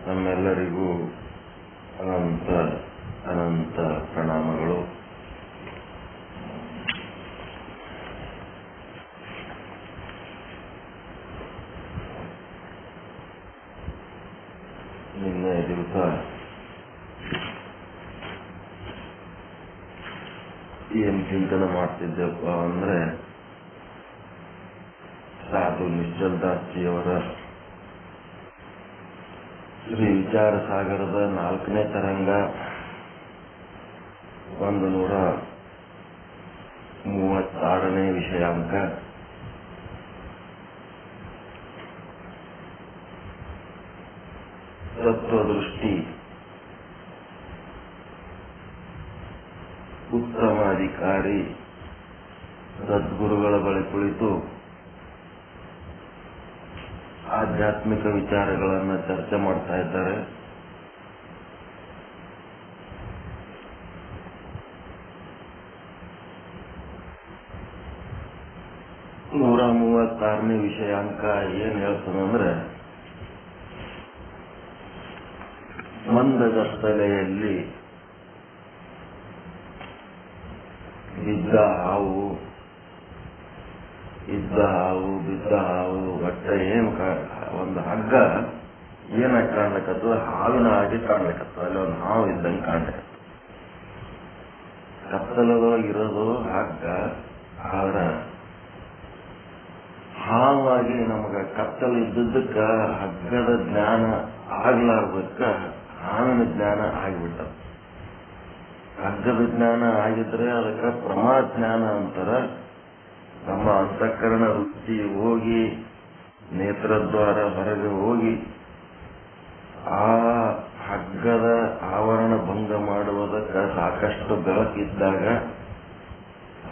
ನಮ್ಮೆಲ್ಲರಿಗೂ ಅನಂತ ಅನಂತ ಪ್ರಣಾಮಗಳು. ನಿನ್ನೆ ದಿವಸ ಏನು ಚಿಂತನೆ ಮಾಡ್ತಿದ್ದೆಪ್ಪ ಅಂದ್ರೆ, ಸಾಧು ನಿಶ್ಚಲ್ ದಾಸ್ಜಿಯವರ ಶ್ರೀ ವಿಚಾರ ಸಾಗರದ 4ನೇ ತರಂಗ 136ನೇ ವಿಷಯಾಂಕ. ತತ್ವದೃಷ್ಟಿ ಉತ್ತಮಾಧಿಕಾರಿ ಸದ್ಗುರುಗಳ ಬಳಿ ಕುಳಿತು ಆಧ್ಯಾತ್ಮಿಕ ವಿಚಾರಗಳನ್ನು ಚರ್ಚೆ ಮಾಡ್ತಾ ಇದ್ದಾರೆ. ನೂರ 36ನೇ ವಿಷಯಾಂಕ ಏನ್ ಹೇಳ್ತಾನಂದ್ರೆ, ಮಂದಗತ್ತಲೆಯಲ್ಲಿ ಬಿದ್ದ ಹಾವು ಬಿದ್ದ ಹಾವು ಒಟ್ಟೆ ಏನು ಒಂದು ಹಗ್ಗ ಏನಾಗಿ ಕಾಣ್ಲಿಕ್ಕತ್ತದ, ಹಾವಿನ ಹಾಗೆ ಕಾಣ್ಲಿಕ್ಕತ್ತದ. ಅಲ್ಲಿ ಒಂದು ಹಾವು ಇದ್ದಂಗೆ ಕಾಣ್ಲಿಕ್ಕತ್ತ. ಕತ್ತಲದೊಳಗಿರೋದು ಹಗ್ಗ, ಆದ್ರ ಹಾವಾಗಿ ನಮಗ ಕತ್ತಲು ಇದ್ದಕ್ಕ ಹಗ್ಗದ ಜ್ಞಾನ ಆಗ್ಲಾರ್ದಕ್ಕ ಹಾವಿನ ಜ್ಞಾನ ಆಗಿಬಿಟ್ಟ. ಹಗ್ಗದ ಜ್ಞಾನ ಆಗಿದ್ರೆ ಅದಕ್ಕೆ ಪ್ರಮಾದ ಜ್ಞಾನ ಅಂತಾರ. ನಮ್ಮ ಅಂತಃಕರಣ ವೃತ್ತಿ ಹೋಗಿ ನೇತ್ರದ್ವಾರ ಹೊರಗೆ ಹೋಗಿ ಆ ಹಗ್ಗದ ಆವರಣ ಭಂಗ ಮಾಡುವುದಕ್ಕೆ ಸಾಕಷ್ಟು ಬೆಳಕಿದ್ದಾಗ,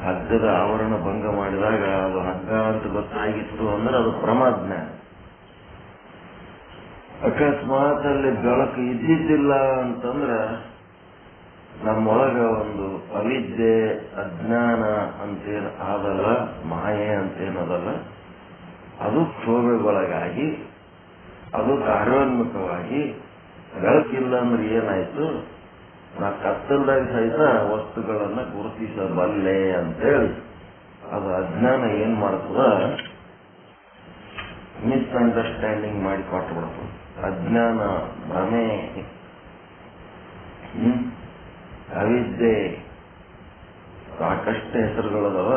ಹಗ್ಗದ ಆವರಣ ಭಂಗ ಮಾಡಿದಾಗ ಅದು ಹಗ್ಗ ಅಂತ ಗೊತ್ತಾಗಿತ್ತು ಅಂದ್ರೆ ಅದು ಪ್ರಮಾದ ಜ್ಞಾನ. ಅಕಸ್ಮಾತ್ ಅಲ್ಲಿ ಬೆಳಕು ಇದ್ದಿದ್ದಿಲ್ಲ ಅಂತಂದ್ರ ನಮ್ಮೊಳಗ ಒಂದು ಅವಿದ್ಯೆ ಅಜ್ಞಾನ ಅಂತೇನು ಆದಲ್ಲ, ಮಾಯೆ ಅಂತೇನದಲ್ಲ, ಅದು ಕ್ಷೋಭೆಗೊಳಗಾಗಿ ಅದು ಕಾರ್ಯೋನ್ಮುಖವಾಗಿ ಬೆಳಕಿಲ್ಲ ಅಂದ್ರೆ ಏನಾಯ್ತು, ನಾ ಕತ್ತಲ್ದಾಗ ಸಹಿತ ವಸ್ತುಗಳನ್ನ ಗುರುತಿಸಬಲ್ಲೆ ಅಂತೇಳಿ ಅದು ಅಜ್ಞಾನ ಏನ್ ಮಾಡ್ತದ, ಮಿಸ್ಅಂಡರ್ಸ್ಟ್ಯಾಂಡಿಂಗ್ ಮಾಡಿ ಕೊಟ್ಬಿಡ್ತದೆ. ಅಜ್ಞಾನ, ಭ್ರಮೆ, ಅವಿದ್ಯೆ, ಸಾಕಷ್ಟು ಹೆಸರುಗಳದವ.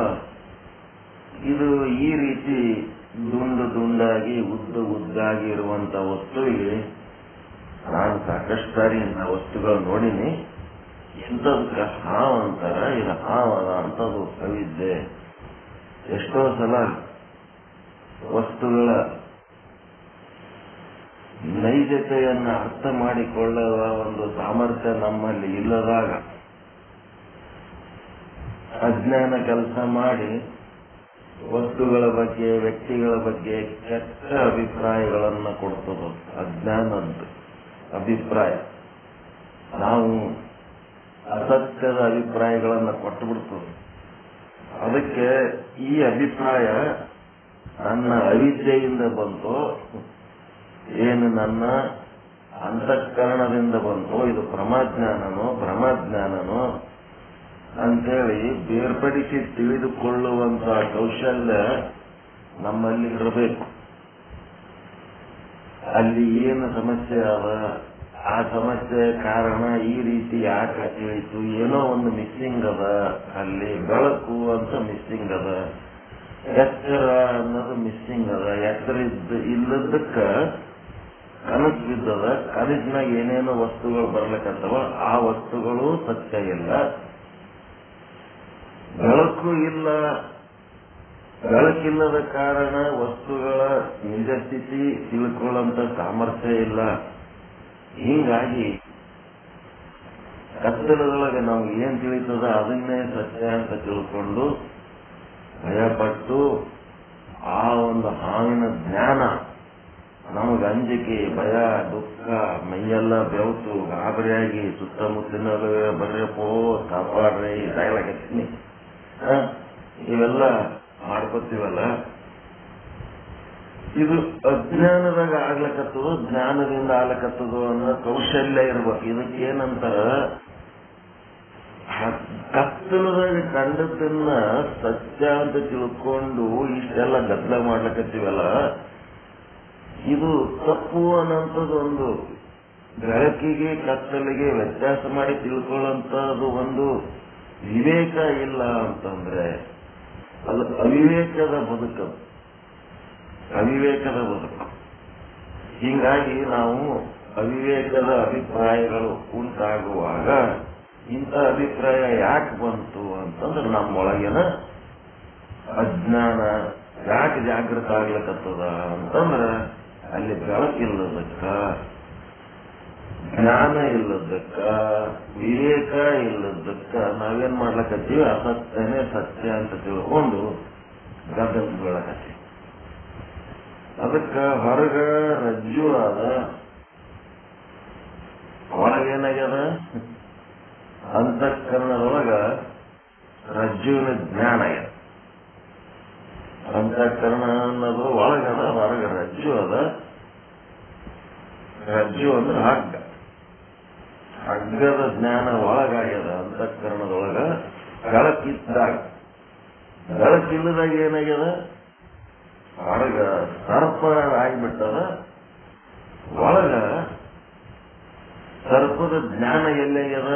ಇದು ಈ ರೀತಿ ದುಂಡಾಗಿ ಉದ್ದಾಗಿ ಇರುವಂತ ವಸ್ತುವಿಗೆ ನಾನು ಸಾಕಷ್ಟು ಸಾರಿ ಇಂಥ ವಸ್ತುಗಳು ನೋಡಿನಿ. ಇಂಥದಕ್ಕೆ ಹಾವು ಅಂತಾರ, ಇದು ಹಾವದ ಅಂತದು ಅವಿದ್ಯೆ. ಎಷ್ಟೋ ಸಲ ವಸ್ತುಗಳ ನೈಜತೆಯನ್ನ ಅರ್ಥ ಮಾಡಿಕೊಳ್ಳುವ ಒಂದು ಸಾಮರ್ಥ್ಯ ನಮ್ಮಲ್ಲಿ ಇಲ್ಲದಾಗ ಅಜ್ಞಾನ ಕೆಲಸ ಮಾಡಿ ವಸ್ತುಗಳ ಬಗ್ಗೆ, ವ್ಯಕ್ತಿಗಳ ಬಗ್ಗೆ ಕೆಟ್ಟ ಅಭಿಪ್ರಾಯಗಳನ್ನ ಕೊಡ್ತದ. ಅಜ್ಞಾನದ ಅಭಿಪ್ರಾಯ ನಾವು ಅಸತ್ಯದ ಅಭಿಪ್ರಾಯಗಳನ್ನ ಕೊಟ್ಟು ಬಿಡ್ತದೆ. ಅದಕ್ಕೆ ಈ ಅಭಿಪ್ರಾಯ ನನ್ನ ಅವಿದ್ಯೆಯಿಂದ ಬಂತು, ಏನು ನನ್ನ ಅಂತಃಕರಣದಿಂದ ಬಂತು, ಇದು ಪ್ರಮಾಜ್ಞಾನನೋ ಭ್ರಮಜ್ಞಾನನೋ ಅಂತೇಳಿ ಬೇರ್ಪಡಿಸಿ ತಿಳಿದುಕೊಳ್ಳುವಂತ ಕೌಶಲ್ಯ ನಮ್ಮಲ್ಲಿ ಇರಬೇಕು. ಅಲ್ಲಿ ಏನು ಸಮಸ್ಯೆ ಅದ, ಆ ಸಮಸ್ಯೆ ಕಾರಣ ಈ ರೀತಿ ಯಾಕೆ ತಿಳಿತು, ಏನೋ ಒಂದು ಮಿಸ್ಸಿಂಗ್ ಅದ, ಅಲ್ಲಿ ಬೆಳಕು ಅಂತ ಮಿಸ್ಸಿಂಗ್ ಅದ, ಎಚ್ಚರ ಅನ್ನೋದು ಮಿಸ್ಸಿಂಗ್ ಅದ. ಎಚ್ಚರ ಇಲ್ಲದಕ್ಕ ಕನಸು ಬಿದ್ದದ, ಕನಸಿನಾಗ ಏನೇನೋ ವಸ್ತುಗಳು ಬರ್ಲಿಕ್ಕತ್ತವ, ಆ ವಸ್ತುಗಳು ಸತ್ಯ ಇಲ್ಲ. ಬೆಳಕು ಇಲ್ಲ, ಬೆಳಕಿಲ್ಲದ ಕಾರಣ ವಸ್ತುಗಳ ನಿಜ ಸ್ಥಿತಿ ತಿಳ್ಕೊಳ್ಳುವಂತ ಸಾಮರ್ಥ್ಯ ಇಲ್ಲ. ಹೀಗಾಗಿ ಕತ್ತಲದೊಳಗೆ ನಾವು ಏನ್ ತಿಳಿತದ ಅದನ್ನೇ ಸತ್ಯ ಅಂತ ತಿಳ್ಕೊಂಡು ಭಯಪಟ್ಟು ಆ ಒಂದು ಹಾವಿನ ಜ್ಞಾನ ನಮಗೆ ಅಂಜಿಕೆ, ಭಯ, ದುಃಖ, ಮೈಯೆಲ್ಲ ಬೆವತು ಗಾಬರಿಯಾಗಿ ಸುತ್ತಮುತ್ತಲಿನ ಬರ್ರಪ್ಪೋ ಕಾಪಾಡ್ರಿ ಸಾಯಲಾಗತ್ತೀನಿ ಇವೆಲ್ಲ ಮಾಡ್ಕೋತೀವಲ್ಲ. ಇದು ಅಜ್ಞಾನದಾಗ ಆಗ್ಲಕತ್ತದ, ಜ್ಞಾನದಿಂದ ಆಗ್ಲಕತ್ತದ ಅನ್ನೋ ಕೌಶಲ್ಯ ಇರ್ಬೇಕು. ಇದಕ್ಕೇನಂತಾರ, ಕತ್ತಲದಾಗ ಕಂಡದನ್ನ ಸತ್ಯ ಅಂತ ತಿಳ್ಕೊಂಡು ಇಷ್ಟೆಲ್ಲ ಗದ್ದಲ ಮಾಡ್ಲಕತ್ತೀವಲ್ಲ, ಇದು ತಪ್ಪು ಅನ್ನೋಂಥದ್ದು ಒಂದು ಬೆಳಕಿಗೆ ಕತ್ತಲಿಗೆ ವ್ಯತ್ಯಾಸ ಮಾಡಿ ತಿಳ್ಕೊಳ್ಳೋಂಥದ್ದು ಒಂದು ವಿವೇಕ ಇಲ್ಲ ಅಂತಂದ್ರೆ ಅದು ಅವಿವೇಕದ ಬದುಕು, ಅವಿವೇಕದ ಬದುಕು. ಹೀಗಾಗಿ ನಾವು ಅವಿವೇಕದ ಅಭಿಪ್ರಾಯಗಳು ಉಂಟಾಗುವಾಗ ಇಂಥ ಅಭಿಪ್ರಾಯ ಯಾಕೆ ಬಂತು ಅಂತಂದ್ರೆ ನಮ್ಮೊಳಗಿನ ಅಜ್ಞಾನ ಯಾಕೆ ಜಾಗೃತ ಆಗ್ಲಕತ್ತದ ಅಂತಂದ್ರೆ ಅಲ್ಲಿ ಬೆಳಕಿಲ್ಲದಕ್ಕ, ಜ್ಞಾನ ಇಲ್ಲದಕ್ಕ, ವಿವೇಕ ಇಲ್ಲದಕ್ಕ ನಾವೇನ್ ಮಾಡ್ಲಕತ್ತೀವಿ, ಅಸತ್ಯನೇ ಸತ್ಯ ಅಂತ ತಿಳ್ಕೊಂಡು ಗದ್ದಲ ಬೀಳಕತ್ತೀವಿ. ಅದಕ್ಕ ಹೊರಗ ರಜ್ಜು ಅದ, ಒಳಗೇನಾಗ್ಯದ, ಅಂತಃಕರಣದೊಳಗ ರಜ್ಜುವಿನ ಜ್ಞಾನ ಆಗ್ಯದ. ಅಂತಃಕರಣ ಅನ್ನೋದು ಒಳಗದ, ಹೊರಗ ರಜ್ಜು ಅದ. ರಜ್ಜು ಅಂದ್ರೆ ಹಗ್ಗ, ಹಗ್ಗದ ಜ್ಞಾನ ಒಳಗಾಗ್ಯದ ಅಂತಃಕರಣದೊಳಗ. ಬೆಳಕಿದ್ದಾಗ, ಬೆಳಕಿಲ್ಲದಾಗ ಏನಾಗ್ಯದ, ಹೊರಗ ಸರ್ಪ ಆಗಿಬಿಟ್ಟದ, ಒಳಗ ಸರ್ಪದ ಜ್ಞಾನ ಎಲ್ಲಾಗ್ಯದ,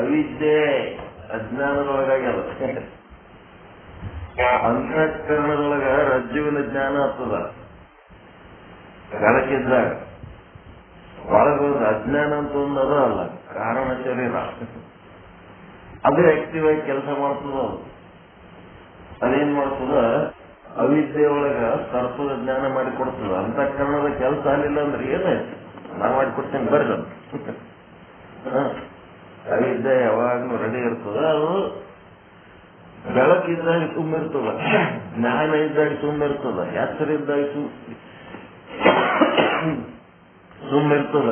ಅವಿದ್ಯೆ ಅಜ್ಞಾನದೊಳಗಾಗ್ಯದ. ಅಂತಃಕರಣದೊಳಗ ರಜ್ಜುವಿನ ಜ್ಞಾನ ಆಗ್ತದ ಬೆಳಕಿದ್ದಾಗ, ಒಳಗೊಂದು ಅಜ್ಞಾನ ಅಂತ ಒಂದು ಅದ ಅಲ್ಲ, ಕಾರಣ ಶರೀರ, ಅದು ಆಕ್ಟಿವ್ ಆಗಿ ಕೆಲಸ ಮಾಡ್ತದ. ಅದೇನ್ ಮಾಡ್ತದ, ಅವಿದ್ಯೆ ಒಳಗ ಸರ್ಪದ ಜ್ಞಾನ ಮಾಡಿಕೊಡ್ತದ. ಅಂತಃಕರಣದ ಕೆಲಸ ಆಗಲಿಲ್ಲ ಅಂದ್ರೆ ಏನಾಯ್ತು, ನಾ ಮಾಡಿಕೊಡ್ತೇನೆ ಬರ್ರಿ. ಅವಿದ್ಯೆ ಯಾವಾಗ್ಲೂ ರೆಡಿ ಇರ್ತದ, ಅದು ಬೆಳಕಿದ್ದಾಗ ತುಂಬಿರ್ತದ, ಜ್ಞಾನ ಇದ್ದಾಗ ತುಂಬಿರ್ತದ, ಎಚ್ಚರಿದ್ದಾಗ ತುಂಬಿರ್ತದ.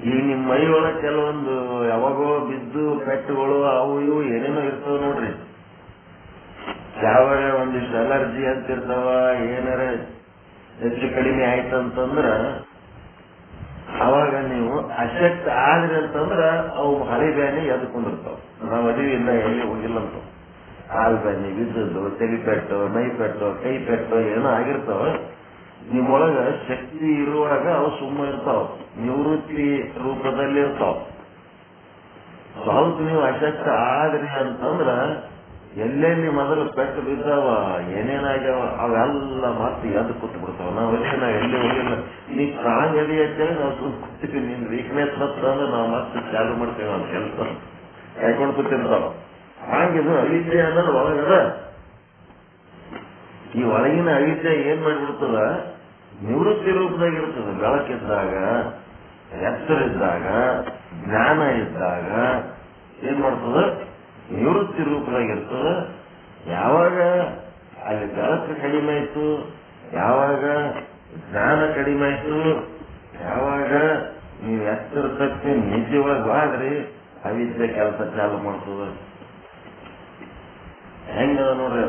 ಈಗ ನಿಮ್ಮ ಮೈ ಒಳಗೆ ಕೆಲವೊಂದು ಯಾವಾಗೋ ಬಿದ್ದು ಪೆಟ್ಟುಗಳು ಅವು ಇವು ಏನೇನೋ ಇರ್ತಾವ ನೋಡ್ರಿ. ಯಾವಾಗ ಒಂದಿಷ್ಟು ಅಲರ್ಜಿ ಅಂತಿರ್ತಾವ, ಏನಾರ ಹೆಚ್ಚು ಕಡಿಮೆ ಆಯ್ತಂತಂದ್ರ ಅವಾಗ ನೀವು ಅಶಕ್ತ ಆದ್ರಿ ಅಂತಂದ್ರ ಅವು ಹಳಿ ಬ್ಯಾನಿ ಎದ್ಕೊಂಡಿರ್ತಾವ. ನಾವು ಅದಿವಿಲ್ಲ ಎಲ್ಲಿ ಹೋಗಿಲ್ಲ ಅಂತ, ಹಾಲು ಬ್ಯಾನಿ ಬಿದ್ದದ್ದು, ತಲೆಪೆಟ್ಟು, ಮೈಪೆಟ್ಟು, ಕೈ ಪೆಟ್ಟು ಏನೋ ಆಗಿರ್ತಾವ. ನಿಮ್ಮೊಳಗ ಶಕ್ತಿ ಇರುವಾಗ ಅವು ಸುಮ್ಮ ಇರ್ತಾವ, ನಿವೃತ್ತಿ ರೂಪದಲ್ಲಿ ಇರ್ತಾವ. ಸ್ವಲ್ಪ ನೀವು ಅಶಕ್ತ ಆದ್ರಿ ಅಂತಂದ್ರ ಎಲ್ಲೆಲ್ಲಿ ಮೊದಲು ಪೆಟ್ಟು ಬಿದ್ದಾವ, ಏನೇನಾಗ್ಯಾವ ಅವೆಲ್ಲ ಮತ್ತೆ ಎದ್ದು ಕೂತ್ ಬಿಡ್ತಾವ. ನಾವು ಎಲ್ಲಿ ಹೋಗಿಲ್ಲ, ನೀ ಸ್ಟ್ರಾಂಗ್ ಎದಿ ಅಂತೇಳಿ ನಾವು ಸುಮ್ ಕೂತೀವಿ. ನಿನ್ ವೀಕ್ನೆಸ್ ಬತ್ತ ಅಂದ್ರೆ ನಾವು ಮತ್ತೆ ಚಾಲು ಮಾಡ್ತೇವೆ ಅಂತ ಕೆಲಸ ಕಾಯ್ಕೊಂಡು ಕೂತಿರ್ತಾವ. ಹಾಗಿದು ಅವಿದ್ಯೆ ಅನ್ನೋದು ಒಳಗದ. ಈ ಒಳಗಿನ ಅವಿದ್ಯೆ ಏನ್ ಮಾಡಿಬಿಡ್ತದ, ನಿವೃತ್ತಿ ರೂಪದಾಗ ಇರ್ತದ. ಬೆಳಕಿದ್ದಾಗ, ಎಚ್ಚರಿದ್ದಾಗ, ಜ್ಞಾನ ಇದ್ದಾಗ ಏನ್ ಮಾಡ್ತದ, ನಿವೃತ್ತಿ ರೂಪದಾಗಿರ್ತದ. ಯಾವಾಗ ಅಲ್ಲಿ ಬೆಳಕು ಕಡಿಮೆ ಆಯ್ತು, ಯಾವಾಗ ಜ್ಞಾನ ಕಡಿಮೆ ಆಯ್ತು, ಯಾವಾಗ ನೀವು ಎಚ್ಚರ ತಪ್ಪಿ ನಿದ್ದೆ ಒಳಗೆ ಹೋದ್ರಿ ಅವಿದ್ಯೆ ಕೆಲಸ ಚಾಲು ಮಾಡ್ತದ. ಹೆಂಗದ ನೋಡ್ರಿ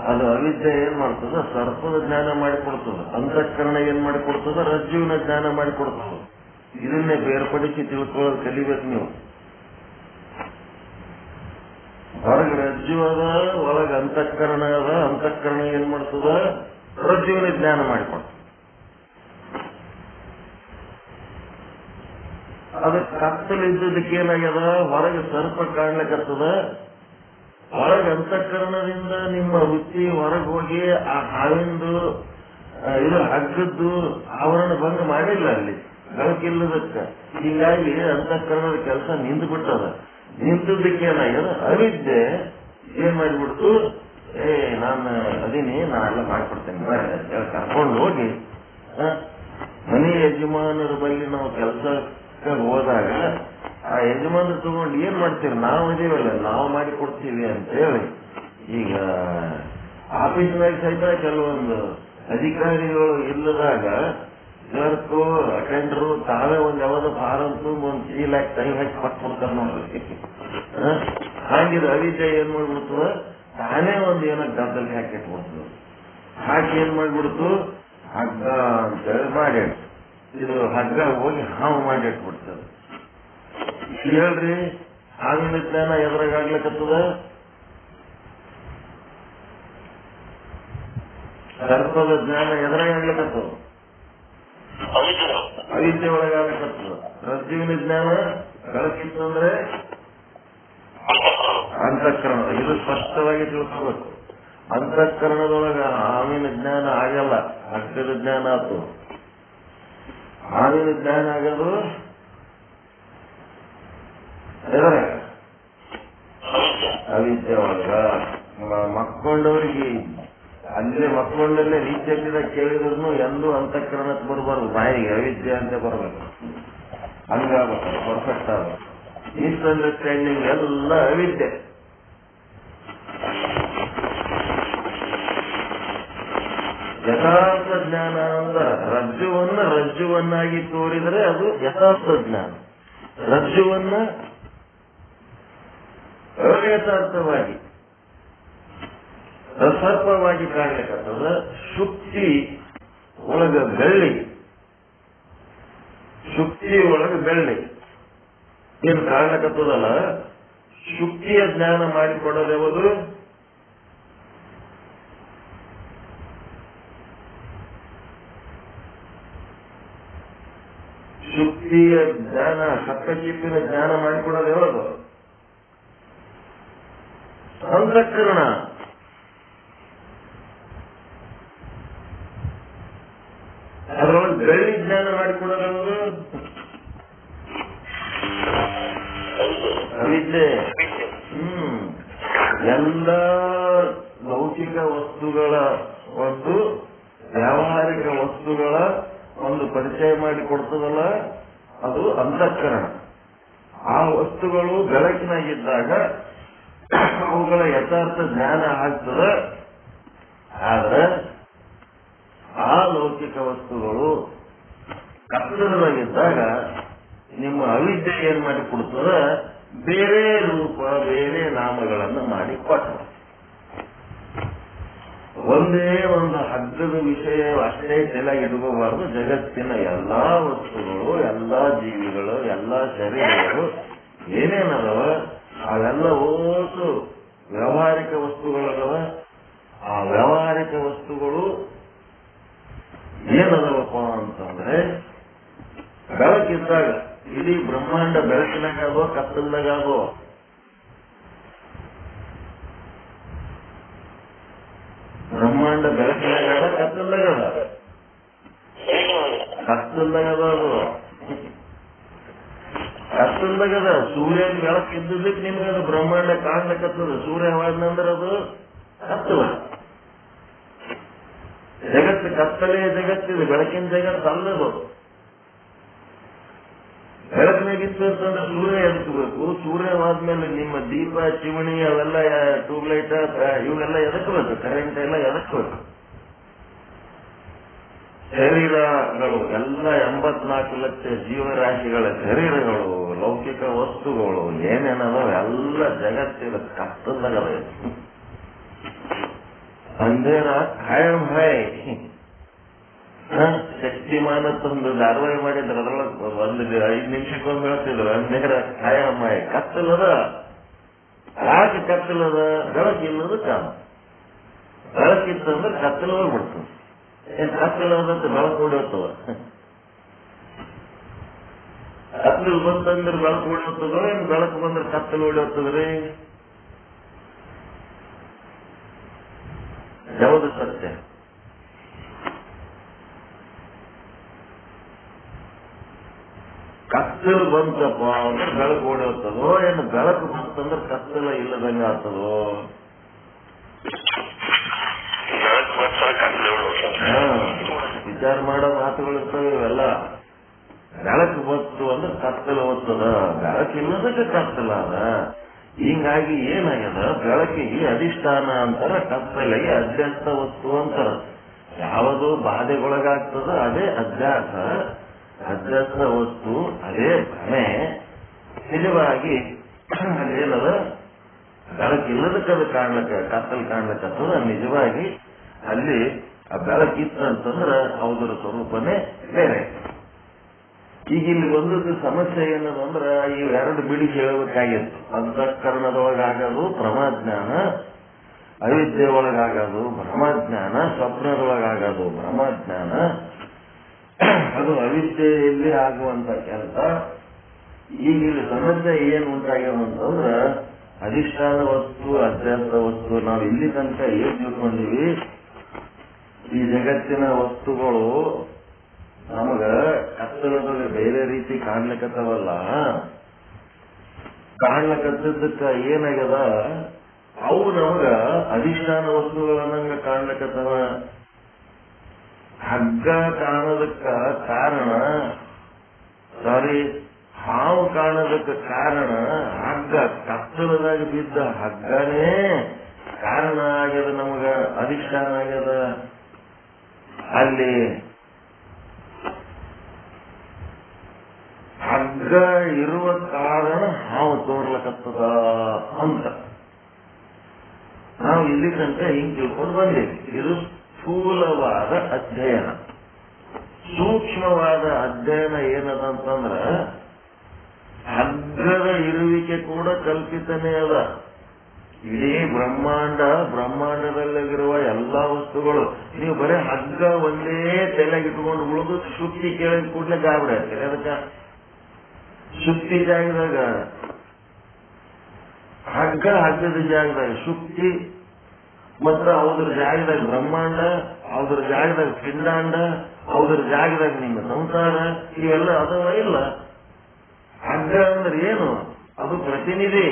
ಅದು ಅವಿದ್ಯೆ ಏನ್ ಮಾಡ್ತದ, ಸರ್ಪದ ಜ್ಞಾನ ಮಾಡಿಕೊಡ್ತದ. ಅಂತಃಕರಣ ಏನ್ ಮಾಡಿಕೊಡ್ತದ, ರಜ್ಜುವಿನ ಜ್ಞಾನ ಮಾಡಿಕೊಡ್ತದ. ಇದನ್ನೇ ಬೇರ್ಪಡಿಸಿ ತಿಳ್ಕೊಳ್ಳೋದು ಕಲಿಬೇಕು ನೀವು. ಹೊರಗೆ ರಜ್ಜು ಅದ, ಒಳಗೆ ಅಂತಃಕರಣ ಅದ. ಅಂತಃಕರಣ ಏನ್ ಮಾಡ್ತದ, ರಜ್ಜುವಿನ ಜ್ಞಾನ ಮಾಡಿಕೊಡ್ತದ. ಅದಕ್ಕೆ ಕತ್ತಲಿದ್ದದಕ್ಕೆ ಏನಾಗ್ಯದ, ಹೊರಗೆ ಸರ್ಪ ಕಾಣ್ಲಿಕ್ಕತ್ತದ. ಒಳಗೆ ಅಂತಃಕರಣದಿಂದ ನಿಮ್ಮ ವೃತ್ತಿ ಹೊರಗೆ ಹೋಗಿ ಆ ಹಾವಿಂದು ಇದು ಹಗ್ಗದ್ದು ಆವರಣ ಭಂಗ ಮಾಡಿಲ್ಲ, ಅಲ್ಲಿ ಬೆಳಕಿಲ್ಲದಕ್ಕ. ಹೀಗಾಗಿ ಅಂತಃಕರಣದ ಕೆಲಸ ನಿಂತು ಬಿಟ್ಟದ. ನಿಂತದಕ್ಕೆ ಏನಾಗ್ಯದ, ಅವಿದ್ಯೆ ಏನ್ ಮಾಡಿಬಿಡ್ತು, ನಾನು ಅದೀನಿ, ನಾನೆಲ್ಲ ಮಾಡ್ಕೊಡ್ತೇನೆ ಕರ್ಕೊಂಡು ಹೋಗಿ ಮನೆ ಯಜಮಾನರ ಬಳಿ ನಾವು ಕೆಲಸಕ್ಕೆ ಹೋದಾಗ ಆ ಯಜಮಾನರು ತಗೊಂಡು ಏನ್ ಮಾಡ್ತೀವಿ, ನಾವು ಇದೀವಲ್ಲ ನಾವು ಮಾಡಿಕೊಡ್ತೀವಿ ಅಂತೇಳಿ. ಈಗ ಆಫೀಸ್ನಾಗ ಸಹಿತ ಕೆಲವೊಂದು ಅಧಿಕಾರಿಗಳು ಇಲ್ಲದಾಗ ಕ್ಲರ್ಕು ಅಟೆಂಡರು ತಾವೇ ಒಂದ್ ಯಾವ್ದು ಫಾರಂತು ಒಂದ್ ಚೀಲ ಹಾಕಿ ಕೈ ಹಾಕಿ ಕೊಟ್ಬಿಡ್ತಾರ ನೋಡ್ರಿ. ಹಾಗಿದ್ರೆ ಅವಿದ್ಯೆ ಏನ್ ಮಾಡ್ಬಿಡ್ತದ, ತಾನೇ ಒಂದ್ ಏನೋ ಗದ್ದಲ್ ಹಾಕಿಟ್ಬಿಡ್ತದ. ಹಾಕಿ ಏನ್ ಮಾಡ್ಬಿಡ್ತು, ಹಗ್ಗ ಅಂತೇಳಿ ಮಾಡಿ ಇದು ಹಗ್ಗ ಹೋಗಿ ಹಾವು ಮಾಡಿಟ್ಬಿಡ್ತದ. ಹೇಳ್ರಿ, ಹಾವಿನ ಜ್ಞಾನ ಎದುರಾಗ್ಲಿಕ್ಕತ್ತದ, ಸರ್ಪದ ಜ್ಞಾನ ಎದುರಾಗ್ಲಿಕ್ಕತ್ತದ, ಅವಿದ್ಯೆ ಒಳಗಾಗ್ಲಿಕ್ಕತ್ತದ. ರಜ್ಜುವಿನ ಜ್ಞಾನ ಬೆಳಕಿತ್ತು ಅಂದ್ರೆ ಅಂತಃಕರಣ. ಇದು ಸ್ಪಷ್ಟವಾಗಿ ತಿಳ್ಕೋಬೇಕು. ಅಂತಃಕರಣದೊಳಗ ಹಾವಿನ ಜ್ಞಾನ ಆಗಲ್ಲ, ಹಗ್ಗದ ಜ್ಞಾನ ಆತು. ಹಾವಿನ ಜ್ಞಾನ ಆಗೋದು ಅವಿದ್ಯೆ ಒಳಗ. ಮಕ್ಕೊಂಡವ್ರಿಗೆ ಅಲ್ಲೇ ಮಕ್ಕೊಂಡಲ್ಲೇ ರೀತಿಯಲ್ಲಿದ ಕೇಳಿದ್ರು ಎಂದೂ ಅಂತಃಕರಣಕ್ಕೆ ಬರಬಾರ್ದು, ಬಾಯಿಗೆ ಅವಿದ್ಯೆ ಅಂತ ಬರ್ಬೇಕು. ಹಂಗಾಗಬೇಕು, ಪರ್ಫೆಕ್ಟ್ ಆಗಬೇಕು. ಮಿಸ್ಅಂಡರ್ಸ್ಟ್ಯಾಂಡಿಂಗ್ ಎಲ್ಲ ಅವಿದ್ಯೆ. ಯಥಾರ್ಥ ಜ್ಞಾನ ಅಂದ್ರೆ ರಜ್ಜುವನ್ನಾಗಿ ತೋರಿದರೆ ಅದು ಯಥಾರ್ಥ ಜ್ಞಾನ. ರಜ್ಜುವನ್ನ ಅವ್ಯಥಾರ್ಥವಾಗಿ ಸರ್ಪವಾಗಿ ಕಾಣ್ಲಿಕ್ಕತ್ತದ. ಶುಕ್ತಿ ಒಳಗ ಬೆಳ್ಳಿ, ಶುಕ್ತಿ ಒಳಗ ಬೆಳ್ಳಿ ಏನ್ ಕಾಣ್ಲಿಕ್ಕತ್ತದಲ್ಲ, ಶುಕ್ತಿಯ ಜ್ಞಾನ ಮಾಡಿಕೊಡೋದು ಯಾವುದು, ಶುಕ್ತಿಯ ಜ್ಞಾನ, ಸಪ್ತಚಿಪ್ಪಿನ ಜ್ಞಾನ ಮಾಡಿಕೊಡೋದು ಯಾವುದು, ಅಂತಃಕರಣ. ಅದರೊಳಗೆ ಬೆಳ್ಳಿ ಜ್ಞಾನ ಮಾಡಿಕೊಡೋದು ಅವಿದ್ಯೆ. ಎಲ್ಲ ಲೌಕಿಕ ವಸ್ತುಗಳ ಒಂದು ವ್ಯಾವಹಾರಿಕ ವಸ್ತುಗಳ ಒಂದು ಪರಿಚಯ ಮಾಡಿಕೊಡ್ತದಲ್ಲ, ಅದು ಅಂತಃಕರಣ. ಆ ವಸ್ತುಗಳು ಬೆಳಕಿನಾಗಿದ್ದಾಗ ಅವುಗಳ ಯಥಾರ್ಥ ಜ್ಞಾನ ಆಗ್ತದೆ. ಆದ್ರೆ ಆ ಲೌಕಿಕ ವಸ್ತುಗಳು ಕತ್ತಲದಾಗಿದ್ದಾಗ ನಿಮ್ಮ ಅವಿದ್ಯೆ ಏನ್ ಮಾಡಿ ಕೊಡ್ತದ, ಬೇರೆ ರೂಪ ಬೇರೆ ನಾಮಗಳನ್ನು ಮಾಡಿ ಕೊಟ್ಟ. ಒಂದೇ ಒಂದು ಹಗ್ಗದ ವಿಷಯ ಅಷ್ಟೇ ತಲೆಗೆ ಇಟ್ಕೋಬಾರ್ದು. ಜಗತ್ತಿನ ಎಲ್ಲಾ ವಸ್ತುಗಳು, ಎಲ್ಲಾ ಜೀವಿಗಳು, ಎಲ್ಲಾ ಶರೀರಗಳು ಏನೇನದವ ಅವೆಲ್ಲ ಓಸು ವ್ಯಾವಹಾರಿಕ ವಸ್ತುಗಳದವ. ಆ ವ್ಯಾವಹಾರಿಕ ವಸ್ತುಗಳು ಏನದವಪ್ಪ ಅಂತಂದ್ರೆ, ಬೆಳಕಿದ್ದಾಗ ಇಡೀ ಬ್ರಹ್ಮಾಂಡ ಬೆಳಕಿನಾಗೋ ಕತ್ತಲ್ದಾಗೋ, ಬ್ರಹ್ಮಾಂಡ ಬೆಳಕಿನಾಗ ಕತ್ತಲ್ದಾಗದ, ಕತ್ತಲ್ದಾಗದು ಕತ್ತಲ್ದಾಗದ. ಸೂರ್ಯನ ಬೆಳಕಿದ್ದಕ್ಕೆ ನಿಮ್ಗದು ಬ್ರಹ್ಮಾಂಡ ಕಾಣ್ಲಿಕ್ಕತ್ತದ. ಸೂರ್ಯ ಹೋದ್ನಂದ್ರೆ ಅದು ಕತ್ತಲ. ಜಗತ್ತು ಕತ್ತಲೆಯ ಜಗತ್ತಿದೆ, ಬೆಳಕಿನ ಜಗತ್ತು ಅಲ್ಲದು. ಬೆಳಕಿನಾಗಿತ್ತು ಅಂತಂದ್ರೆ ಸೂರ್ಯ ಎದಕ್ಬೇಕು. ಸೂರ್ಯವಾದ್ಮೇಲೆ ನಿಮ್ಮ ದೀಪ, ಚಿಮಣಿ ಅವೆಲ್ಲ ಟ್ಯೂಬ್ಲೈಟ್ ಇವೆಲ್ಲ ಎದಕ್ಬೇಕು, ಕರೆಂಟ್ ಎಲ್ಲ ಎದಕ್ಬೇಕು. ಶರೀರಗಳು ಎಲ್ಲ 84 ಲಕ್ಷ ಜೀವರಾಶಿಗಳ ಶರೀರಗಳು, ಲೌಕಿಕ ವಸ್ತುಗಳು ಏನೇನದಾವ ಎಲ್ಲ ಜಗತ್ತಿನ ಕತ್ತಲದಾಗ ಅಂಧೇರ ಕಾಯಂ ಹೈ. ಶಕ್ತಿಮಾನ ತಂದು ಧಾರಾವಾಹಿ ಮಾಡಿದ್ರೆ ಅದ್ರೊಳಗೆ 5 ನಿಮಿಷಕ್ಕೊಮ್ಮೆ ಹೇಳ್ತಿದ್ರು, ಅಂಧೇರ ಕಾಯಂ ಹೈ. ಕತ್ತಲದ. ಯಾಕೆ ಕತ್ತಲದ? ಬೆಳಕಿಲ್ಲದ ಕಾಮ. ಬೆಳಕಿತ್ತಂದ್ರೆ ಕತ್ತಲ ಹೋಗ್ಬಿಡ್ತದೆ. ಏನ್ ಕತ್ತಲದಂತ ಬೆಳಕು ಹೊಡಿಯೋತ್ತವ. ಕತ್ತಲು ಬಂತಂದ್ರೆ ಬೆಳಕು ಹೊಡಿಯೋತ್ತದೋ, ಏನ್ ಬೆಳಕು ಬಂದ್ರೆ ಕತ್ತಲು ಹೊಡಿಯೋತ್ತದ್ರಿ? ಯಾವುದು ಸತ್ಯ? ಕತ್ತಲು ಬಂತಪ್ಪ ಅಂದ್ರೆ ಬೆಳಕು ಓಡೋಗ್ತದೋ, ಏನು ಬೆಳಕು ಬಂತಂದ್ರೆ ಕತ್ತಲ ಇಲ್ಲದಂಗ ಆಗ್ತದೋ? ವಿಚಾರ ಮಾಡೋ ಮಾತುಗಳು ಇರ್ತವೆ ಇವೆಲ್ಲ. ಬೆಳಕು ಬಂತು ಅಂದ್ರೆ ಕತ್ತಲು ಓದ್ತದ, ಬೆಳಕಿಲ್ಲದಕ್ಕೆ ಕತ್ತಲ ಅದ. ಹಿಂಗಾಗಿ ಏನಾಗ್ಯದ, ಬೆಳಕಿಗೆ ಅಧಿಷ್ಠಾನ ಅಂತಾರ, ಕತ್ತಲೆಗೆ ಅಧ್ಯಸ್ಥ ವಸ್ತು ಅಂತಾರ. ಯಾವುದು ಬಾಧೆಗೊಳಗಾಗ್ತದ ಅದೇ ಅಧ್ಯಾಸ, ಅಧ್ಯಾಸದ ವಸ್ತು ಅದೇ ಭ್ರಮೆ. ನಿಜವಾಗಿ ಅದೇನದ ಬೆಳಕಿಲ್ಲದಕ್ಕೆ ಅದು ಕಾಣ್ಲಕ್ಕ ಕತ್ತಲು ಕಾಣ್ಲಕ್ಕತ್ತದ. ನಿಜವಾಗಿ ಅಲ್ಲಿ ಆ ಬೆಳಕಿತ್ತಂತಂದ್ರೆ ಅವರ ಸ್ವರೂಪನೇ ಬೇರೆ. ಈಗ ಇಲ್ಲಿ ಬಂದದ್ದು ಸಮಸ್ಯೆ ಏನದಂದ್ರೆ ಇವೆರಡು ಬಿಡಿ ಹೇಳಬೇಕಾಗಿತ್ತು. ಅಂತಃಕರಣದೊಳಗಾಗೋದು ಪ್ರಮಾಜ್ಞಾನ, ಅವಿದ್ಯೆ ಒಳಗಾಗೋದು ಭ್ರಮಜ್ಞಾನ, ಸ್ವಪ್ನದೊಳಗಾಗೋದು ಭ್ರಮಜ್ಞಾನ. ಅದು ಅವಿದ್ಯೆಯಲ್ಲಿ ಆಗುವಂತ ಕೆಲಸ. ಈಗ ಇಲ್ಲಿ ಸಮಸ್ಯೆ ಏನು ಉಂಟಾಗ್ಯದ ಅಂತಂದ್ರ ಅಧಿಷ್ಠಾನ ವಸ್ತು ಅಧ್ಯಾಸ ವಸ್ತು. ನಾವು ಇಲ್ಲಿ ತನಕ ಏನ್ ತಿಳ್ಕೊಂಡಿವಿ, ಈ ಜಗತ್ತಿನ ವಸ್ತುಗಳು ನಮಗ ಕತ್ತಲದಲ್ಲಿ ಬೇರೆ ರೀತಿ ಕಾಣ್ಲಿಕ್ಕತ್ತವಲ್ಲ. ಕಾಣ್ಲಕ್ಕತ್ತದಕ್ಕ ಏನಾಗ್ಯದ, ಅವು ನಮಗ ಅಧಿಷ್ಠಾನ ವಸ್ತುಗಳನ್ನಂಗ ಕಾಣ್ಲಿಕ್ಕತ್ತವ. ಹಗ್ಗ ಕಾಣೋದಕ್ಕ ಕಾರಣ, ಹಾವು ಕಾಣೋದಕ್ಕೆ ಕಾರಣ ಹಗ್ಗ, ಕತ್ತಲದಾಗ ಬಿದ್ದ ಹಗ್ಗನೇ ಕಾರಣ ಆಗ್ಯದ, ನಮಗ ಅಧಿಷ್ಠಾನ ಆಗ್ಯದ. ಅಲ್ಲಿ ಹಗ್ಗ ಇರುವ ಕಾರಣ ಹಾವು ತೋರ್ಲಕತ್ತದ ಅಂತ ನಾವು ಇಲ್ಲಿ ತನಕ ಹಿಂಗ್ ತಿಳ್ಕೊಂಡು ಬಂದೇವಿ. ಇದು ಸ್ಥೂಲವಾದ ಅಧ್ಯಯನ. ಸೂಕ್ಷ್ಮವಾದ ಅಧ್ಯಯನ ಏನದಂತಂದ್ರ ಹಗ್ಗದ ಇರುವಿಕೆ ಕೂಡ ಕಲ್ಪಿತನೇ ಅದ. ಇಡೀ ಬ್ರಹ್ಮಾಂಡದಲ್ಲಿರುವ ಎಲ್ಲಾ ವಸ್ತುಗಳು ನೀವು ಬರೀ ಹಗ್ಗ ಒಂದೇ ತಲೆಗಿಟ್ಕೊಂಡು ಉಳಿದು ಶುಕ್ತಿ ಕೇಳಿದ ಕೂಡಲೇ ಗಾಬರಿ ಆಗ್ತದೆ. ಅದಕ್ಕೆ ಶುಕ್ತಿ ಜಾಗದಾಗ ಹಗ್ಗದ ಜಾಗದಾಗ ಶುಕ್ತಿ, ಮತ್ತು ಅವ್ರ ಜಾಗದಾಗ ಬ್ರಹ್ಮಾಂಡ, ಅವ್ರ ಜಾಗದಾಗ ಪಿಂಡಾಂಡ, ಅವ್ರ ಜಾಗದಾಗ ನಿಮ್ಮ ಸಂಸಾರ, ಇವೆಲ್ಲ ಅದವ ಇಲ್ಲ. ಹಗ್ಗ ಅಂದ್ರೆ ಏನು? ಅದು ಪ್ರತಿನಿಧಿ,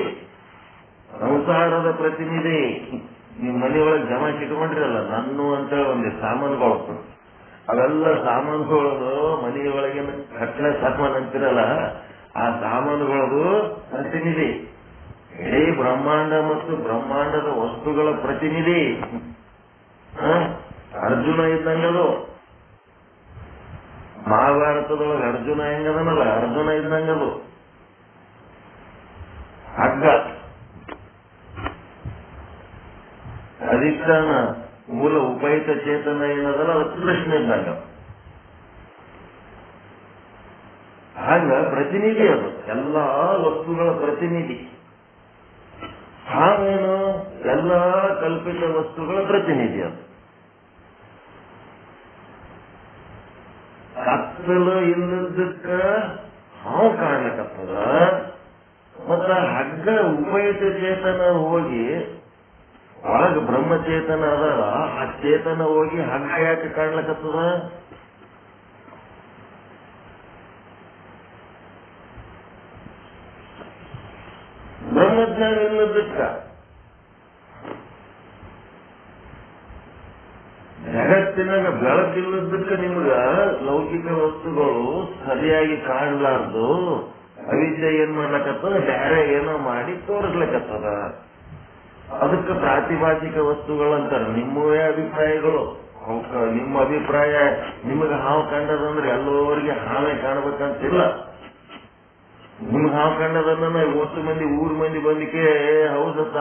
ಸಂಸಾರದ ಪ್ರತಿನಿಧಿ. ನೀವು ಮನೆಯೊಳಗೆ ಜಮ ಇಟ್ಕೊಂಡಿರಲ್ಲ ನನ್ನ ಅಂತೇಳಿ ಒಂದಿಷ್ಟು ಸಾಮಾನುಗಳು, ಅವೆಲ್ಲ ಸಾಮಾನುಗಳದು ಮನೆಯೊಳಗಿನ ಕಟ್ಟಲೆ ಸಾಮಾನು ಅಂತಿರಲ್ಲ, ಆ ಸಾಮಾನುಗಳದು ಪ್ರತಿನಿಧಿ. ಇಡೀ ಬ್ರಹ್ಮಾಂಡ ಮತ್ತು ಬ್ರಹ್ಮಾಂಡದ ವಸ್ತುಗಳ ಪ್ರತಿನಿಧಿ. ಅರ್ಜುನ ಇದ್ದಂಗದು. ಮಹಾಭಾರತದೊಳಗೆ ಅರ್ಜುನ ಹೆಂಗದನಲ್ಲ, ಅರ್ಜುನ ಇದ್ದಂಗದು ಹಗ್ಗ. ಅಧಿಷ್ಠಾನ ಮೂಲ ಉಪಯುಕ್ತ ಚೇತನ ಏನದಲ್ಲ, ಅದು ಕೃಷ್ಣ ಇದ್ದಂಗ. ಹಂಗ ಪ್ರತಿನಿಧಿ, ಅದು ಎಲ್ಲಾ ವಸ್ತುಗಳ ಪ್ರತಿನಿಧಿ. ಹಾವೇನು ಎಲ್ಲಾ ಕಲ್ಪಿತ ವಸ್ತುಗಳ ಪ್ರತಿನಿಧಿ. ಅದು ಕತ್ತಲು ಇಲ್ಲದಕ್ಕ ಹಾವು ಕಾಣ್ಲಕ್ಕತ್ತದ, ಮತ್ತ ಹಗ್ಗ ಉಪಯುಕ್ತ ಚೇತನ ಹೋಗಿ ಒಳಗ ಬ್ರಹ್ಮಚೇತನ ಅದಲ್ಲ, ಆ ಚೇತನ ಹೋಗಿ ಹಗ್ಗ ಯಾಕೆ ಕಾಣ್ಲಕ್ಕತ್ತದ? ಬ್ರಹ್ಮಜ್ಞಾನ ಇಲ್ಲದಕ್ಕ. ಜಗತ್ತಿನಾಗ ಬೆಳಕಿಲ್ಲದಕ್ಕ ನಿಮ್ಗ ಲೌಕಿಕ ವಸ್ತುಗಳು ಸರಿಯಾಗಿ ಕಾಣಲಾರ್ದು ಅವಿದ್ಯೆ ಏನ್ ಮಾಡ್ಲಕ್ಕತ್ತದ, ಬೇರೆ ಏನೋ ಮಾಡಿ ತೋರಿಸ್ಲಕ್ಕತ್ತದ. ಅದಕ್ಕೆ ಪ್ರಾತಿಭಾಷಿಕ ವಸ್ತುಗಳಂತಾರೆ. ನಿಮ್ಮವೇ ಅಭಿಪ್ರಾಯಗಳು. ನಿಮ್ಮ ಅಭಿಪ್ರಾಯ ನಿಮಗೆ ಹಾವು ಕಂಡದಂದ್ರೆ ಎಲ್ಲೋರಿಗೆ ಹಾವೇ ಕಾಣಬೇಕಂತಿಲ್ಲ. ನಿಮ್ಗೆ ಹಾವು ಕಂಡದನ್ನ ಒಟ್ಟು ಮಂದಿ ಊರ್ ಮಂದಿ ಬಂದಿಕೆ ಹೌದತ್ತ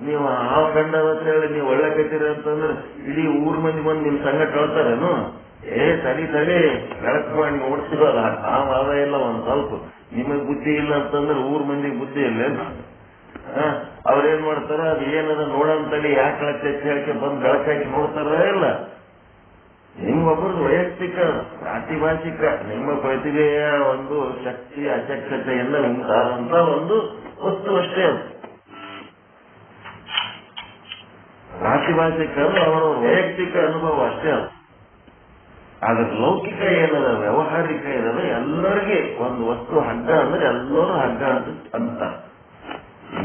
ನೀವು ಹಾವು ಕಂಡದಂತ ಹೇಳಿ ನೀವು ಒಳ್ಳೆ ಕಟ್ಟಿರಿ ಅಂತಂದ್ರೆ ಇಡೀ ಊರ್ ಮಂದಿ ಬಂದು ನಿಮ್ ಸಂಗಟ ಹೇಳ್ತಾರೇನು? ತಡಿ ಬೆಳಕು ಮಾಡಿ ನೋಡ್ತಿರಲ್ಲ, ಹಾವು ಅದ ಇಲ್ಲ ಒಂದ್ ಸ್ವಲ್ಪ. ನಿಮಗ್ ಬುದ್ಧಿ ಇಲ್ಲ ಅಂತಂದ್ರೆ ಊರ್ ಮಂದಿಗೆ ಬುದ್ಧಿ ಇಲ್ಲೇನು? ಅವ್ರೇನ್ ಮಾಡ್ತಾರ, ಅದು ಏನದ ನೋಡಂತಡಿ ಯಾಕೆ ಹೇಳಿಕೆ ಬಂದು ಬೆಳಕಾಗಿ ನೋಡ್ತಾರ ಇಲ್ಲ. ನಿಮ್ಗೊಬ್ಬರದು ವೈಯಕ್ತಿಕ ಪ್ರಾತಿಭಾಷಿಕ ನಿಮ್ಮ ಪ್ರತಿಭೆಯ ಒಂದು ಶಕ್ತಿ ಅಶಕ್ತತೆಯಿಂದ ಉಂಟಾದಂತ ಒಂದು ವಸ್ತು ಅಷ್ಟೇ. ಅದು ಪ್ರಾತಿಭಾಷಿಕ ಅವರ ವೈಯಕ್ತಿಕ ಅನುಭವ ಅಷ್ಟೇ. ಅದು ಆದ್ರೆ ಲೌಕಿಕ ಏನದ, ವ್ಯವಹಾರಿಕ ಏನದ, ಎಲ್ಲರಿಗೆ ಒಂದು ವಸ್ತು ಹಗ್ಗ ಅಂದ್ರೆ ಎಲ್ಲರೂ ಹಗ್ಗ ಅಂತ.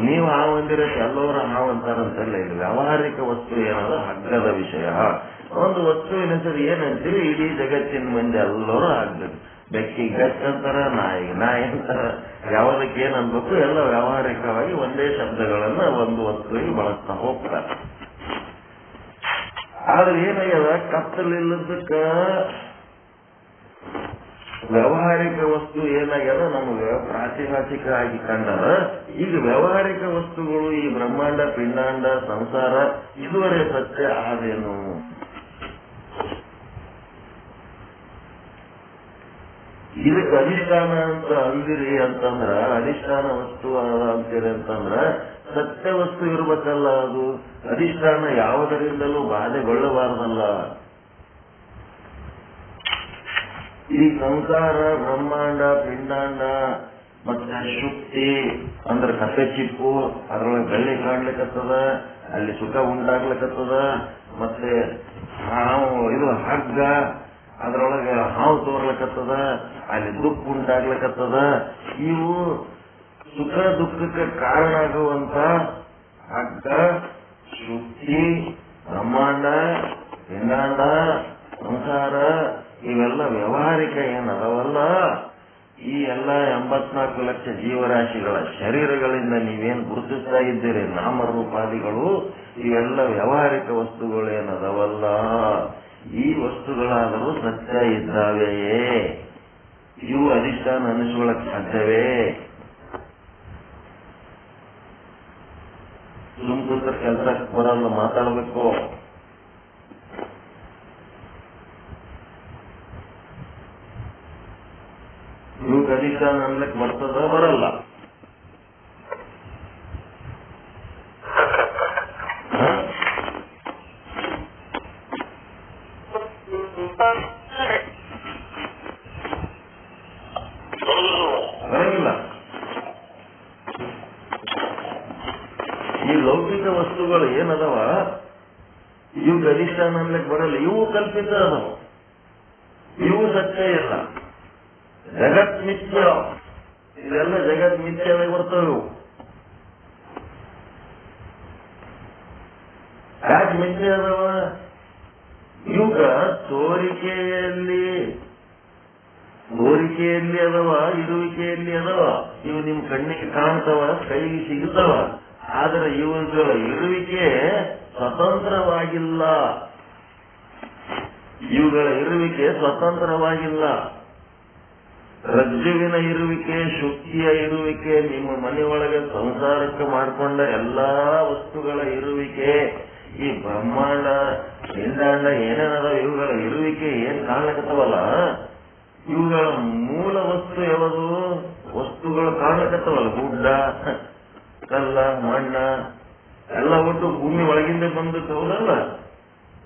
ನೀವು ಹಾವು ಅಂದಿರಕ್ಕೆ ಎಲ್ಲರೂ ಹಾವು ಅಂತಾರಂತಲ್ಲ. ಇದು ವ್ಯವಹಾರಿಕ ವಸ್ತು ಏನದ ಹಗ್ಗದ ವಿಷಯ. ಒಂದು ವಸ್ತುವಿನ ಹೆಸರು ಏನಂತೀವಿ, ಇಡೀ ಜಗತ್ತಿನ ಮಂದಿ ಎಲ್ಲರೂ ಹಗ್ಗ. ಬೆಕ್ಕಿಗೆ ಬೆಕ್ಕ ಅಂತಾರ, ನಾಯಿ ಅಂತಾರ. ಯಾವುದಕ್ಕೆ ಏನ್ ಅನ್ಬೇಕು, ಎಲ್ಲ ವ್ಯವಹಾರಿಕವಾಗಿ ಒಂದೇ ಶಬ್ದಗಳನ್ನ ಒಂದು ವಸ್ತುವಿಗೆ ಬಳಸ್ತಾ ಹೋಗ್ತಾರೆ. ಆದ್ರೆ ಏನಾಗ್ಯದ ಕತ್ತಲಿಲ್ಲದಕ್ಕ ವ್ಯಾವಹಾರಿಕ ವಸ್ತು ಏನಾಗ್ಯದ ನಮಗೆ ಪ್ರಾತಿಭಾಷಿಕ ಆಗಿ ಕಂಡದ. ಈಗ ವ್ಯಾವಹಾರಿಕ ವಸ್ತುಗಳು ಈ ಬ್ರಹ್ಮಾಂಡ, ಪಿಂಡಾಂಡ, ಸಂಸಾರ ಇದುವರೆ ಸತ್ಯ ಆದೇನು? ಇದಕ್ಕೆ ಅಧಿಷ್ಠಾನ ಅಂತ ಅಂದಿರಿ ಅಂತಂದ್ರ, ಅಧಿಷ್ಠಾನ ವಸ್ತು ಅಂತೀರಿ ಅಂತಂದ್ರ ಸತ್ಯ ವಸ್ತು ಇರ್ಬೇಕಲ್ಲ. ಅದು ಅಧಿಷ್ಠಾನ ಯಾವುದರಿಂದಲೂ ಬಾಧೆಗೊಳ್ಳಬಾರದಲ್ಲ. ಈ ಸಂಸಾರ, ಬ್ರಹ್ಮಾಂಡ, ಪಿಂಡಾಂಡ ಮತ್ತೆ ಶುಕ್ತಿ ಅಂದ್ರೆ ಕಪ್ಪೆ ಚಿಪ್ಪು, ಅದರೊಳಗೆ ಬೆಳ್ಳಿ ಕಾಣ್ಲಿಕ್ಕತ್ತದ, ಅಲ್ಲಿ ಸುಖ ಉಂಟಾಗ್ಲಿಕ್ಕತ್ತದ. ಮತ್ತೆ ಇದು ಹಗ್ಗ, ಅದರೊಳಗೆ ಹಾವು ತೋರ್ಲಿಕ್ಕತ್ತದ, ಅಲ್ಲಿ ದುಃಖ ಉಂಟಾಗ್ಲಿಕ್ಕತ್ತದ. ಇವು ಸುಖ ದುಃಖಕ್ಕೆ ಕಾರಣ ಆಗುವಂತ ಹಗ್ಗ, ಶುಕ್ತಿ, ಬ್ರಹ್ಮಾಂಡ, ಪಿಂಡಾಂಡ, ಸಂಸಾರ ಇವೆಲ್ಲ ವ್ಯಾವಹಾರಿಕ ಏನದವಲ್ಲ. ಈ ಎಲ್ಲ 84 ಲಕ್ಷ ಜೀವರಾಶಿಗಳ ಶರೀರಗಳಿಂದ ನೀವೇನು ಗುರುತಿಸ್ತಾ ಇದ್ದೀರಿ ನಾಮರೂಪಾದಿಗಳು, ಇವೆಲ್ಲ ವ್ಯಾವಹಾರಿಕ ವಸ್ತುಗಳು ಏನದವಲ್ಲ. ಈ ವಸ್ತುಗಳಾದರೂ ಸತ್ಯ ಇದ್ದಾವೆಯೇ? ಇವು ಅಧಿಷ್ಠಾನ ಅನಿಸ್ಕೊಳ್ಳಕ್ ಸಾಧ್ಯವೇ? ಸುಮ್ಕೂತ್ರ ಕೆಲಸಕ್ಕೆ ಬರಲ್ಲ, ಮಾತಾಡಬೇಕು. ಇವಾಗ ಅಧಿಷ್ಠಾನ ಅನ್ಲಕ್ ಬರ್ತದ, ಬರಲ್ಲ? ಬರಂಗಿಲ್ಲ. ಈ ಲೌಕಿಕ ವಸ್ತುಗಳು ಏನದವ ಇವು ಅಧಿಷ್ಠಾನ ಅನ್ಲಕ್ ಬರಲ್ಲ. ಇವು ಕಲ್ಪಿತ ಅದಾವ, ಇವು ಸತ್ಯ ಇಲ್ಲ. ಜಗತ್ ಮಿಥ್ಯ, ಇದೆಲ್ಲ ಜಗತ್ ಮಿಥ್ಯವೇ ಬರ್ತವೆ. ಯಾಕೆ ಮಿಥ್ಯ ಅದಾವ? ಇವಾಗ ತೋರಿಕೆಯಲ್ಲಿ ಅದಾವ, ಇರುವಿಕೆಯಲ್ಲಿ ಅದಾವ. ಇವು ನಿಮ್ ಕಣ್ಣಿಗೆ ಕಾಣ್ತವ, ಕೈಗೆ ಸಿಗ್ತವ. ಆದರೆ ಇವುಗಳ ಇರುವಿಕೆ ಸ್ವತಂತ್ರವಾಗಿಲ್ಲ. ಇವುಗಳ ಇರುವಿಕೆ ಸ್ವತಂತ್ರವಾಗಿಲ್ಲ. ರಜ್ಜುವಿನ ಇರುವಿಕೆ, ಶುಕ್ತಿಯ ಇರುವಿಕೆ, ನಿಮ್ಮ ಮನೆಯೊಳಗೆ ಸಂಸಾರಕ್ಕೆ ಮಾಡಿಕೊಂಡ ಎಲ್ಲಾ ವಸ್ತುಗಳ ಇರುವಿಕೆ, ಈ ಬ್ರಹ್ಮಾಂಡ, ಪಿಂಡಾಂಡ ಏನೇನದ ಇವುಗಳ ಇರುವಿಕೆ ಏನ್ ಕಾಣ್ಲಕತ್ತವಲ್ಲ, ಇವುಗಳ ಮೂಲ ವಸ್ತು ಯಾವುದು? ವಸ್ತುಗಳು ಕಾಣ್ಲಕತ್ತವಲ್ಲ, ಗುಡ್ಡ, ಕಲ್ಲ, ಮಣ್ಣ ಎಲ್ಲ ಒಟ್ಟು ಭೂಮಿ ಒಳಗಿಂದ ಬಂದದ್ದು, ಹೌದಲ್ಲ?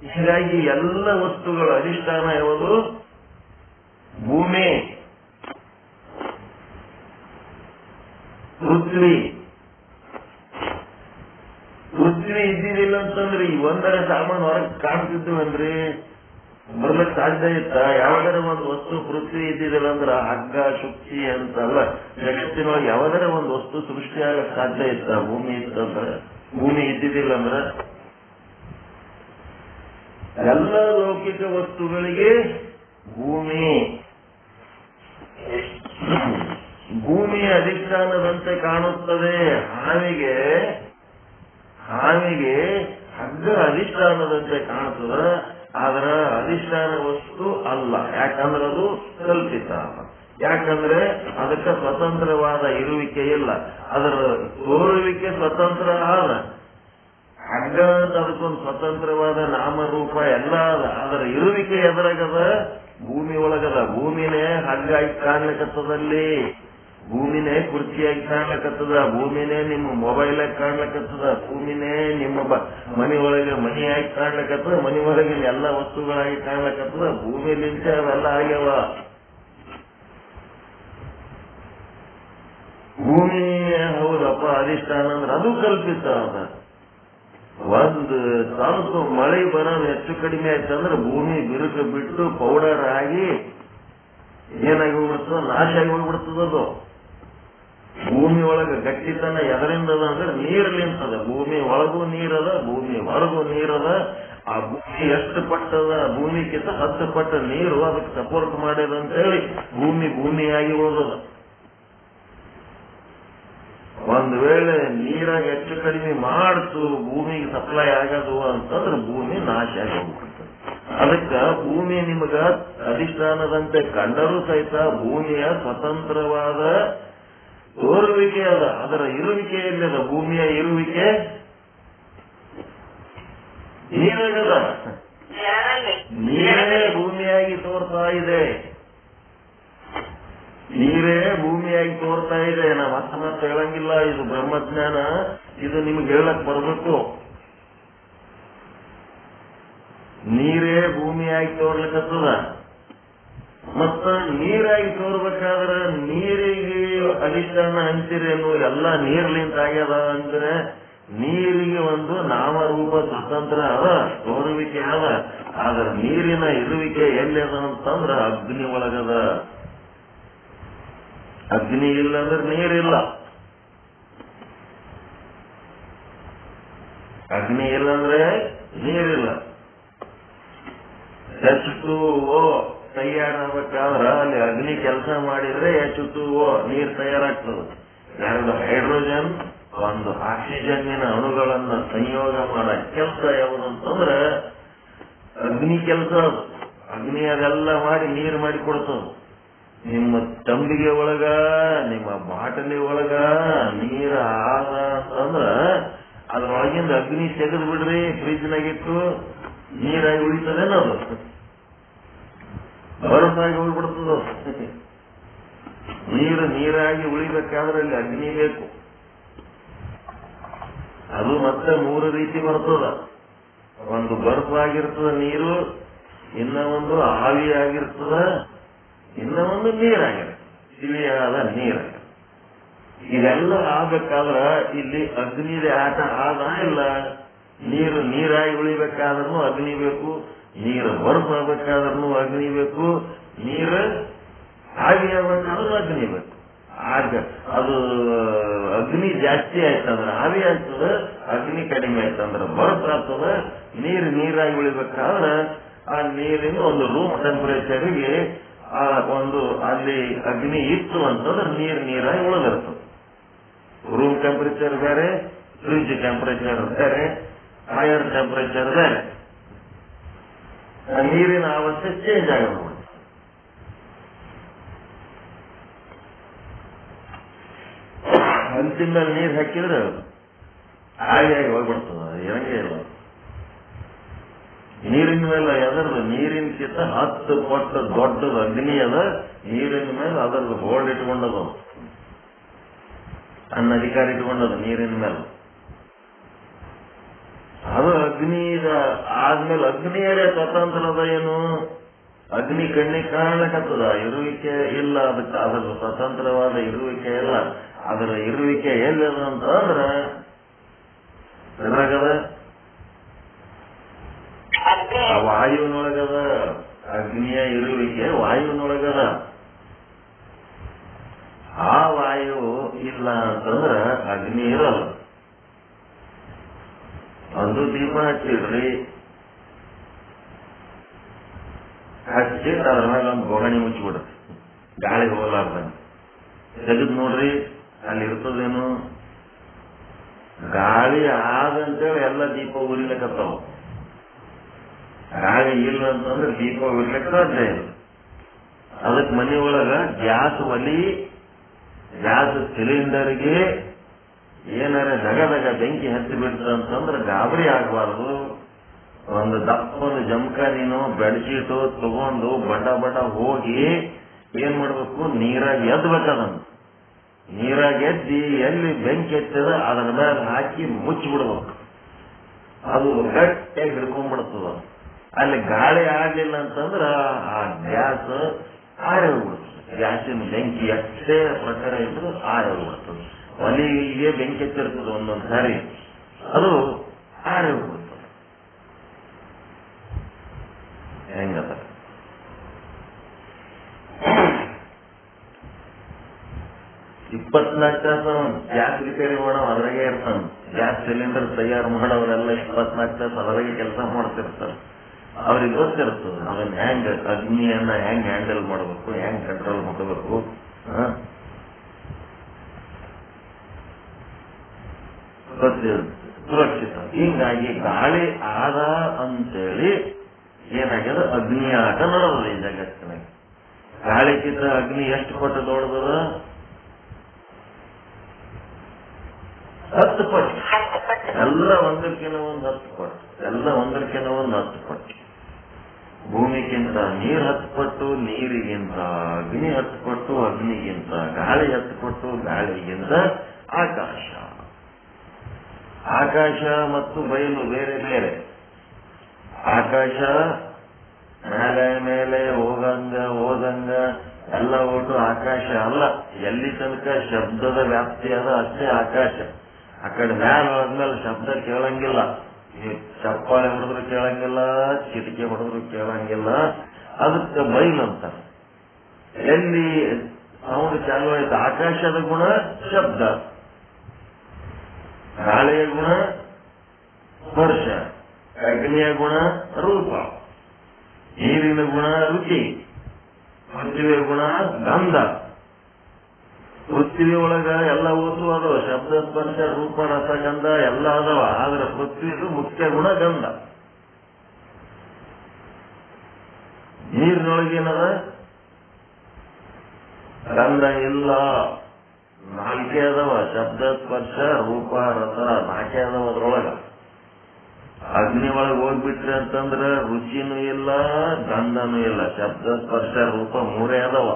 ಹೀಗಾಗಿ ಎಲ್ಲ ವಸ್ತುಗಳ ಅಧಿಷ್ಠಾನ ಯಾವುದು? ಭೂಮಿ, ಪೃಥ್ವಿ. ಪೃಥ್ವಿ ಇದ್ದಿದ್ದಿಲ್ಲ ಅಂತಂದ್ರೆ ಈ ಒಂದರ ಸಾಮಾನು ಹೊರಗೆ ಕಾಣ್ತಿದ್ವನ್ರಿ, ಬರ್ಲಕ್ ಸಾಧ್ಯ ಇತ್ತ? ಯಾವ್ದಾರ ಒಂದು ವಸ್ತು ಪೃಥ್ವಿ ಇದ್ದಿದ್ದಿಲ್ಲ ಅಂದ್ರೆ ಹಗ್ಗ, ಶುಕ್ತಿ ಅಂತಲ್ಲ, ಜಗತ್ತಿನೊಳಗೆ ಯಾವ್ದಾರ ಒಂದು ವಸ್ತು ಸೃಷ್ಟಿಯಾಗಕ್ ಸಾಧ್ಯ ಇತ್ತ? ಭೂಮಿ ಇತ್ತಂದ್ರೆ, ಭೂಮಿ ಇದ್ದಿದ್ದಿಲ್ಲ ಅಂದ್ರೆ ಎಲ್ಲ ಲೌಕಿಕ ವಸ್ತುಗಳಿಗೆ ಭೂಮಿ ಭೂಮಿಯ ಅಧಿಷ್ಠಾನದಂತೆ ಕಾಣುತ್ತದೆ. ಹಾವಿಗೆ ಹಗ್ಗ ಅಧಿಷ್ಠಾನದಂತೆ ಕಾಣುತ್ತದೆ, ಅದರ ಅಧಿಷ್ಠಾನ ವಸ್ತು ಅಲ್ಲ. ಯಾಕಂದ್ರೆ ಅದು ಕಲ್ಪಿತ. ಯಾಕಂದ್ರೆ ಅದಕ್ಕೆ ಸ್ವತಂತ್ರವಾದ ಇರುವಿಕೆ ಇಲ್ಲ, ಅದರ ತೋರುವಿಕೆ ಸ್ವತಂತ್ರ ಆದ. ಹಗ್ಗ ಅಂತ ಅದಕ್ಕೊಂದು ಸ್ವತಂತ್ರವಾದ ನಾಮರೂಪ ಎಲ್ಲ ಅದ. ಅದರ ಇರುವಿಕೆ ಎದರಾಗದ? ಭೂಮಿ ಒಳಗದ. ಭೂಮಿನೇ ಹಗ್ಗಾಗಿ ಕಾಣ್ಲಿಕ್ಕತ್ತದಲ್ಲಿ, ಭೂಮಿನೇ ಕುರ್ಚಿಯಾಗಿ ಕಾಣ್ಲಕತ್ತದ, ಭೂಮಿನೇ ನಿಮ್ಮ ಮೊಬೈಲ್ ಆಗಿ ಕಾಣ್ಲಕತ್ತದ, ಭೂಮಿನೇ ನಿಮ್ಮ ಮನೆ ಒಳಗೆ ಮನೆಯಾಗಿ ಕಾಣ್ಲಕತ್ತದ, ಮನೆ ಒಳಗಿನ ಎಲ್ಲ ವಸ್ತುಗಳಾಗಿ ಕಾಣ್ಲಕತ್ತದ. ಭೂಮಿಲಿಂದ ಅವೆಲ್ಲ ಆಗ್ಯಾವ. ಭೂಮಿ ಹೌದಪ್ಪ ಅಧಿಷ್ಠಾನ ಅಂದ್ರೆ ಅದು ಕಲ್ಪಿತ ಅದ. ಒಂದು ಸ್ವಲ್ಪ ಮಳೆ ಬರೋದು ಹೆಚ್ಚು ಕಡಿಮೆ ಆಯ್ತಂದ್ರೆ ಭೂಮಿ ಬಿರುಕು ಬಿಟ್ಟು ಪೌಡರ್ ಆಗಿ ಏನಾಗಿ ಹೋಗ್ಬಿಡ್ತದ, ನಾಶ ಆಗಿ ಹೋಗ್ಬಿಡ್ತದದು. ಭೂಮಿ ಒಳಗೆ ಗಟ್ಟಿತನ ಎದರಿಂದ ಅಂದ್ರೆ ನೀರ್ಲಿಂತದ. ಭೂಮಿ ಒಳಗೂ ನೀರದ, ಭೂಮಿ ಹೊರಗೂ ನೀರದ. ಆ ಭೂಮಿ ಎಷ್ಟು ಪಟ್ಟದ, ಭೂಮಿಗಿಂತ 10 ಪಟ್ಟ ನೀರು ಅದಕ್ಕೆ ಸಪೋರ್ಟ್ ಮಾಡಿದ ಅಂತ ಹೇಳಿ ಭೂಮಿಯಾಗಿ ಉಳಿದದ. ಒಂದು ವೇಳೆ ನೀರಾಗ ಹೆಚ್ಚು ಕಡಿಮೆ ಮಾಡ್ತು ಭೂಮಿಗೆ ಸಪ್ಲೈ ಆಗೋದು ಅಂತಂದ್ರೆ ಭೂಮಿ ನಾಶ ಆಗಿ ಹೋಗ್ಬಿಡ್ತದೆ. ಅದಕ್ಕ ಭೂಮಿ ನಿಮಗ ಅಧಿಷ್ಠಾನದಂತೆ ಕಂಡರೂ ಸಹಿತ ಭೂಮಿಯ ಸ್ವತಂತ್ರವಾದ ತೋರುವಿಕೆ ಅದ. ಅದರ ಇರುವಿಕೆ ಎಲ್ಲಿದೆ? ಭೂಮಿಯ ಇರುವಿಕೆ ನೀರಾಗದ. ನೀರೇ ಭೂಮಿಯಾಗಿ ತೋರ್ತಾ ಇದೆ. ನೀರೇ ಭೂಮಿಯಾಗಿ ತೋರ್ತಾ ಇದೆ. ನಾವು ಮತ್ತೆ ಹೇಳಂಗಿಲ್ಲ, ಇದು ಬ್ರಹ್ಮಜ್ಞಾನ, ಇದು ನಿಮ್ಗೆ ಹೇಳಕ್ ಬರ್ಬೇಕು. ನೀರೇ ಭೂಮಿಯಾಗಿ ತೋರ್ಲಿಕ್ಕತ್ತದ. ಮತ್ತ ನೀರಾಗಿ ತೋರ್ಬೇಕಾದ್ರೆ ನೀರಿಗೆ ಅಧಿಷ್ಠಾನ ಅಂತೀರೇನು? ಎಲ್ಲ ನೀರ್ಲಿಂತ ಆಗ್ಯದ ಅಂದ್ರೆ ನೀರಿಗೆ ಒಂದು ನಾಮರೂಪ ಸ್ವತಂತ್ರ ಅದ, ತೋರುವಿಕೆ ಅದ. ಆದ್ರೆ ನೀರಿನ ಇರುವಿಕೆ ಎಲ್ಲಿದ ಅಂತಂದ್ರ ಅಗ್ನಿ ಒಳಗದ. ಅಗ್ನಿ ಇಲ್ಲ ಅಂದ್ರೆ ನೀರಿಲ್ಲ. ಅಗ್ನಿ ಇಲ್ಲ ಅಂದ್ರೆ ನೀರಿಲ್ಲ. H2O ತಯಾರಾಗಬೇಕಾದ್ರ ಅಲ್ಲಿ ಅಗ್ನಿ ಕೆಲಸ ಮಾಡಿದ್ರೆ H2O ನೀರು ತಯಾರಾಗ್ತದೆ. 2 ಹೈಡ್ರೋಜನ್ 1 ಆಕ್ಸಿಜನ್ನಿನ ಅಣುಗಳನ್ನ ಸಂಯೋಗ ಮಾಡೋ ಕೆಲಸ ಯಾವುದಂತಂದ್ರೆ ಅಗ್ನಿ ಕೆಲಸ. ಅಗ್ನಿ ಅದೆಲ್ಲ ಮಾಡಿ ನೀರು ಮಾಡಿ ಕೊಡ್ತದೆ. ನಿಮ್ಮ ತಂಬಿಗೆ ಒಳಗ ನಿಮ್ಮ ಬಾಟಲಿ ಒಳಗ ನೀರ ಆದ ಅಂತಂದ್ರ ಅದ್ರೊಳಗಿಂದ ಅಗ್ನಿ ತೆಗೆದು ಬಿಡ್ರಿ, ಫ್ರಿಜ್ನಾಗಿಟ್ಟು ನೀರಾಗಿ ಉಳಿತದೇನೋ ಅದು, ಬರಸಾಗಿ ಹೋಗ್ಬಿಡ್ತದ. ನೀರಾಗಿ ಉಳಿಬೇಕಾದ್ರೆ ಅಲ್ಲಿ ಅಗ್ನಿ ಬೇಕು. ಅದು ಮತ್ತೆ 3 ರೀತಿ ಬರ್ತದ. ಒಂದು ಬರ್ಫಾಗಿರ್ತದ ನೀರು, ಇನ್ನ ಒಂದು ಆವಿಯಾಗಿರ್ತದ, ಇನ್ನ ಒಂದು ನೀರಾಗಿರ್ತದೆ, ತಿಳಿಯಾದ ನೀರಾಗಿರ್ತದೆ. ಇದೆಲ್ಲ ಆಗ್ಬೇಕಾದ್ರ ಇಲ್ಲಿ ಅಗ್ನಿದೆ ಆಟ ಆದ ಇಲ್ಲ. ನೀರಾಗಿ ಉಳಿಬೇಕಾದ್ರೂ ಅಗ್ನಿ ಬೇಕು, ನೀರು ಬರ್ಫಾಗಬೇಕಾದ್ರೂ ಅಗ್ನಿ ಬೇಕು, ನೀರು ಆವಿಯಾಗಬೇಕಾದ್ರೂ ಅಗ್ನಿ ಬೇಕು. ಆಗ ಅದು ಅಗ್ನಿ ಜಾಸ್ತಿ ಆಯ್ತಂದ್ರೆ ಆವಿ ಆಗ್ತದ, ಅಗ್ನಿ ಕಡಿಮೆ ಆಯ್ತಂದ್ರೆ ಬರ್ಫ್ ಆಗ್ತದ. ನೀರಾಗಿ ಉಳಿಬೇಕಾದ್ರೆ ಆ ನೀರಿನ ಒಂದು ರೂಮ್ ಟೆಂಪರೇಚರ್ಗೆ ಒಂದು ಅಲ್ಲಿ ಅಗ್ನಿ ಇತ್ತು ಅಂತಂದ್ರೆ ನೀರಾಗಿ ಉಳಿದಿರ್ತದೆ. ರೂಮ್ ಟೆಂಪರೇಚರ್ ಬೇರೆ, ಫ್ರಿಜ್ ಟೆಂಪರೇಚರ್ ಬೇರೆ, ಹೈಯರ್ ಟೆಂಪರೇಚರ್ ಬೇರೆ. ನೀರಿನ ಅವಸ್ಥೆ ಚೇಂಜ್ ಆಗಬಹುದು. ಅಂತಿಮ ಮೇಲೆ ನೀರು ಹಾಕಿದ್ರೆ ಆವಿಯಾಗಿ ಹೋಗ್ಬಿಡ್ತದ, ಇರಂಗೇ ಇಲ್ಲ. ನೀರಿನ ಮೇಲೆ ಎದರ್ದು ನೀರಿನಕ್ಕಿಂತ 10 ಪಟ್ಟು ದೊಡ್ಡದು ಅಗ್ನಿ ಅದ. ನೀರಿನ ಮೇಲೆ ಅದರದ್ದು ಹೋಲ್ಡ್ ಇಟ್ಕೊಂಡದು, ಅನ್ನ ಅಧಿಕಾರ ಇಟ್ಕೊಂಡದು ನೀರಿನ ಮೇಲೆ. ಅದು ಅಗ್ನಿ ಆದ್ಮೇಲೆ ಅಗ್ನಿಯರೇ ಸ್ವತಂತ್ರದ ಏನು? ಅಗ್ನಿ ಕಣ್ಣಿಗೆ ಕಾಣಲಿಕ್ಕತ್ತದ, ಇರುವಿಕೆ ಇಲ್ಲ ಅದಕ್ಕೆ. ಅದರ ಸ್ವತಂತ್ರವಾದ ಇರುವಿಕೆ ಇಲ್ಲ. ಅದರ ಇರುವಿಕೆ ಎಲ್ಲದ ಅಂತಂದ್ರೆ ಎದ್ರಾಗದ? ವಾಯುವಿನೊಳಗದ. ಅಗ್ನಿಯ ಇರುವಿಕೆ ವಾಯುವಿನೊಳಗದ. ಆ ವಾಯು ಇಲ್ಲ ಅಂತಂದ್ರ ಅಗ್ನಿ ಇರಲ್ಲ. ಒಂದು ದೀಪ ಹಚ್ಚಿಡ್ರಿ, ಹಚ್ಚಿ ಅದ್ರ ಮೇಲೆ ಒಂದು ಬೋಗಣಿ ಮುಚ್ಚಿಬಿಡ್ರಿ, ಗಾಳಿ ಹೋಗ್ಲಾರ್ದಂಗೆ. ತೆಗೆದು ನೋಡ್ರಿ, ಅಲ್ಲಿ ಇರ್ತದೇನು? ಗಾಳಿ ಆದಂತೇಳಿ ಎಲ್ಲ ದೀಪ ಉರಿಲಿಕ್ಕತ್ತಾವ. ಗಾಳಿ ಇಲ್ಲ ಅಂತಂದ್ರೆ ದೀಪ ಉರಿಲಿಕ್ಕೆ ಸಾಧ್ಯ ಇಲ್ಲ. ಅದಕ್ಕೆ ಮನೆ ಒಳಗ ಗ್ಯಾಸ್ ಒಲಿ, ಗ್ಯಾಸ್ ಸಿಲಿಂಡರ್ಗೆ ಏನಾರ ದಗದಗ ಬೆಂಕಿ ಹತ್ತಿ ಬಿಡ್ತಂತಂದ್ರೆ ಗಾಬರಿ ಆಗಬಾರ್ದು. ಒಂದು ದಪ್ಪನ ಜಮಕ ನೀನು ಬೆಡ್ಶೀಟು ತಗೊಂಡು ಬಡ ಹೋಗಿ ಏನ್ ಮಾಡ್ಬೇಕು? ನೀರಾಗಿ ಎದ್ಬೇಕದನ್ನು. ನೀರಾಗಿ ಎದ್ದಿ ಎಲ್ಲಿ ಬೆಂಕಿ ಎತ್ತದ ಅದರ ಮೇಲೆ ಹಾಕಿ ಮುಚ್ಚಿಬಿಡ್ಬೇಕು. ಅದು ಗಟ್ಟಿಯಾಗಿ ಹಿಡ್ಕೊಂಡ್ಬಿಡ್ತದ. ಅಲ್ಲಿ ಗಾಳಿ ಆಗ್ಲಿಲ್ಲ ಅಂತಂದ್ರ ಆ ಗ್ಯಾಸ್ ಆರಿ ಹೋಗ್ಬಿಡ್ತದೆ. ಗ್ಯಾಸಿನ ಬೆಂಕಿ ಎಷ್ಟೇ ಪ್ರಕಾರ ಇದ್ರು ಆರಿ ಹೋಗ್ಬಿಡ್ತದೆ. ಒಲಿಗೆ ಬೆಂಕಿ ಎತ್ತಿರ್ತದೆ ಒಂದೊಂದು ಸಾರಿ, ಅದು ಆರಿ ಹೋಗ್ಬಿಡ್ತದೆ. ಹೆಂಗದ? ಇಪ್ಪತ್ನಾಲ್ಕು ತಾಸು ಗ್ಯಾಸ್ ರಿಪೇರಿ ಮಾಡೋರು ಅದ್ರಾಗೆ ಇರ್ತಾನ. ಗ್ಯಾಸ್ ಸಿಲಿಂಡರ್ ತಯಾರು ಮಾಡೋರೆಲ್ಲ 24 ತಾಸು ಅದರಾಗೆ ಕೆಲಸ ಮಾಡ್ತಿರ್ತಾರೆ. ಅವ್ರಿಗೆ ಗೊತ್ತಿರ್ತದೆ ಅದನ್ನ ಹೆಂಗ್ ಅಗ್ನಿಯನ್ನ ಹೆಂಗ್ ಹ್ಯಾಂಡಲ್ ಮಾಡಬೇಕು, ಹೆಂಗ್ ಕಂಟ್ರೋಲ್ ಮಾಡಬೇಕು. ಸುರಕ್ಷಿತ. ಹೀಗಾಗಿ ಗಾಳಿ ಆದ ಅಂತೇಳಿ ಏನಾಗ್ಯದ, ಅಗ್ನಿ ಆಟ ನಡೆದದ ಈ ಜಗತ್ತಿನಾಗ. ಗಾಳಿಗಿಂತ ಅಗ್ನಿ ಎಷ್ಟು ಪಟ್ಟು ದೊಡ್ಡದ? 10 ಪಟ್ಟು. ಎಲ್ಲ ಒಂದಕ್ಕಿಂತ ಒಂದು 10 ಪಟ್ಟು, ಎಲ್ಲ ಒಂದಕ್ಕಿಂತ ಒಂದು 10 ಪಟ್ಟು. ಭೂಮಿಗಿಂತ ನೀರು 10 ಪಟ್ಟು, ನೀರಿಗಿಂತ ಅಗ್ನಿ 10 ಪಟ್ಟು, ಅಗ್ನಿಗಿಂತ ಗಾಳಿ 10 ಪಟ್ಟು, ಗಾಳಿಗಿಂತ ಆಕಾಶ. ಆಕಾಶ ಮತ್ತು ಬಯಲು ಬೇರೆ ಬೇರೆ. ಆಕಾಶ ಮೇಲೆ ಮೇಲೆ ಹೋದಂಗ ಎಲ್ಲ ಒಟ್ಟು ಆಕಾಶ ಅಲ್ಲ. ಎಲ್ಲಿ ತನಕ ಶಬ್ದದ ವ್ಯಾಪ್ತಿ ಅದ ಅಷ್ಟೇ ಆಕಾಶ. ಆ ಕಡೆ ಮ್ಯಾಲ ಹೋದ್ಮೇಲೆ ಶಬ್ದ ಕೇಳಂಗಿಲ್ಲ. ಚಪ್ಪಾಳೆ ಹೊಡೆದ್ರು ಕೇಳಂಗಿಲ್ಲ, ಚಿಟಿಕೆ ಹೊಡೆದ್ರು ಕೇಳಂಗಿಲ್ಲ. ಅದಕ್ಕೆ ಬೈಲಂತ. ಎಲ್ಲಿ ಸೌಂಡ್ ಚಾಲು ಆಯ್ತು, ಆಕಾಶದ ಗುಣ ಶಬ್ದ, ಗಾಳಿಯ ಗುಣ ಸ್ಪರ್ಶ, ಅಗ್ನಿಯ ಗುಣ ರೂಪ, ನೀರಿನ ಗುಣ ರುಚಿ, ಪೃಥ್ವಿಯ ಗುಣ ಗಂಧ. ಪೃಥ್ವಿ ಒಳಗ ಎಲ್ಲ ಓದು ಅದಾವ, ಶಬ್ದ ಸ್ಪರ್ಶ ರೂಪ ರಸ ಗಂಧ ಎಲ್ಲ ಅದಾವ. ಆದ್ರೆ ಪೃಥ್ವಿದು ಮುಖ್ಯ ಗುಣ ಗಂಧ. ನೀರಿನೊಳಗೇನದ? ಗಂಧ ಇಲ್ಲ. 4 ಅದಾವ, ಶಬ್ದ ಸ್ಪರ್ಶ ರೂಪ ರಸ 4 ಅದಾವ ಅದ್ರೊಳಗ. ಅಗ್ನಿ ಒಳಗೆ ಹೋಗ್ಬಿಟ್ರಿ ಅಂತಂದ್ರ ರುಚಿನೂ ಇಲ್ಲ, ಗಂಧನೂ ಇಲ್ಲ. ಶಬ್ದ ಸ್ಪರ್ಶ ರೂಪ 3 ಅದಾವ.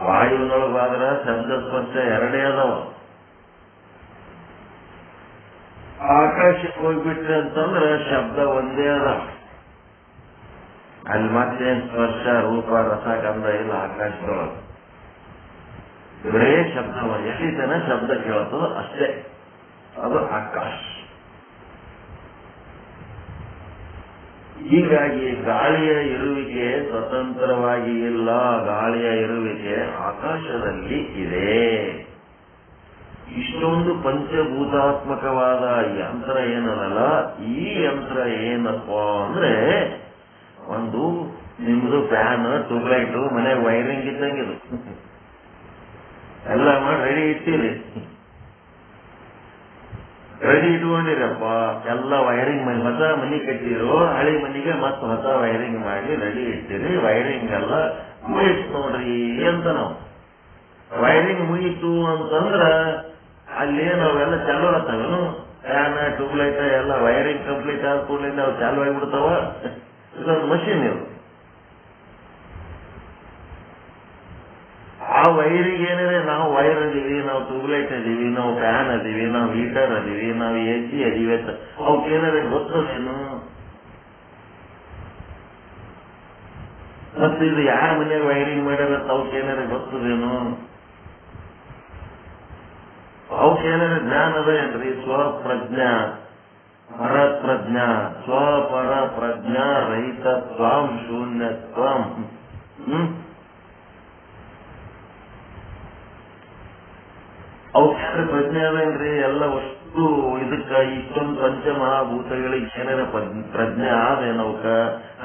ವಾಯುವಿನೊಳಗಾದ್ರ ಶಬ್ದ ಸ್ಪರ್ಶ 2 ಅದಾವ. ಆಕಾಶಕ್ಕೆ ಹೋಗ್ಬಿಟ್ರಿ ಅಂತಂದ್ರ ಶಬ್ದ 1 ಅದ. ಅಲ್ಲಿ ಮತ್ತೇನ್ ಸ್ಪರ್ಶ ರೂಪ ರಸ ಗಂಧ ಇಲ್ಲ ಆಕಾಶದೊಳಗೆ. ಬರೇ ಶಬ್ದ, ಎಲ್ಲಿ ತನ ಶಬ್ದ ಕೇಳ್ತದ ಅಷ್ಟೇ, ಅದು ಆಕಾಶ. ಹೀಗಾಗಿ ಗಾಳಿಯ ಇರುವಿಕೆ ಸ್ವತಂತ್ರವಾಗಿ ಇಲ್ಲ. ಗಾಳಿಯ ಇರುವಿಕೆ ಆಕಾಶದಲ್ಲಿ ಇದೆ. ಇಷ್ಟೊಂದು ಪಂಚಭೂತಾತ್ಮಕವಾದ ಯಂತ್ರ ಏನದಲ್ಲ, ಈ ಯಂತ್ರ ಏನಪ್ಪ ಅಂದ್ರೆ, ಒಂದು ನಿಮ್ದು ಫ್ಯಾನ್, ಟ್ಯೂಬ್ಲೈಟ್ ಮನೆಗೆ ವೈರಿಂಗ್ ಇದ್ದಂಗಿದು. ಎಲ್ಲ ಮಾಡಿ ರೆಡಿ ಇಟ್ಟಿರಿ, ರೆಡಿ ಇಟ್ಕೊಂಡಿರಪ್ಪ. ಎಲ್ಲ ವೈರಿಂಗ್ ಹೊಸ ಮನಿ ಕಟ್ಟಿರೋ, ಹಳಿ ಮನಿಗೆ ಮತ್ತೆ ಹೊಸ ವೈರಿಂಗ್ ಮಾಡಿ ರೆಡಿ ಇಟ್ಟಿರಿ. ವೈರಿಂಗ್ ಎಲ್ಲ ಮುಗಿತು ನೋಡ್ರಿ ಅಂತ ನಾವು. ವೈರಿಂಗ್ ಮುಗೀತು ಅಂತಂದ್ರ ಅಲ್ಲಿ ನಾವೆಲ್ಲ ಚಾಲು ಆಗ್ತಾವೇನು? ಫ್ಯಾನ್ ಟ್ಯೂಬ್ಲೈಟ್ ಎಲ್ಲ ವೈರಿಂಗ್ ಕಂಪ್ಲೀಟ್ ಆದ ಕೂಡಲೇ ನಾವು ಚಾಲು ಆಗಿಬಿಡ್ತಾವ. ಇದೊಂದು ಮಷೀನ್ ಇದು. ಆ ವೈರಿಗೆ ಏನಿದೆ, ನಾವು ವೈರ್ ಅದೀವಿ, ನಾವು ಟ್ಯೂಬ್ಲೈಟ್ ಅದೀವಿ, ನಾವು ಫ್ಯಾನ್ ಅದೀವಿ, ನಾವು ಹೀಟರ್ ಅದೀವಿ, ನಾವು AC ಅದೀವಿ ಅಂತ ಅವಕ್ಕೇನಾದ್ರೆ ಗೊತ್ತದೇನು? ಮತ್ತೆ ಇದು ಯಾರ ಮನೆಯಾಗ ವೈರಿಂಗ್ ಮಾಡ್ಯಾರ ಅವಕ್ಕೇನಾದ್ರೆ ಗೊತ್ತದೇನು? ಅವಕ್ಕೇನಾದ್ರೆ ಜ್ಞಾನ ಅದ ಏನ್ರಿ? ಸ್ವಪ್ರಜ್ಞಾ ಪರಪ್ರಜ್ಞಾ, ಸ್ವಪರ ಪ್ರಜ್ಞಾ ರಹಿತತ್ವಂ ಶೂನ್ಯತ್ವಂ. ಅವಕ್ಕೆ ಪ್ರಜ್ಞೆ ಅದೇನ್ರಿ? ಎಲ್ಲ ಅಷ್ಟು ಇದಕ್ಕ ಇಷ್ಟೊಂದು ಪಂಚಮಹಾಭೂತಗಳಿಗೆ ಏನಾರ ಪ್ರಜ್ಞೆ ಆದೇನವಕ್ಕ?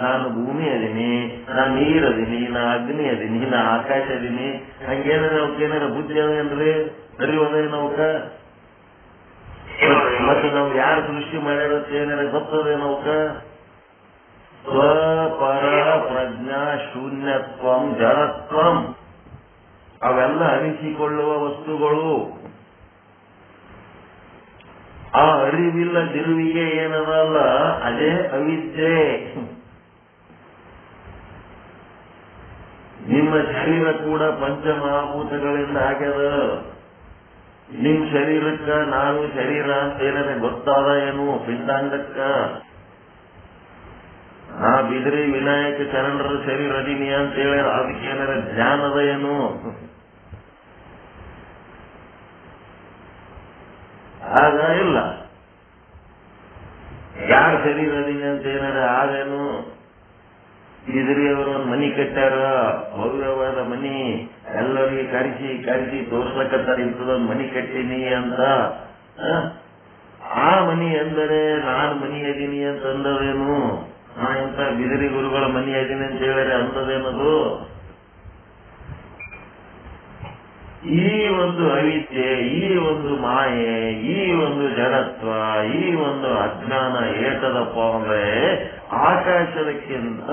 ನಾನು ಭೂಮಿ ಅದೀನಿ, ನಾ ನೀರ್ ಅದೀನಿ, ನಾ ಅಗ್ನಿ ಅದೀನಿ, ನಾ ಆಕಾಶ ಅದೀನಿ, ಹಂಗೇನಾರ ಅವಕ್ಕೇನಾರ ಬುದ್ಧಿ ಅದೇನ್ರಿ? ಅರಿವದೇನವಕ್ಕ? ಮತ್ತೆ ನಾವು ಯಾರು ಸೃಷ್ಟಿ ಮಾಡ್ಯಾರತ್ತ ಏನಾರ ಗೊತ್ತದೇನವಕ್ಕ? ಸ್ವಪರ ಪ್ರಜ್ಞಾ ಶೂನ್ಯತ್ವಂ ಜಡತ್ವಂ. ಅವೆಲ್ಲ ಅರಿಸಿಕೊಳ್ಳುವ ವಸ್ತುಗಳು. ಆ ಅರಿವಿಲ್ಲದಿರುವಿಗೆ ಏನದಲ್ಲ, ಅದೇ ಅವಿದ್ಯೆ. ನಿಮ್ಮ ಶರೀರ ಕೂಡ ಪಂಚಮಹಾಭೂತಗಳಿಂದ ಆಗ್ಯದ. ನಿಮ್ ಶರೀರಕ್ಕ ನಾನು ಶರೀರ ಅಂತ ಏನಾದ್ರೆ ಗೊತ್ತಾದ ಏನು? ಪಿಂಡಾಂಗಕ್ಕ ನಾ ಬಿದ್ರಿ ವಿನಾಯಕ ಶರಣರ ಶರೀರ ಅದೀನಿ ಅಂತ ಹೇಳಿ ಅದಕ್ಕೆ ಏನಾರ ಜ್ಞಾನದ ಏನು? ಆಗ ಇಲ್ಲ. ಯಾರ ಶರೀರ ಅದೀನಿ ಅಂತ ಏನಾರ ಆದೇನು? ಬಿದ್ರಿಯವರು ಒಂದು ಮನಿ ಕಟ್ಟಾರ, ಭವ್ಯವಾದ ಮನಿ, ಎಲ್ಲರಿಗೆ ಕರೆಸಿ ತೋರ್ಸ್ಲಕತ್ತಾರ, ಇಂಥದೊಂದು ಮನಿ ಕಟ್ಟೀನಿ ಅಂತ. ಆ ಮನಿ ಎಂದರೆ ನಾನು ಮನಿ ಅದೀನಿ ಅಂತ ಅಂದದೇನು? ನಾ ಇಂಥ ಬಿದಿರಿ ಗುರುಗಳ ಮನಿ ಅದೀನಿ ಅಂತ ಹೇಳಿದ್ರೆ ಅಂತದೇನದು? ಈ ಒಂದು ಅವಿದ್ಯೆ, ಈ ಒಂದು ಮಾಯೆ, ಈ ಒಂದು ಜಡತ್ವ, ಈ ಒಂದು ಅಜ್ಞಾನ ಏಟದಪ್ಪ ಅಂದ್ರೆ ಆಕಾಶದಕ್ಕಿಂತ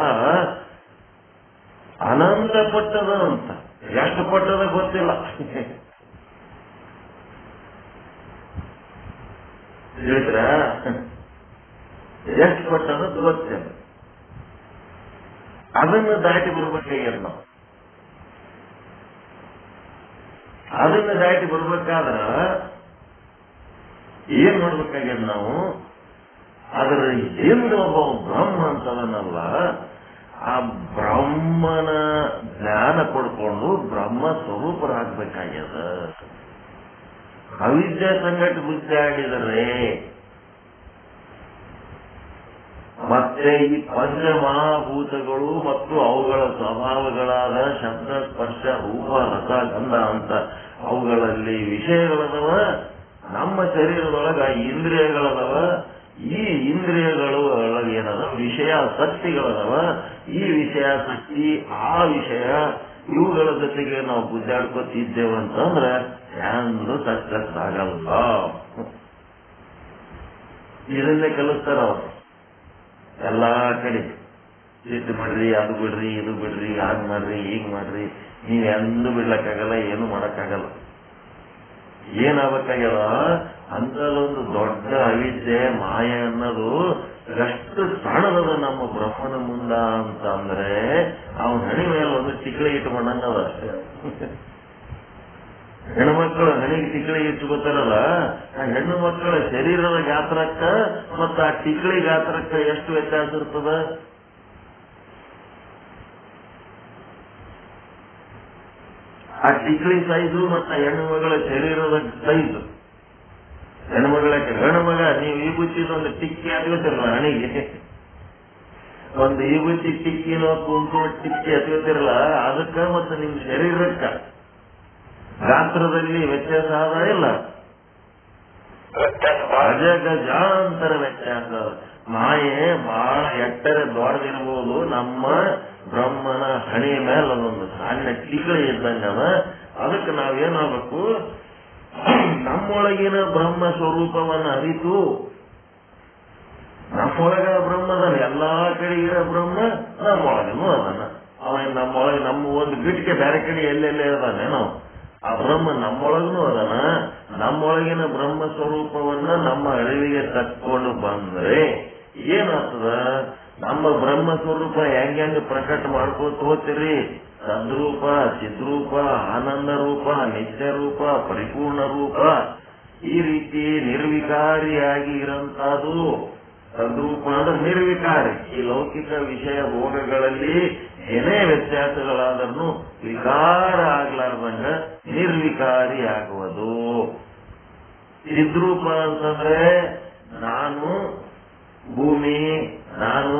ಅನಂತ ಪಟ್ಟದ ಅಂತ. ಎಷ್ಟು ಪಟ್ಟದ ಗೊತ್ತಿಲ್ಲ, ತಿಳಿದ್ರ? ಎಷ್ಟು ಪಟ್ಟದ ಗೊತ್ತಿಲ್ಲ. ಅದನ್ನು ದಾಟಿ ಬರ್ಬೇಕಾಗ್ಯದ ನಾವು. ಅದನ್ನು ದಾಟಿ ಬರ್ಬೇಕಾದ್ರ ಏನ್ ಮಾಡ್ಬೇಕಾಗ್ಯದ ನಾವು? ಅದರ ಹಿಂದೆ ಒಬ್ಬ ಬ್ರಹ್ಮ ಅಂತದನ್ನಲ್ಲ, ಆ ಬ್ರಹ್ಮನ ಜ್ಞಾನ ಪಡ್ಕೊಂಡು ಬ್ರಹ್ಮ ಸ್ವರೂಪರಾಗಬೇಕಾಗ್ಯದ. ಅವಿದ್ಯಾ ಸಂಗಟ ಬುದ್ಧಿ ಆಡಿದರೆ ಮತ್ತೆ ಈ ಪಂಚಮಹಾಭೂತಗಳು ಮತ್ತು ಅವುಗಳ ಸ್ವಭಾವಗಳಾದ ಶಬ್ದ, ಸ್ಪರ್ಶ, ರೂಪ, ರಸ, ಗಂಧ ಅಂತ ಅವುಗಳಲ್ಲಿ ವಿಷಯಗಳದವ. ನಮ್ಮ ಶರೀರದೊಳಗ ಇಂದ್ರಿಯಗಳದವ. ಈ ಇಂದ್ರಿಯಗಳು ಒಳಗೆ ಏನದ ವಿಷಯಾಸಕ್ತಿಗಳದವ. ಈ ವಿಷಯಾಸಕ್ತಿ, ಆ ವಿಷಯ, ಇವುಗಳ ಜೊತೆಗೆ ನಾವು ಗುದ್ದಾಡ್ಕೊತಿದ್ದೇವಂತಂದ್ರೆ ಎಂದು ಸಕ್ಸಸ್ ಆಗಲ್ಲ. ಇದನ್ನೇ ಕಲಿಸ್ತಾರ ಅವರು ಎಲ್ಲಾ ಕಡೆ. ಸಿಟ್ಟು ಬಿಡ್ರಿ, ಅದು ಬಿಡ್ರಿ, ಇದು ಬಿಡ್ರಿ, ಹಾಗ್ ಮಾಡ್ರಿ, ಹೀಗ್ ಮಾಡ್ರಿ. ನೀವೆಂದು ಬಿಡ್ಲಕ್ಕಾಗಲ್ಲ, ಏನು ಮಾಡಕ್ಕಾಗಲ್ಲ. ಏನಾಗಬೇಕಾಗ್ಯದ? ಅಂತದೊಂದು ದೊಡ್ಡ ಅವಿದ್ಯೆ ಮಾಯ ಅನ್ನೋದು ಎಷ್ಟು ಸಣ್ಣದ ನಮ್ಮ ಬ್ರಹ್ಮನ ಮುಂದ ಅಂತಂದ್ರೆ ಅವನ ಹಣಿ ಮೇಲೆ ಒಂದು ಟಿಕ್ಳಿ ಇಟ್ಕೊಂಡಂಗದ ಅಷ್ಟೇ. ಹೆಣ್ಮಕ್ಳು ಹಣಿಗೆ ಟಿಕ್ಳಿ ಇಟ್ಕೋತಾರಲ್ಲ, ಆ ಹೆಣ್ಣು ಮಕ್ಕಳ ಶರೀರದ ಗಾತ್ರಕ್ಕ ಮತ್ತ ಆ ಟಿಕ್ಳಿ ಗಾತ್ರಕ್ಕ ಎಷ್ಟು ವ್ಯತ್ಯಾಸ ಇರ್ತದ? ಆ ಟಿಕ್ಳಿ ಸೈಜು ಮತ್ತ ಹೆಣ್ಣು ಮಗಳ ಶರೀರದ ಸೈಜು. ಹೆಣ್ಣು ಮಗ ನೀವು ಈ ಬುಚ್ಚಿದೊಂದು ಟಿಕ್ಕಿ ಹತ್ಕೋತಿರಲ್ಲ ಹಣಿಗೆ, ಒಂದು ಈ ಬುಚ್ಚಿ ಟಿಕ್ಕಿನೋ ಕುಂಕುಮ ಟಿಕ್ಕಿ ಹತ್ಕೋತಿರಲ್ಲ, ಅದಕ್ಕ ಮತ್ತು ನಿಮ್ ಶರೀರಕ್ಕ ಗಾತ್ರದಲ್ಲಿ ವ್ಯತ್ಯಾಸ ಆದ ಇಲ್ಲ? ಅಜಗಜಾಂತರ ವ್ಯತ್ಯಾಸ. ಮಾಯೆ ಬಹಳ ಎಟ್ಟರೆ ದೊಡ್ಡದಿರ್ಬೋದು, ನಮ್ಮ ಬ್ರಹ್ಮನ ಹಣೆಯ ಮೇಲೆ ಅದೊಂದು ಸಣ್ಣ ಟಿಕ್ಳಿ ಇದ್ದಂಗದ. ಅದಕ್ಕೆ ನಾವೇನಾಗಬೇಕು? ನಮ್ಮೊಳಗಿನ ಬ್ರಹ್ಮ ಸ್ವರೂಪವನ್ನು ಅರಿತು, ನಮ್ಮೊಳಗ ಬ್ರಹ್ಮದನ ಎಲ್ಲಾ ಕಡೆ ಇರೋ ಬ್ರಹ್ಮ ನಮ್ಮೊಳಗನು ಅದನ್ನ. ಅವನ ನಮ್ಮೊಳಗೆ ನಮ್ಮ ಒಂದು ಬಿಟ್ಟಿಗೆ ಬೇರೆ ಕಡೆ ಎಲ್ಲೆಲ್ಲೇ ಇದಾನೆ ನಾವು. ಆ ಬ್ರಹ್ಮ ನಮ್ಮೊಳಗನು ಅದನ. ನಮ್ಮೊಳಗಿನ ಬ್ರಹ್ಮ ಸ್ವರೂಪವನ್ನ ನಮ್ಮ ಅರಿವಿಗೆ ತಕ್ಕೊಂಡು ಬಂದ್ರೆ ಏನಾಗ್ತದ? ನಮ್ಮ ಬ್ರಹ್ಮ ಸ್ವರೂಪ ಹೆಂಗ ಪ್ರಕಟ ಮಾಡ್ಕೋತ ಹೋಗ್ತೀರಿ? ಸದ್ರೂಪ, ಚಿದ್ರೂಪ, ಆನಂದ ರೂಪ, ನಿತ್ಯ ರೂಪ, ಪರಿಪೂರ್ಣ ರೂಪ, ಈ ರೀತಿ ನಿರ್ವಿಕಾರಿಯಾಗಿ ಇರಂತಹದ್ದು. ಸದ್ರೂಪ ಅಂದ್ರೆ ನಿರ್ವಿಕಾರಿ. ಈ ಲೌಕಿಕ ವಿಷಯ ಭೋಗಗಳಲ್ಲಿ ಏನೇ ವ್ಯತ್ಯಾಸಗಳಾದರೂ ವಿಕಾರ ಆಗ್ಲಾರ್ದಂಗ ನಿರ್ವಿಕಾರಿ ಆಗುವುದು. ಚಿದ್ರೂಪ ಅಂತಂದ್ರೆ ನಾನು ಭೂಮಿ, ನಾನು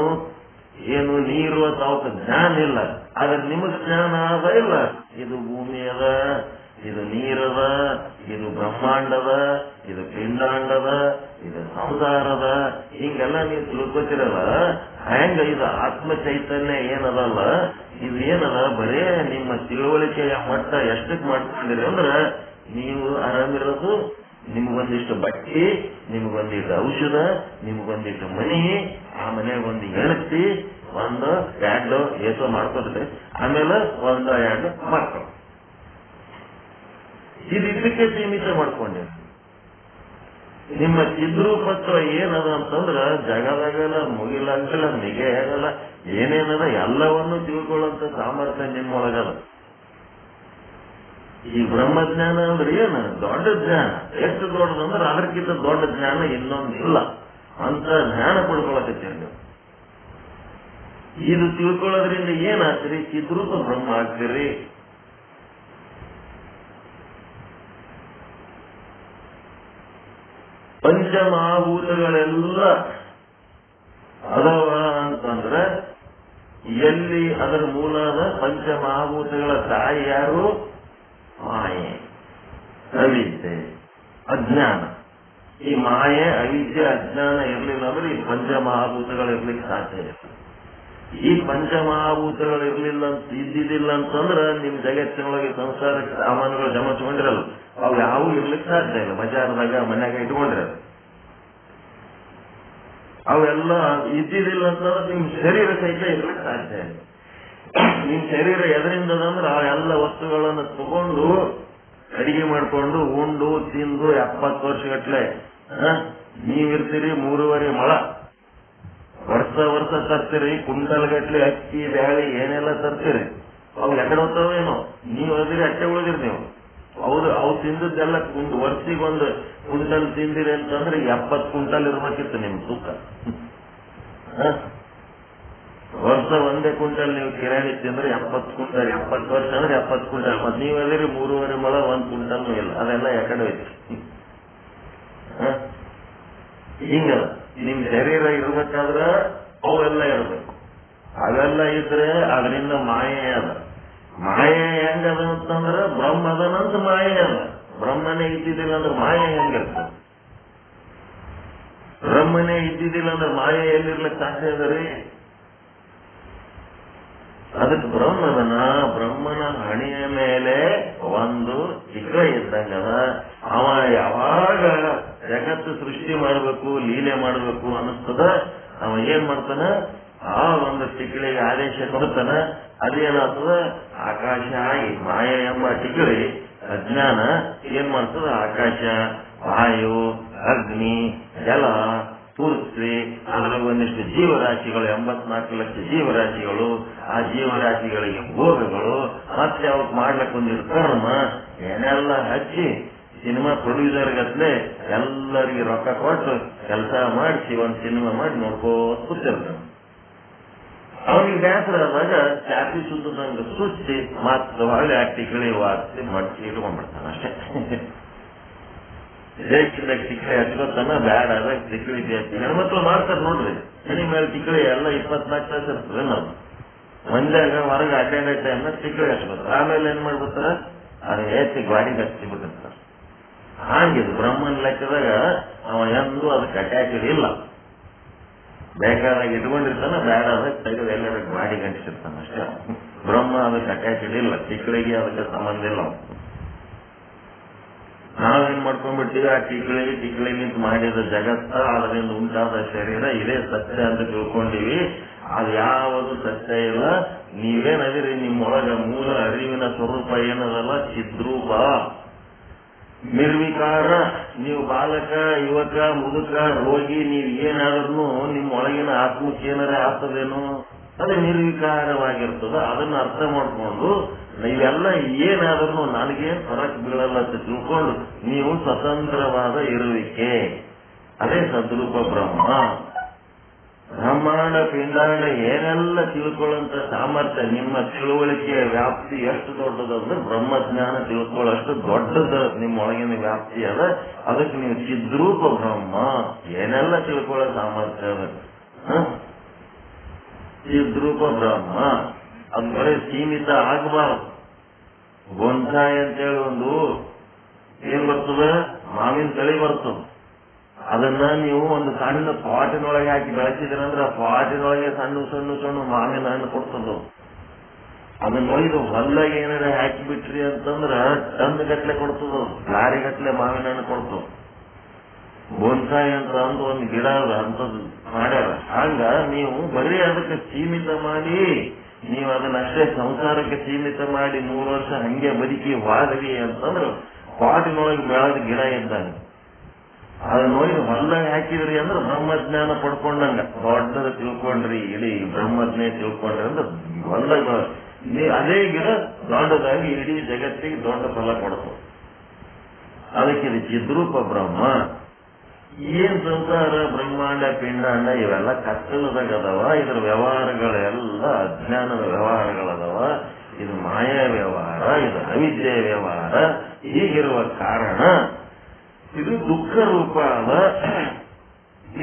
ಏನು ನೀರು ಅಂತ ಅವಕ್ಕೆ ಜ್ಞಾನ ಇಲ್ಲ. ಆದ್ರೆ ನಿಮಗ್ ಜ್ಞಾನ ಅದ ಇಲ್ಲ? ಇದು ಭೂಮಿ ಅದ, ಇದು ನೀರದ, ಇದು ಬ್ರಹ್ಮಾಂಡದ, ಇದು ಪಿಂಡಾಂಡದ, ಇದು ಸಂಸಾರದ, ಹಿಂಗೆಲ್ಲ ನೀವು ತಿಳ್ಕೊತಿರಲ್ಲ. ಹೆಂಗ ಇದು ಆತ್ಮ ಚೈತನ್ಯ ಏನದಲ್ಲ, ಇದು ಏನದ ಬರೇ ನಿಮ್ಮ ತಿಳುವಳಿಕೆಯ ಮಟ್ಟ ಎಷ್ಟಕ್ಕೆ ಮಾಡ್ಕೊಂಡಿರಿ ಅಂದ್ರೆ ನೀವು ಆರಾಮಿರೋದು, ನಿಮ್ಗೊಂದಿಷ್ಟು ಬಟ್ಟೆ, ನಿಮ್ಗೊಂದಿಷ್ಟು ಔಷಧ, ನಿಮ್ಗೊಂದಿಷ್ಟು ಮನಿ, ಆ ಮನೆಯಾಗ ಒಂದು ಹೆಣತಿ, ಒಂದು ಎರಡು ಏಸೋ ಮಾಡ್ಕೊತದೆ, ಆಮೇಲೆ ಒಂದು ಎರಡು ಮಕ್ಕಳು. ಇದಕ್ಕೆ ಸೀಮಿತ ಮಾಡ್ಕೊಂಡೆ. ನಿಮ್ಮ ಚಿದ್ರೂಪತ್ವ ಏನದ ಅಂತಂದ್ರ ಜಗದಾಗಲ್ಲ, ಮುಗಿಲಾಗಲ್ಲ, ಮಿಗೆ ಆಗಲ್ಲ, ಏನೇನದ ಎಲ್ಲವನ್ನೂ ತಿಳ್ಕೊಳ್ಳುವಂತ ಸಾಮರ್ಥ್ಯ ನಿಮ್ಮೊಳಗದ. ಈ ಬ್ರಹ್ಮಜ್ಞಾನ ಅಂದ್ರೆ ಏನು? ದೊಡ್ಡ ಜ್ಞಾನ. ಎಷ್ಟು ದೊಡ್ಡದಂದ್ರೆ ಅದಕ್ಕಿಂತ ದೊಡ್ಡ ಜ್ಞಾನ ಇನ್ನೊಂದಿಲ್ಲ. ಅಂತ ಜ್ಞಾನ ಪಡ್ಕೊಳಕತ್ತೀರಿ ನೀವು. ಇದು ತಿಳ್ಕೊಳ್ಳೋದ್ರಿಂದ ಏನಾಗ್ತೀರಿ? ಚಿದ್ರೂಪ ಬ್ರಹ್ಮ ಆಗ್ತೀರಿ. ಪಂಚಮಹಾಭೂತಗಳೆಲ್ಲ ಅದಾವ ಅಂತಂದ್ರೆ ಎಲ್ಲಿ ಅದರ ಮೂಲದ ಪಂಚಮಹಾಭೂತಗಳ ತಾಯಿ ಯಾರು? ಮಾಯೆ, ಅವಿದ್ಯೆ, ಅಜ್ಞಾನ. ಈ ಮಾಯೆ, ಅವಿದ್ಯೆ, ಅಜ್ಞಾನ ಇರ್ಲಿಲ್ಲ ಅಂದ್ರೆ ಈ ಪಂಚಮಹಾಭೂತಗಳು ಇರ್ಲಿಕ್ಕೆ ಸಾಧ್ಯ ಇಲ್ಲ. ಈ ಪಂಚಮಹಾಭೂತಗಳು ಇದ್ದಿದ್ದಿಲ್ಲ ಅಂತಂದ್ರೆ ನಿಮ್ ಜಗತ್ತಿನೊಳಗೆ ಸಂಸಾರಕ್ಕೆ ಸಾಮಾನುಗಳು ಜಮಿಸ್ಕೊಂಡಿರಲ್ಲ. ಅವು ಯಾವೂ ಇರ್ಲಿಕ್ಕೆ ಸಾಧ್ಯ ಇಲ್ಲ. ಬಜಾರ್ದಾಗ ಮನ್ಯಾಗ ಇಟ್ಕೊಂಡಿರಲ್ಲ. ಅವೆಲ್ಲ ಇದ್ದಿದ್ದಿಲ್ಲ ಅಂತಂದ್ರೆ ನಿಮ್ ಶರೀರ ಸಹಿತ ಇರ್ಲಿಕ್ಕೆ ಸಾಧ್ಯ ಇಲ್ಲ. ನಿಮ್ ಶರೀರ ಎದರಿಂದ ಅಂದ್ರೆ ಆ ಎಲ್ಲ ವಸ್ತುಗಳನ್ನು ತಗೊಂಡು ಅಡಿಗೆ ಮಾಡ್ಕೊಂಡು ಉಂಡು ತಿಂದು 70 ವರ್ಷಗಟ್ಲೆ ನೀವಿರ್ತೀರಿ. 3.5 ಮೊಳ ವರ್ಷ ತರ್ತೀರಿ. ಕುಂಟಲ್ ಗಟ್ಲೆ ಅಕ್ಕಿ ಬ್ಯಾಳಿ ಏನೆಲ್ಲ ತರ್ತೀರಿ. ಅವು ಎಕಡೆ ಹೋಗ್ತಾವೇನೋ. ನೀವು ಅದಿರಿ ಅಟ್ಟೆ ಉಳಿದಿರಿ. ನೀವು ಅವು ತಿಂದದ್ದೆಲ್ಲ ವರ್ಷಿಗೊಂದು ಕುಂಟಲ್ ತಿಂದಿರಿ ಅಂತಂದ್ರೆ 70 ಕುಂಟಲ್ ಇರ್ಬೇಕಿತ್ತು ನಿಮ್ ತೂಕ. ವರ್ಷ 1 ಕ್ವಿಂಟಲ್ ನೀವು ಕಿರಾಣಿ ತಿಂದ್ರೆ 70 ಕ್ವಿಂಟಲ್. 70 ವರ್ಷ ಅಂದ್ರೆ 70 ಕ್ವಿಂಟಲ್. ಮತ್ತೆ ನೀವು ಅದಿರಿ 3.5 ಮೊಳ 1 ಕ್ವಿಂಟಲ್ ಇಲ್ಲ. ಅದೆಲ್ಲ ಯಾಕಡೆ ಹೋಯ್ತು. ಹಿಂಗಲ್ಲ ನಿಮ್ ಶರೀರ ಇರ್ಬೇಕಾದ್ರೆ ಅವೆಲ್ಲ ಇರ್ಬೇಕು. ಅವೆಲ್ಲ ಇದ್ರೆ ಅದರಿಂದ ಮಾಯೆ ಅದ. ಮಾಯೆ ಹೆಂಗದ ಅಂತಂದ್ರೆ ಬ್ರಹ್ಮ ಅದನಂತ ಮಾಯೆ ಅದ. ಬ್ರಹ್ಮನೇ ಇದ್ದಿದ್ದಿಲ್ಲ ಅಂದ್ರೆ ಮಾಯೆ ಹೆಂಗಿರ್ತದೆ. ಬ್ರಹ್ಮನೇ ಇದ್ದಿದ್ದಿಲ್ಲ ಅಂದ್ರೆ ಮಾಯೆ ಎಲ್ಲಿರ್ಲಿಕ್ಕೆ ಸಾಧ್ಯ ಅದ ರೀ. ಅದಕ್ಕೆ ಬ್ರಹ್ಮನ ಹಣೆಯ ಮೇಲೆ ಒಂದು ಚಿಕ್ಕ ಇದ್ದಂಗದ. ಅವ ಯಾವಾಗ ಜಗತ್ತು ಸೃಷ್ಟಿ ಮಾಡಬೇಕು ಲೀಲೆ ಮಾಡಬೇಕು ಅನ್ನಿಸ್ತದ ಅವ ಏನ್ ಮಾಡ್ತಾನ, ಆ ಒಂದು ಟಿಕಳಿಗೆ ಆದೇಶ ಕೊಡ್ತಾನ. ಅದೇನಾಗ್ತದ, ಆಕಾಶ ಆಗಿ ಮಾಯ ಎಂಬ ಟಿಕಳಿ ಅಜ್ಞಾನ ಏನ್ ಮಾಡ್ತದ, ಆಕಾಶ, ವಾಯು, ಅಗ್ನಿ, ಜಲ, ಪೃಥ್ವಿ, ಅದರಲ್ಲಿ ಒಂದಿಷ್ಟು ಜೀವರಾಶಿಗಳು, 84 ಲಕ್ಷ ಜೀವರಾಶಿಗಳು, ಆ ಜೀವರಾಶಿಗಳಿಗೆ ಭೋಗಗಳು, ಮತ್ತೆ ಅವಕ್ಕೆ ಮಾಡ್ಲಿಕ್ಕೆ ಒಂದಿಷ್ಟು ಕರ್ಮ ಏನೆಲ್ಲ ಹಚ್ಚಿ ಸಿನಿಮಾ ಪ್ರೊಡ್ಯೂಸರ್ ಗತ್ಲೆ ಎಲ್ಲರಿಗೆ ರೊಕ್ಕ ಕೊಟ್ಟು ಕೆಲಸ ಮಾಡಿಸಿ ಒಂದು ಸಿನಿಮಾ ಮಾಡಿ ನೋಡ್ಕೋತ ಕೂತಿರ್ತಾನೆ. ಅವನಿಗೆ ಬೇಸರ ಆದಾಗ ಚಾಪಿ ಸುತ್ತದಂಗ ಸುತ್ತಿ ಮತ್ತೆ ಹೊಳ್ಳಿ ಆ ಟಿಕಳಿ ವಾರಿಸಿ ಮಡಿಸಿ ಇಟ್ಕೊಂಡ್ಬಿಡ್ತಾನೆ ಅಷ್ಟೇ. ದೇಶದಾಗ ಟಿಕಳಿ ಹಚ್ಕೊತಾನ, ಬ್ಯಾಡ ಆದಾಗ ಟಿಕಳಿ ಹೆಣ್ಮಕ್ಳು ಮಾಡ್ತಾರೆ ನೋಡ್ರಿ. ಮನೆ ಮೇಲೆ ಟಿಕಳಿ ಎಲ್ಲ 24 ತಾಸು ಇರ್ತದೆ. ನಾವು ಮಂದ್ಯಾಗ ಹೊರಗೆ ಅಡ್ಡಾಡ ಟೈಮ್ನ ಟಿಕಳಿ ಹಚ್ಕೋತಾರೆ. ಆಮೇಲೆ ಏನ್ ಮಾಡ್ಬಿಡ್ತಾರ, ಅದು ಎತ್ತಿ ಗಾಡಿಗೆ ಹಚ್ಚಿಬಿಟ್ಟಿರ್ತಾರೆ. ಹಾಗಿದು ಬ್ರಹ್ಮನ್ ಲೆಕ್ಕದಾಗ ಅವ ಎಂದೂ ಅದಕ್ಕೆ ಅಟ್ಯಾಚ್ ಇಲ್ಲ. ಬೇಕಾದಾಗ ಇಟ್ಕೊಂಡಿರ್ತಾನ, ಬೇಡಾದಾಗ ತೆಗೆದು ಎಲ್ಲರ ಗಾಡಿ ಗಂಟಿಸಿರ್ತಾನ ಅಷ್ಟೇ. ಬ್ರಹ್ಮ ಅದಕ್ಕೆ ಅಟ್ಯಾಚ್ ಇಲ್ಲ. ಟಿಕಳಿಗೆ ಅದಕ್ಕೆ ಸಂಬಂಧ ಇಲ್ಲ. ನಾವೇನ್ ಮಾಡ್ಕೊಂಡ್ಬಿಡ್ತೀವಿ, ಆ ಟಿಕಳಿಗಿಂತ ಮಾಡಿದ ಜಗತ್ತ, ಅದರಿಂದ ಉಂಟಾದ ಶರೀರ ಇದೇ ಸತ್ಯ ಅಂತ ತಿಳ್ಕೊಂಡಿವಿ. ಅದು ಯಾವುದು ಸತ್ಯ ಇಲ್ಲ. ನೀವೇನದಿರಿ, ನಿಮ್ಮೊಳಗ ಮೂಲ ಅರಿವಿನ ಸ್ವರೂಪ ಏನದಲ್ಲ, ಚಿದ್ರೂಪ, ನಿರ್ವಿಕಾರ. ನೀವು ಬಾಲಕ, ಯುವಕ, ಮುದುಕ, ರೋಗಿ, ನೀವು ಏನಾದ್ರೂ ನಿಮ್ಮ ಒಳಗಿನ ಆತ್ಮಕ್ಕೆ ಏನಾರ ಆಗ್ತದೇನೋ, ಅದು ನಿರ್ವಿಕಾರವಾಗಿರ್ತದ. ಅದನ್ನ ಅರ್ಥ ಮಾಡ್ಕೊಂಡು ನೀವೆಲ್ಲ ಏನಾದ್ರೂ ನನಗೇನ್ ಫರಕ್ ಬೀಳಲ್ಲ ಅಂತ ತಿಳ್ಕೊಂಡು ನೀವು ಸ್ವತಂತ್ರವಾದ ಇರುವಿಕೆ, ಅದೇ ಸದ್ರೂಪ ಬ್ರಹ್ಮ. ಬ್ರಹ್ಮಾಂಡ ಪಿಂಡಾಂಡ ಏನೆಲ್ಲ ತಿಳ್ಕೊಳ್ಳುವಂತ ಸಾಮರ್ಥ್ಯ, ನಿಮ್ಮ ತಿಳುವಳಿಕೆಯ ವ್ಯಾಪ್ತಿ ಎಷ್ಟು ದೊಡ್ಡದಂದ್ರೆ ಬ್ರಹ್ಮಜ್ಞಾನ ತಿಳ್ಕೊಳ್ಳೋಷ್ಟು ದೊಡ್ಡದ ನಿಮ್ಮ ಒಳಗಿನ ವ್ಯಾಪ್ತಿ ಅದ. ಅದಕ್ಕೆ ನೀವು ಚಿದ್ರೂಪ ಬ್ರಹ್ಮ. ಏನೆಲ್ಲ ತಿಳ್ಕೊಳ್ಳೋ ಸಾಮರ್ಥ್ಯ ಅದ, ಚಿದ್ರೂಪ ಬ್ರಹ್ಮ. ಅದು ಬರೀ ಸೀಮಿತ ಆಗಬಾರ್ದು. ಗೊಂಸಾಯಿ ಅಂತೇಳಿ ಒಂದು ಏನ್ ಬರ್ತದ, ಮಾವಿನ ತಳಿ ಬರ್ತದ. ಅದನ್ನ ನೀವು ಒಂದು ಸಣ್ಣ ಪಾಟಿನೊಳಗೆ ಹಾಕಿ ಬೆಳೆಸಿದ್ರಂದ್ರೆ ಆ ಪಾಟಿನೊಳಗೆ ಸಣ್ಣ ಸಣ್ಣ ಸಣ್ಣ ಮಾವಿನ ಹಣ್ಣು ಕೊಡ್ತದ. ಅದನ್ನ ಒಯ್ದು ಹೊಲ್ಲಾಗ ಏನಾರ ಹಾಕಿ ಬಿಟ್ರಿ ಅಂತಂದ್ರ ಟನ್ ಗಟ್ಲೆ ಕೊಡ್ತದ, ಲಾರಿ ಗಟ್ಲೆ ಮಾವಿನ ಹಣ್ಣು ಕೊಡ್ತದ. ಬೋನ್ಸಾಯಿ ಅಂತ ಒಂದು ಗಿಡ ಅದ, ಅಂತದ್ದು ಮಾಡ್ಯಾರ. ಹಂಗ ನೀವು ಬರೀ ಅದಕ್ಕೆ ಸೀಮಿತ ಮಾಡಿ, ನೀವು ಅದನ್ನಷ್ಟೇ ಸಂಸಾರಕ್ಕೆ ಸೀಮಿತ ಮಾಡಿ 100 ವರ್ಷ ಹಂಗೆ ಬದುಕಿ ವಾದ್ರಿ ಅಂತಂದ್ರೆ ಪಾಟಿನೊಳಗೆ ಬೆಳೆದ ಗಿಡ ಇದ್ದಾನೆ. ಅದನ್ನ ನೋಡಿ ಹೊಲ್ದಾಗ ಹಾಕಿದ್ರಿ ಅಂದ್ರೆ ಬ್ರಹ್ಮಜ್ಞಾನ ಪಡ್ಕೊಂಡಂಗ ದೊಡ್ಡದ ತಿಳ್ಕೊಂಡ್ರಿ, ಇಡೀ ಬ್ರಹ್ಮಜ್ಞೆ ತಿಳ್ಕೊಂಡ್ರಿ ಅಂದ್ರೆ ಹೊಲ್ದಾಗ ಅದೇ ಗಿಡ ದೊಡ್ಡದಾಗಿ ಇಡೀ ಜಗತ್ತಿಗೆ ದೊಡ್ಡ ಫಲ ಕೊಡ್ತದೆ. ಅದಕ್ಕೆ ಇದು ಚಿದ್ರೂಪ ಬ್ರಹ್ಮ. ಏನ್ ಸಂಸಾರ, ಬ್ರಹ್ಮಾಂಡ, ಪಿಂಡಾಂಡ ಇವೆಲ್ಲ ಕತ್ತಲದಾಗ ಅದಾವ. ಇದರ ವ್ಯವಹಾರಗಳೆಲ್ಲ ಅಜ್ಞಾನದ ವ್ಯವಹಾರಗಳದಾವ. ಇದು ಮಾಯಾ ವ್ಯವಹಾರ, ಇದು ಅವಿದ್ಯೆಯ ವ್ಯವಹಾರ. ಹೀಗಿರುವ ಕಾರಣ ಇದು ದುಃಖ ರೂಪ ಅದ,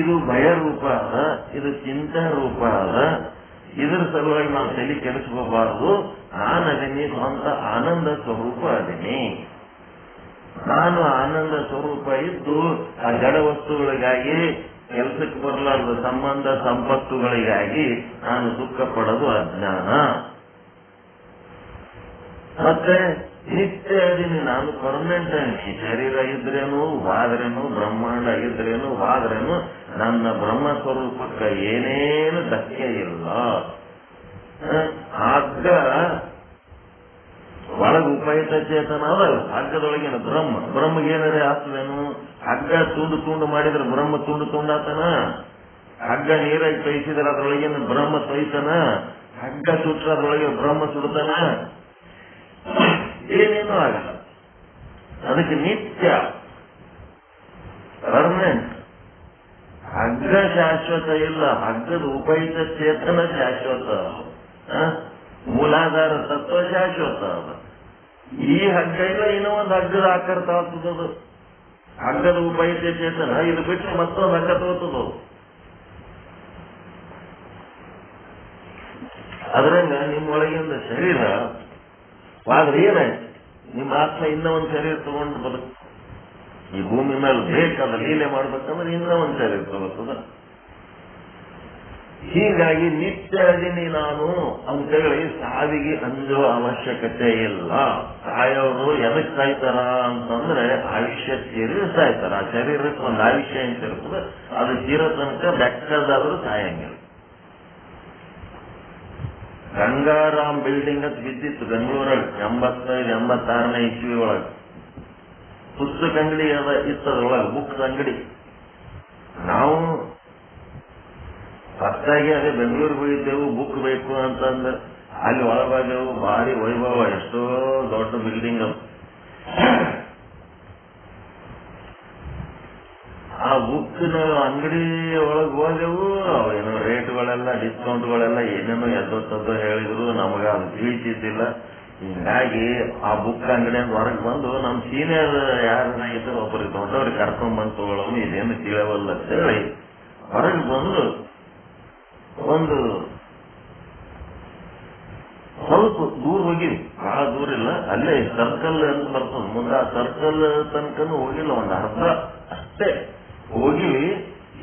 ಇದು ಭಯ ರೂಪ ಅದ, ಇದು ಚಿಂತಾ ರೂಪ ಅದ. ಇದರ ಸಲುವಾಗಿ ನಾವು ತಲೆ ಕೆಡಿಸ್ಕೋಬಾರದು. ನಾನದೀನಿ, ಸ್ವಂತ ಆನಂದ ಸ್ವರೂಪ ಅದೀನಿ. ನಾನು ಆನಂದ ಸ್ವರೂಪ ಇದ್ದು ಆ ಜಡ ವಸ್ತುಗಳಿಗಾಗಿ ಕೆಲಸಕ್ಕೆ ಬರಲಾರದ ಸಂಬಂಧ ಸಂಪತ್ತುಗಳಿಗಾಗಿ ನಾನು ದುಃಖ ಪಡೋದು ಅಜ್ಞಾನ. ಮತ್ತೆ ನಿತ್ಯ ಅದೀನಿ ನಾನು ಪರ್ಮನೆಂಟ್ ಆಗಿ ಶರೀರ ಇದ್ರೇನು ವಾದ್ರೇನು ಬ್ರಹ್ಮಾಂಡ ಇದ್ರೇನು ವಾದ್ರೇನು ನನ್ನ ಬ್ರಹ್ಮ ಸ್ವರೂಪಕ್ಕೆ ಏನೇನು ಧಕ್ಕೆ ಇಲ್ಲ. ಹಗ್ಗ ಒಳಗೆ ಉಪಯುಕ್ತ ಚೇತನ ಅದಲ್ಲ, ಹಗ್ಗದೊಳಗಿನ ಬ್ರಹ್ಮಗೆ ಏನಾರೇ ಆಗ್ತದೇನು? ಹಗ್ಗ ತುಂಡು ಮಾಡಿದ್ರೆ ಬ್ರಹ್ಮ ತುಂಡಾತನ? ಹಗ್ಗ ನೀರಾಗಿ ತೋಯಿಸಿದ್ರೆ ಅದ್ರೊಳಗಿನ ಬ್ರಹ್ಮ ತೋಯ್ತಾನ? ಹಗ್ಗ ಸುಟ್ರೆ ಅದ್ರೊಳಗೆ ಬ್ರಹ್ಮ ಸುಡ್ತಾನ? ಏನೇನೂ ಆಗಲ್ಲ. ಅದಕ್ಕೆ ನಿತ್ಯ ಪರ್ಮನೆಂಟ್. ಹಗ್ಗ ಶಾಶ್ವತ ಇಲ್ಲ, ಹಗ್ಗದ ಉಪಯುಕ್ತ ಚೇತನ ಶಾಶ್ವತ, ಮೂಲಾಧಾರ ತತ್ವ ಶಾಶ್ವತ. ಈ ಹಗ್ಗ ಇಲ್ಲ, ಇನ್ನೂ ಒಂದು ಹಗ್ಗದ ಆಕಾರ ತಗೋತದದು. ಹಗ್ಗದ ಉಪಯುಕ್ತ ಚೇತನ ಇದು ಬಿಟ್ಟು ಮತ್ತೊಂದು ಹಗ್ಗ ತಗೋತದ. ಅದ್ರಂಗ ನಿಮ್ಮೊಳಗಿಂದ ಶರೀರ ಆದ್ರೆ ಏನಾಯ್ತು? ನಿಮ್ಮ ಆತ್ಮ ಇನ್ನೂ ಒಂದು ಶರೀರ ತಗೊಂಡು ಬದುಕು. ಈ ಭೂಮಿ ಮೇಲೆ ಬೇಕಾದ ಲೀಲೆ ಮಾಡ್ಬೇಕಂದ್ರೆ ಇನ್ನೂ ಒಂದು ಶರೀರ ತಗೋತದ. ಹೀಗಾಗಿ ನಿತ್ಯ ಅದೀನಿ ನಾನು ಅಂತೇಳಿ ಸಾವಿಗೆ ಅಂಜುವ ಅವಶ್ಯಕತೆ ಇಲ್ಲ. ಸಾಯೋರು ಎದಕ್ ಸಾಯ್ತಾರ ಅಂತಂದ್ರೆ ಆಯುಷ್ಯ ತೀರಿ ಸಾಯ್ತಾರ. ಆ ಶರೀರಕ್ಕೆ ಒಂದು ಆಯುಷ್ಯ ಅಂತ ಇರ್ತದೆ, ಅದು ತೀರೋ ತನಕ ಬೆಕ್ಕದಾದ್ರೂ ಸಾಯಂಗಿಲ್ಲ. ಗಂಗಾರಾಮ್ ಬಿಲ್ಡಿಂಗ್ ಅಂತ ಬಿದ್ದಿತ್ತು ಬೆಂಗಳೂರಾಗ 85-86ನೇ ಇಸ್ವಿ ಒಳಗೆ. ಪುಸ್ತಕ ಅಂಗಡಿ ಇತ್ತದ್ರೊಳಗೆ, ಬುಕ್ಸ್ ಅಂಗಡಿ. ನಾವು ಫಸ್ಟಾಗಿ ಅದೇ ಬೆಂಗಳೂರಿಗೆ ಹೋಗಿದ್ದೆವು, ಬುಕ್ ಬೇಕು ಅಂತಂದ್ರೆ ಅಲ್ಲಿ ಒಳಗಾದೆವು. ಭಾರಿ ವೈಭವ, ಎಷ್ಟೋ ದೊಡ್ಡ ಬಿಲ್ಡಿಂಗ್. ಆ ಬುಕ್ನ ಅಂಗಡಿ ಒಳಗೆ ಹೋದೆವು. ಏನೋ ರೇಟ್ಗಳೆಲ್ಲ ಡಿಸ್ಕೌಂಟ್ಗಳೆಲ್ಲ ಏನೇನೋ ಎದ್ದೊತ್ತದ್ದೋ ಹೇಳಿದ್ರು, ನಮಗ ಅದು ತಿಳಿಸಿದ್ದಿಲ್ಲ. ಹಿಂಗಾಗಿ ಆ ಬುಕ್ ಅಂಗಡಿಯಿಂದ ಹೊರಗೆ ಬಂದು ನಮ್ಮ ಸೀನಿಯರ್ ಯಾರನ್ನ ಇದ್ರು ಒಬ್ಬರಿಗೆ ದೊಡ್ಡವ್ರಿಗೆ ಕರ್ಕೊಂಡ್ ಬಂದು ತಗೊಳ್ಳೋದು, ಇದೇನು ತಿಳಿಯವಲ್ಲ ಅಂತ ಹೇಳಿ ಹೊರಗೆ ಬಂದು ಒಂದು ಸ್ವಲ್ಪ ದೂರ ಹೋಗಿವಿ. ಬಹಳ ದೂರ ಇಲ್ಲ, ಅಲ್ಲೇ ಸರ್ಕಲ್ ಅಂತ ಬರ್ತದ ಮುಂದೆ. ಆ ಸರ್ಕಲ್ ತನಕನೂ ಹೋಗಿಲ್ಲ, ಒಂದು ಅರ್ಧ ಅಷ್ಟೇ ಹೋಗಿವಿ.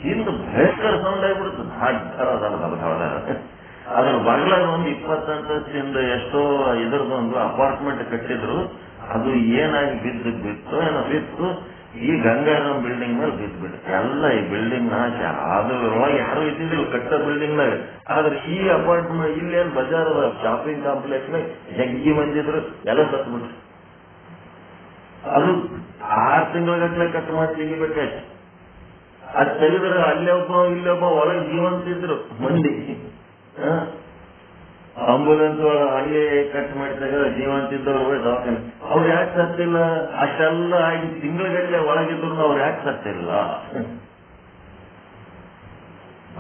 ಹಿಂದೆ ಭಯಂಕರ ಸೌಂಡ್ ಆಗಿಬಿಡ್ತದೆ. ಅದ್ರ ಬಗಲಾಗ ಒಂದು 20 ಅಂತಸ್ತಿಂದ ಎಷ್ಟೋ ಇದರದೊಂದು ಅಪಾರ್ಟ್ಮೆಂಟ್ ಕಟ್ಟಿದ್ರು. ಅದು ಏನಾಗಿ ಬಿತ್ತು ಏನೋ ಬಿತ್ತು ಈ ಗಂಗಾರಾಮ್ ಬಿಲ್ಡಿಂಗ್ ಮೇಲೆ ಬಿದ್ದುಬಿಡುತ್ತೆ. ಎಲ್ಲ ಈ ಬಿಲ್ಡಿಂಗ್ ನಾಶ. ಅದ್ರೊಳಗೆ ಯಾರು ಇದ್ದಿದ್ರು ಕಟ್ಟ ಬಿಲ್ಡಿಂಗ್ ನಾಗ. ಆದ್ರೆ ಈ ಅಪಾರ್ಟ್ಮೆಂಟ್ ಇಲ್ಲೇನು ಬಜಾರ್ ಶಾಪಿಂಗ್ ಕಾಂಪ್ಲೆಕ್ಸ್ ನಾಗ ಜಗ್ಗಿ ಮಂದಿದ್ರು, ಎಲ್ಲ ಸತ್ಬಿಟ್ರು. ಅದು 6 ತಿಂಗಳ ಕಟ್ ಮಾಡಿ ತೆಗಿಬೇಕಾಯ್ತು. ಅದ್ ತೆಗೆದ್ರೆ ಅಲ್ಲೊಬ್ಬ ಇಲ್ಲೊಬ್ಬ ಒಳಗೆ ಜೀವಂತಿದ್ರು ಮಂದಿ. ಆಂಬುಲೆನ್ಸ್ ಒಳಗೆ ಹಂಗೆ ಕಟ್ ಮಾಡಿ ತೆಗೆದ್ರೆ ಜೀವಂತಿದ್ದವ್ರು ದವಾಖಾನೆ. ಅವ್ರು ಯಾಕೆ ಸತ್ತಿಲ್ಲ? ಅಷ್ಟೆಲ್ಲ ಆಗಿ ತಿಂಗಳಗಟ್ಟಲೆ ಒಳಗಿದ್ರು ಅವ್ರು ಯಾಕೆ ಸತ್ತಿಲ್ಲ?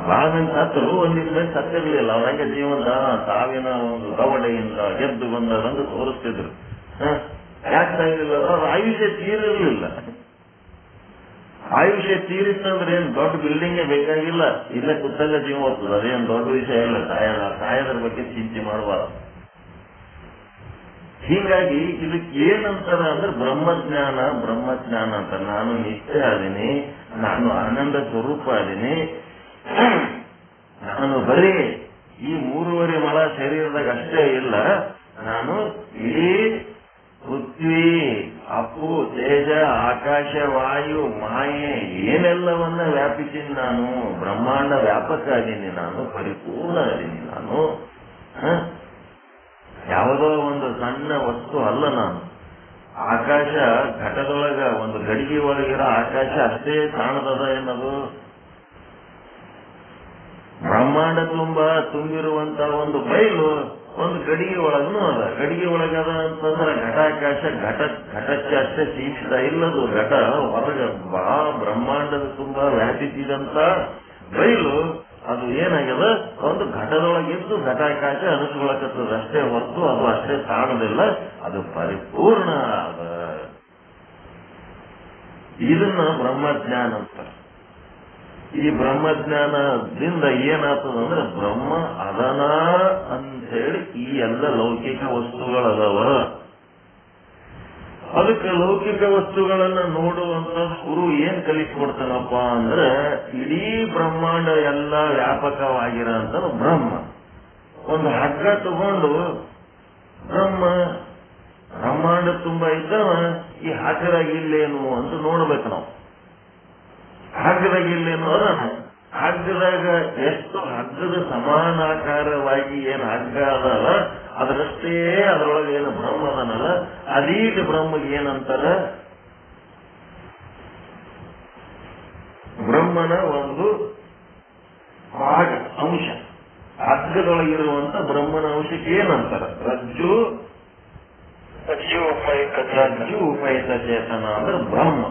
ಬಹಳ ಮಂದಿ ಸತ್ತರು, ಒಂದಿನ ಮಂದಿ ಸತ್ತಿರ್ಲಿಲ್ಲ. ಅವ್ರ ಹಂಗೆ ಜೀವಂತ ಸಾವಿನ ಒಂದು ಕವಡೆಯಿಂದ ಗೆದ್ದು ಬಂದದಂದು ತೋರಿಸ್ತಿದ್ರು. ಯಾಕೆ ಸಾಗಿಲ್ಲ? ಅವ್ರ ಆಯುಷ್ಯ ತೀರಿರ್ಲಿಲ್ಲ. ಆಯುಷ್ಯ ತೀರಿತ್ತಂದ್ರೆ ಏನ್ ದೊಡ್ಡ ಬಿಲ್ಡಿಂಗೇ ಬೇಕಾಗಿಲ್ಲ, ಇಲ್ಲೇ ಕುತ್ತಲ್ಲೇ ಜೀವ ಹೋಗ್ತದೆ. ಅದೇನು ದೊಡ್ಡ ವಿಷಯ ಇಲ್ಲ. ಸಾಯೋದ್ರ ಬಗ್ಗೆ ಚಿಂತೆ ಮಾಡಬಾರ್ದು. ಹೀಗಾಗಿ ಇದಕ್ಕೆ ಏನಂತಾರ ಅಂದ್ರೆ ಬ್ರಹ್ಮಜ್ಞಾನ ಅಂತ. ನಾನು ನಿತ್ಯ ಅದೀನಿ, ನಾನು ಆನಂದ ಸ್ವರೂಪ ಅದೀನಿ. ನಾನು ಬರೀ ಈ 3.5 ಮೊಳ ಶರೀರದಾಗ ಅಷ್ಟೇ ಇಲ್ಲ, ನಾನು ಇಡೀ ಪೃಥ್ವಿ, ಅಪ್ಪು, ತೇಜ, ಆಕಾಶ, ವಾಯು, ಮಾಯೆ ಏನೆಲ್ಲವನ್ನ ವ್ಯಾಪಿಸಿನಿ. ನಾನು ಬ್ರಹ್ಮಾಂಡ ವ್ಯಾಪಕ ಅದೀನಿ, ನಾನು ಪರಿಪೂರ್ಣ ಅದೀನಿ. ನಾನು ಯಾವುದೋ ಒಂದು ಸಣ್ಣ ವಸ್ತು ಅಲ್ಲ. ನಾನು ಆಕಾಶ ಘಟದೊಳಗ ಒಂದು ಗಡಿಗೆ ಒಳಗಿರೋ ಆಕಾಶ ಅಷ್ಟೇ ಕಾಣದ ಏನದು? ಬ್ರಹ್ಮಾಂಡ ತುಂಬಿರುವಂತ ಒಂದು ಬಯಲು ಒಂದು ಗಡಿಗೆ ಒಳಗೂ ಅದ. ಗಡಿಗೆ ಒಳಗದ ಅಂತಂದ್ರೆ ಘಟಾಕಾಶ ಘಟಕ್ಕೆ ಅಷ್ಟೇ ಸೀಮಿತ ಇಲ್ಲದು. ಘಟ ಹೊರಗ ಬ್ರಹ್ಮಾಂಡದ ತುಂಬಾ ವ್ಯಾಪಿಸಿದಂತ ಬಯಲು ಅದು ಏನಾಗ್ಯದ? ಒಂದು ಘಟದೊಳಗಿದ್ದು ಘಟಾಕಾಶ ಅನಿಸ್ಕೊಳಕತ್ತದ ಅಷ್ಟೇ ಹೊರತು ಅದು ಅಷ್ಟೇ ಕಾಣೋದಿಲ್ಲ, ಅದು ಪರಿಪೂರ್ಣ ಅದ. ಇದನ್ನ ಬ್ರಹ್ಮಜ್ಞಾನ ಅಂತ. ಈ ಬ್ರಹ್ಮಜ್ಞಾನದಿಂದ ಏನಾಗ್ತದಂದ್ರೆ ಬ್ರಹ್ಮ ಅದನ ಅಂತೇಳಿ ಈ ಎಲ್ಲ ಲೌಕಿಕ ವಸ್ತುಗಳದವ. ಅದಕ್ಕೆ ಲೌಕಿಕ ವಸ್ತುಗಳನ್ನ ನೋಡುವಂತ ಗುರು ಏನ್ ಕಲಿಸ್ಕೊಡ್ತಾನಪ್ಪ ಅಂದ್ರೆ ಇಡೀ ಬ್ರಹ್ಮಾಂಡ ಎಲ್ಲ ವ್ಯಾಪಕವಾಗಿರೋಂಥ ಬ್ರಹ್ಮ. ಒಂದು ಹಗ್ಗ ತಗೊಂಡು ಬ್ರಹ್ಮಾಂಡ ತುಂಬಾ ಇದ್ದವ ಈ ಹಗ್ಗದಾಗ ಇಲ್ಲೇನು ಅಂತ ನೋಡ್ಬೇಕು ನಾವು. ಹಗ್ಗದಾಗ ಇಲ್ಲೇನು ಅದನ್ನು ಹಗ್ಗದಾಗ ಎಷ್ಟು ಹಗ್ಗದ ಸಮಾನಾಕಾರವಾಗಿ ಏನು ಹಗ್ಗ ಅದಲ್ಲ ಅದರಷ್ಟೇ ಅದರೊಳಗೆ ಏನು ಬ್ರಹ್ಮ ಅದನ್ನಲ್ಲ ಅದೀಗ ಬ್ರಹ್ಮಗೆ ಏನಂತಾರ, ಬ್ರಹ್ಮನ ಒಂದು ಭಾಗ ಅಂಶ ಹಗ್ಗದೊಳಗಿರುವಂತ ಬ್ರಹ್ಮನ ಅಂಶಕ್ಕೆ ಏನಂತಾರ, ರಜ್ಜು ಉಪಯುಕ್ತ ಚೇತನ ಅಂದ್ರೆ ಬ್ರಹ್ಮ.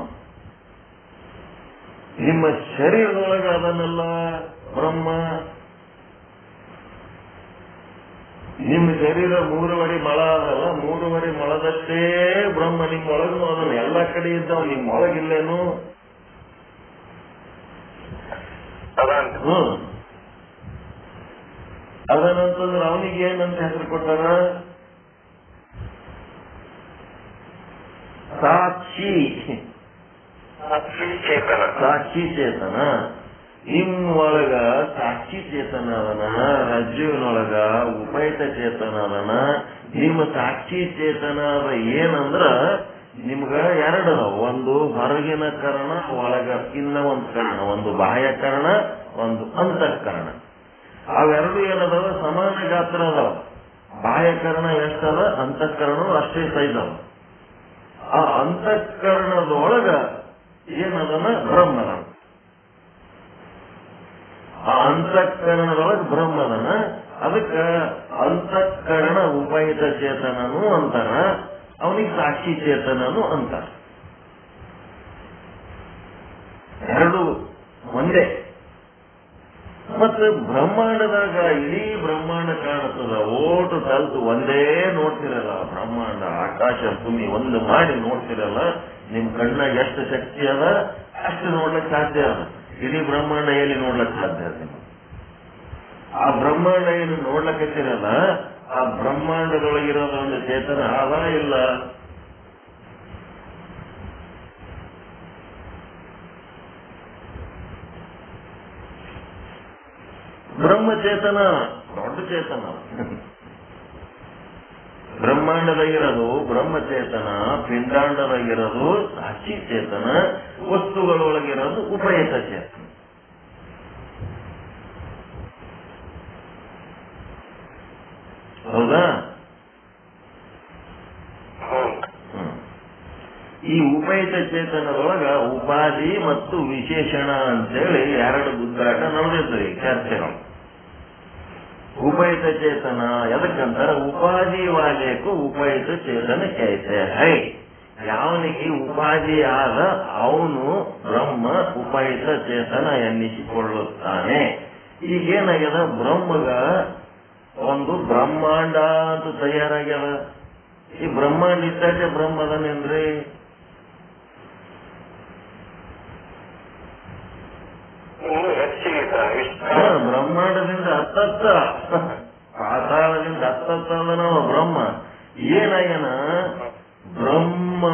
ನಿಮ್ಮ ಶರೀರದೊಳಗೆ ಅದನ್ನೆಲ್ಲ ಬ್ರಹ್ಮ. ನಿಮ್ಮ ಶರೀರ 3 ಮಳ ಅದಲ್ಲ, 3 ಮಳದಷ್ಟೇ ಬ್ರಹ್ಮ ನಿಮ್ಮೊಳಗೂ ಅದನ್ನ ಎಲ್ಲ ಕಡೆ ಇದ್ದಾವ, ನಿಮ್ಮೊಳಗಿಲ್ಲೇನು. ಅದನಂತಂದ್ರೆ ಅವನಿಗೆ ಏನಂತ ಹೆಸರು ಕೊಟ್ಟಾರ, ಸಾಕ್ಷಿ ಚೇತನ. ನಿಮ್ಮೊಳಗ ಸಾಕ್ಷಿ ಚೇತನ ಅದನ, ರಜ್ಜುವಿನೊಳಗ ಉಪಯುಕ್ತ ಚೇತನ ಅದನ. ನಿಮ್ಮ ಸಾಕ್ಷಿ ಚೇತನ ಅದ ಏನಂದ್ರ ನಿಮ್ಗ 2 ಅದಾವ, ಒಂದು ಹೊರಗಿನ ಕರ್ಣ, ಒಳಗ ಇನ್ನ ಒಂದು ಕರ್ಣ, ಒಂದು ಬಾಹ್ಯಕರಣ, ಒಂದು ಅಂತಃಕರಣ. ಅವೆರಡು ಏನದಾವ, ಸಮಾನ ಗಾತ್ರ ಅದಾವ. ಬಾಹ್ಯಕರಣ ಎಷ್ಟದ, ಅಂತಃಕರಣ ಅಷ್ಟೇ ಸೈಜ್ ಅವ. ಆ ಅಂತಃಕರಣದೊಳಗ ಏನದನ ಬ್ರಹ್ಮನ. ಆ ಅಂತಃಕರಣದೊಳಗೆ ಬ್ರಹ್ಮದನ. ಅದಕ್ಕ ಅಂತಃಕರಣ ಉಪಯುಕ್ತ ಚೇತನನು ಅಂತಾರ, ಅವನಿಗೆ ಸಾಕ್ಷಿ ಚೇತನನು ಅಂತಾರ. ಎರಡು ಒಂದೇ. ಮತ್ತೆ ಬ್ರಹ್ಮಾಂಡದಾಗ ಇಡೀ ಬ್ರಹ್ಮಾಂಡ ಕಾಣುತ್ತದ, ಓಟು ಕಲ್ತು ಒಂದೇ ನೋಡ್ತಿರಲ್ಲ. ಬ್ರಹ್ಮಾಂಡ ಆಕಾಶ ಭೂಮಿ ಒಂದು ಮಾಡಿ ನೋಡ್ತಿರಲ್ಲ, ನಿಮ್ ಕಣ್ಣಾಗ ಎಷ್ಟು ಶಕ್ತಿ ಅದ ಅಷ್ಟು ನೋಡ್ಲಿಕ್ಕೆ ಸಾಧ್ಯ ಅದ. ಇಡೀ ಬ್ರಹ್ಮಾಂಡ ಎಲ್ಲಿ ನೋಡ್ಲಿಕ್ಕೆ ಸಾಧ್ಯ ಅದ? ಆ ಬ್ರಹ್ಮಾಂಡ ಏನು ನೋಡ್ಲಕ್ಕಿರಲ್ಲ, ಆ ಬ್ರಹ್ಮಾಂಡದೊಳಗಿರೋದ ಒಂದು ಚೇತನ ಅದ ಇಲ್ಲ. ಬ್ರಹ್ಮಚೇತನ ದೊಡ್ಡ ಚೇತನ. ಬ್ರಹ್ಮಾಂಡದಾಗಿರೋದು ಬ್ರಹ್ಮಚೇತನ, ಪಿಂಡಾಂಡದಾಗಿರೋದು ಸಾಕ್ಷಿ ಚೇತನ, ವಸ್ತುಗಳೊಳಗಿರೋದು ಉಪಯುಕ್ತ ಚೇತನ. ಹೌದಾ? ಈ ಉಪಯುಕ್ತ ಚೇತನದೊಳಗ ಉಪಾಧಿ ಮತ್ತು ವಿಶೇಷಣ ಅಂತೇಳಿ 2 ಗುದ್ದಾಟ ನಡೆದಿದ್ರಿ ಚರ್ಚೆಗಳು. ಉಪಯುಕ್ತ ಚೇತನ ಎದಕ್ಕಂತಾರ, ಉಪಾಧಿ ವಾಲೇಕು ಉಪಯುಕ್ತ ಚೇತನ ಕೈತೆ ಹೈ. ಯಾವನಿಗೆ ಉಪಾಧಿ ಆದ ಅವನು ಬ್ರಹ್ಮ ಉಪಯುಕ್ತ ಚೇತನ ಎನ್ನಿಸಿಕೊಳ್ಳುತ್ತಾನೆ. ಈಗೇನಾಗ್ಯದ, ಬ್ರಹ್ಮಗ ಒಂದು ಬ್ರಹ್ಮಾಂಡ ಅಂತ ತಯಾರಾಗ್ಯದ. ಈ ಬ್ರಹ್ಮಾಂಡ ಇದ್ದಾಗೆ ಬ್ರಹ್ಮದನೇನ್ರಿ? ಬ್ರಹ್ಮಾಂಡದಿಂದ ಹತ್ತತ್ತ, ಪಾತಾಳದಿಂದ ಹತ್ತತ್ತ ನಾವು ಬ್ರಹ್ಮ. ಏನಾಗ್ಯನ, ಬ್ರಹ್ಮ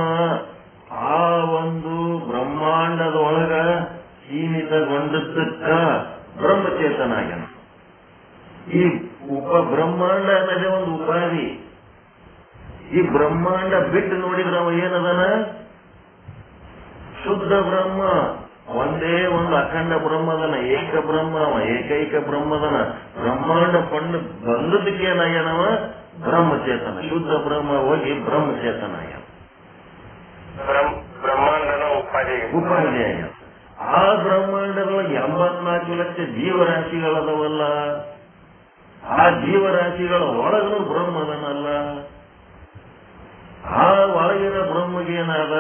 ಆ ಒಂದು ಬ್ರಹ್ಮಾಂಡದೊಳಗ ಸೀಮಿತಗೊಂಡದ್ದಕ್ಕ ಬ್ರಹ್ಮಚೇತನ ಆಗ್ಯಾನ. ಈ ಬ್ರಹ್ಮಾಂಡ ಅನ್ನೋದೇ ಒಂದು ಉಪಾಧಿ. ಈ ಬ್ರಹ್ಮಾಂಡ ಬಿಟ್ಟು ನೋಡಿದ್ರೆ ಅವ ಏನದನ, ಶುದ್ಧ ಬ್ರಹ್ಮ. ಒಂದೇ ಒಂದು ಅಖಂಡ ಬ್ರಹ್ಮದನ, ಏಕ ಬ್ರಹ್ಮ ಅವ, ಏಕೈಕ ಬ್ರಹ್ಮದನ. ಬ್ರಹ್ಮಾಂಡ ಪಂಡು ಬಂದದಕ್ಕೆ ಏನಾಗ್ಯಾನವ, ಬ್ರಹ್ಮಚೇತನ. ಶುದ್ಧ ಬ್ರಹ್ಮ ಹೋಗಿ ಬ್ರಹ್ಮಚೇತನ ಆಗ್ಯಾನ, ಬ್ರಹ್ಮಾಂಡನ ಉಪಾಧಿ ಆಗ್ಯಾನ. ಆ ಬ್ರಹ್ಮಾಂಡದೊಳಗೆ 84 ಲಕ್ಷ ಜೀವರಾಶಿಗಳದವಲ್ಲ. ಆ ಜೀವರಾಶಿಗಳ ಒಳಗನು ಬ್ರಹ್ಮದನಲ್ಲ. ಆ ಒಳಗಿನ ಬ್ರಹ್ಮಗೇನಾದ,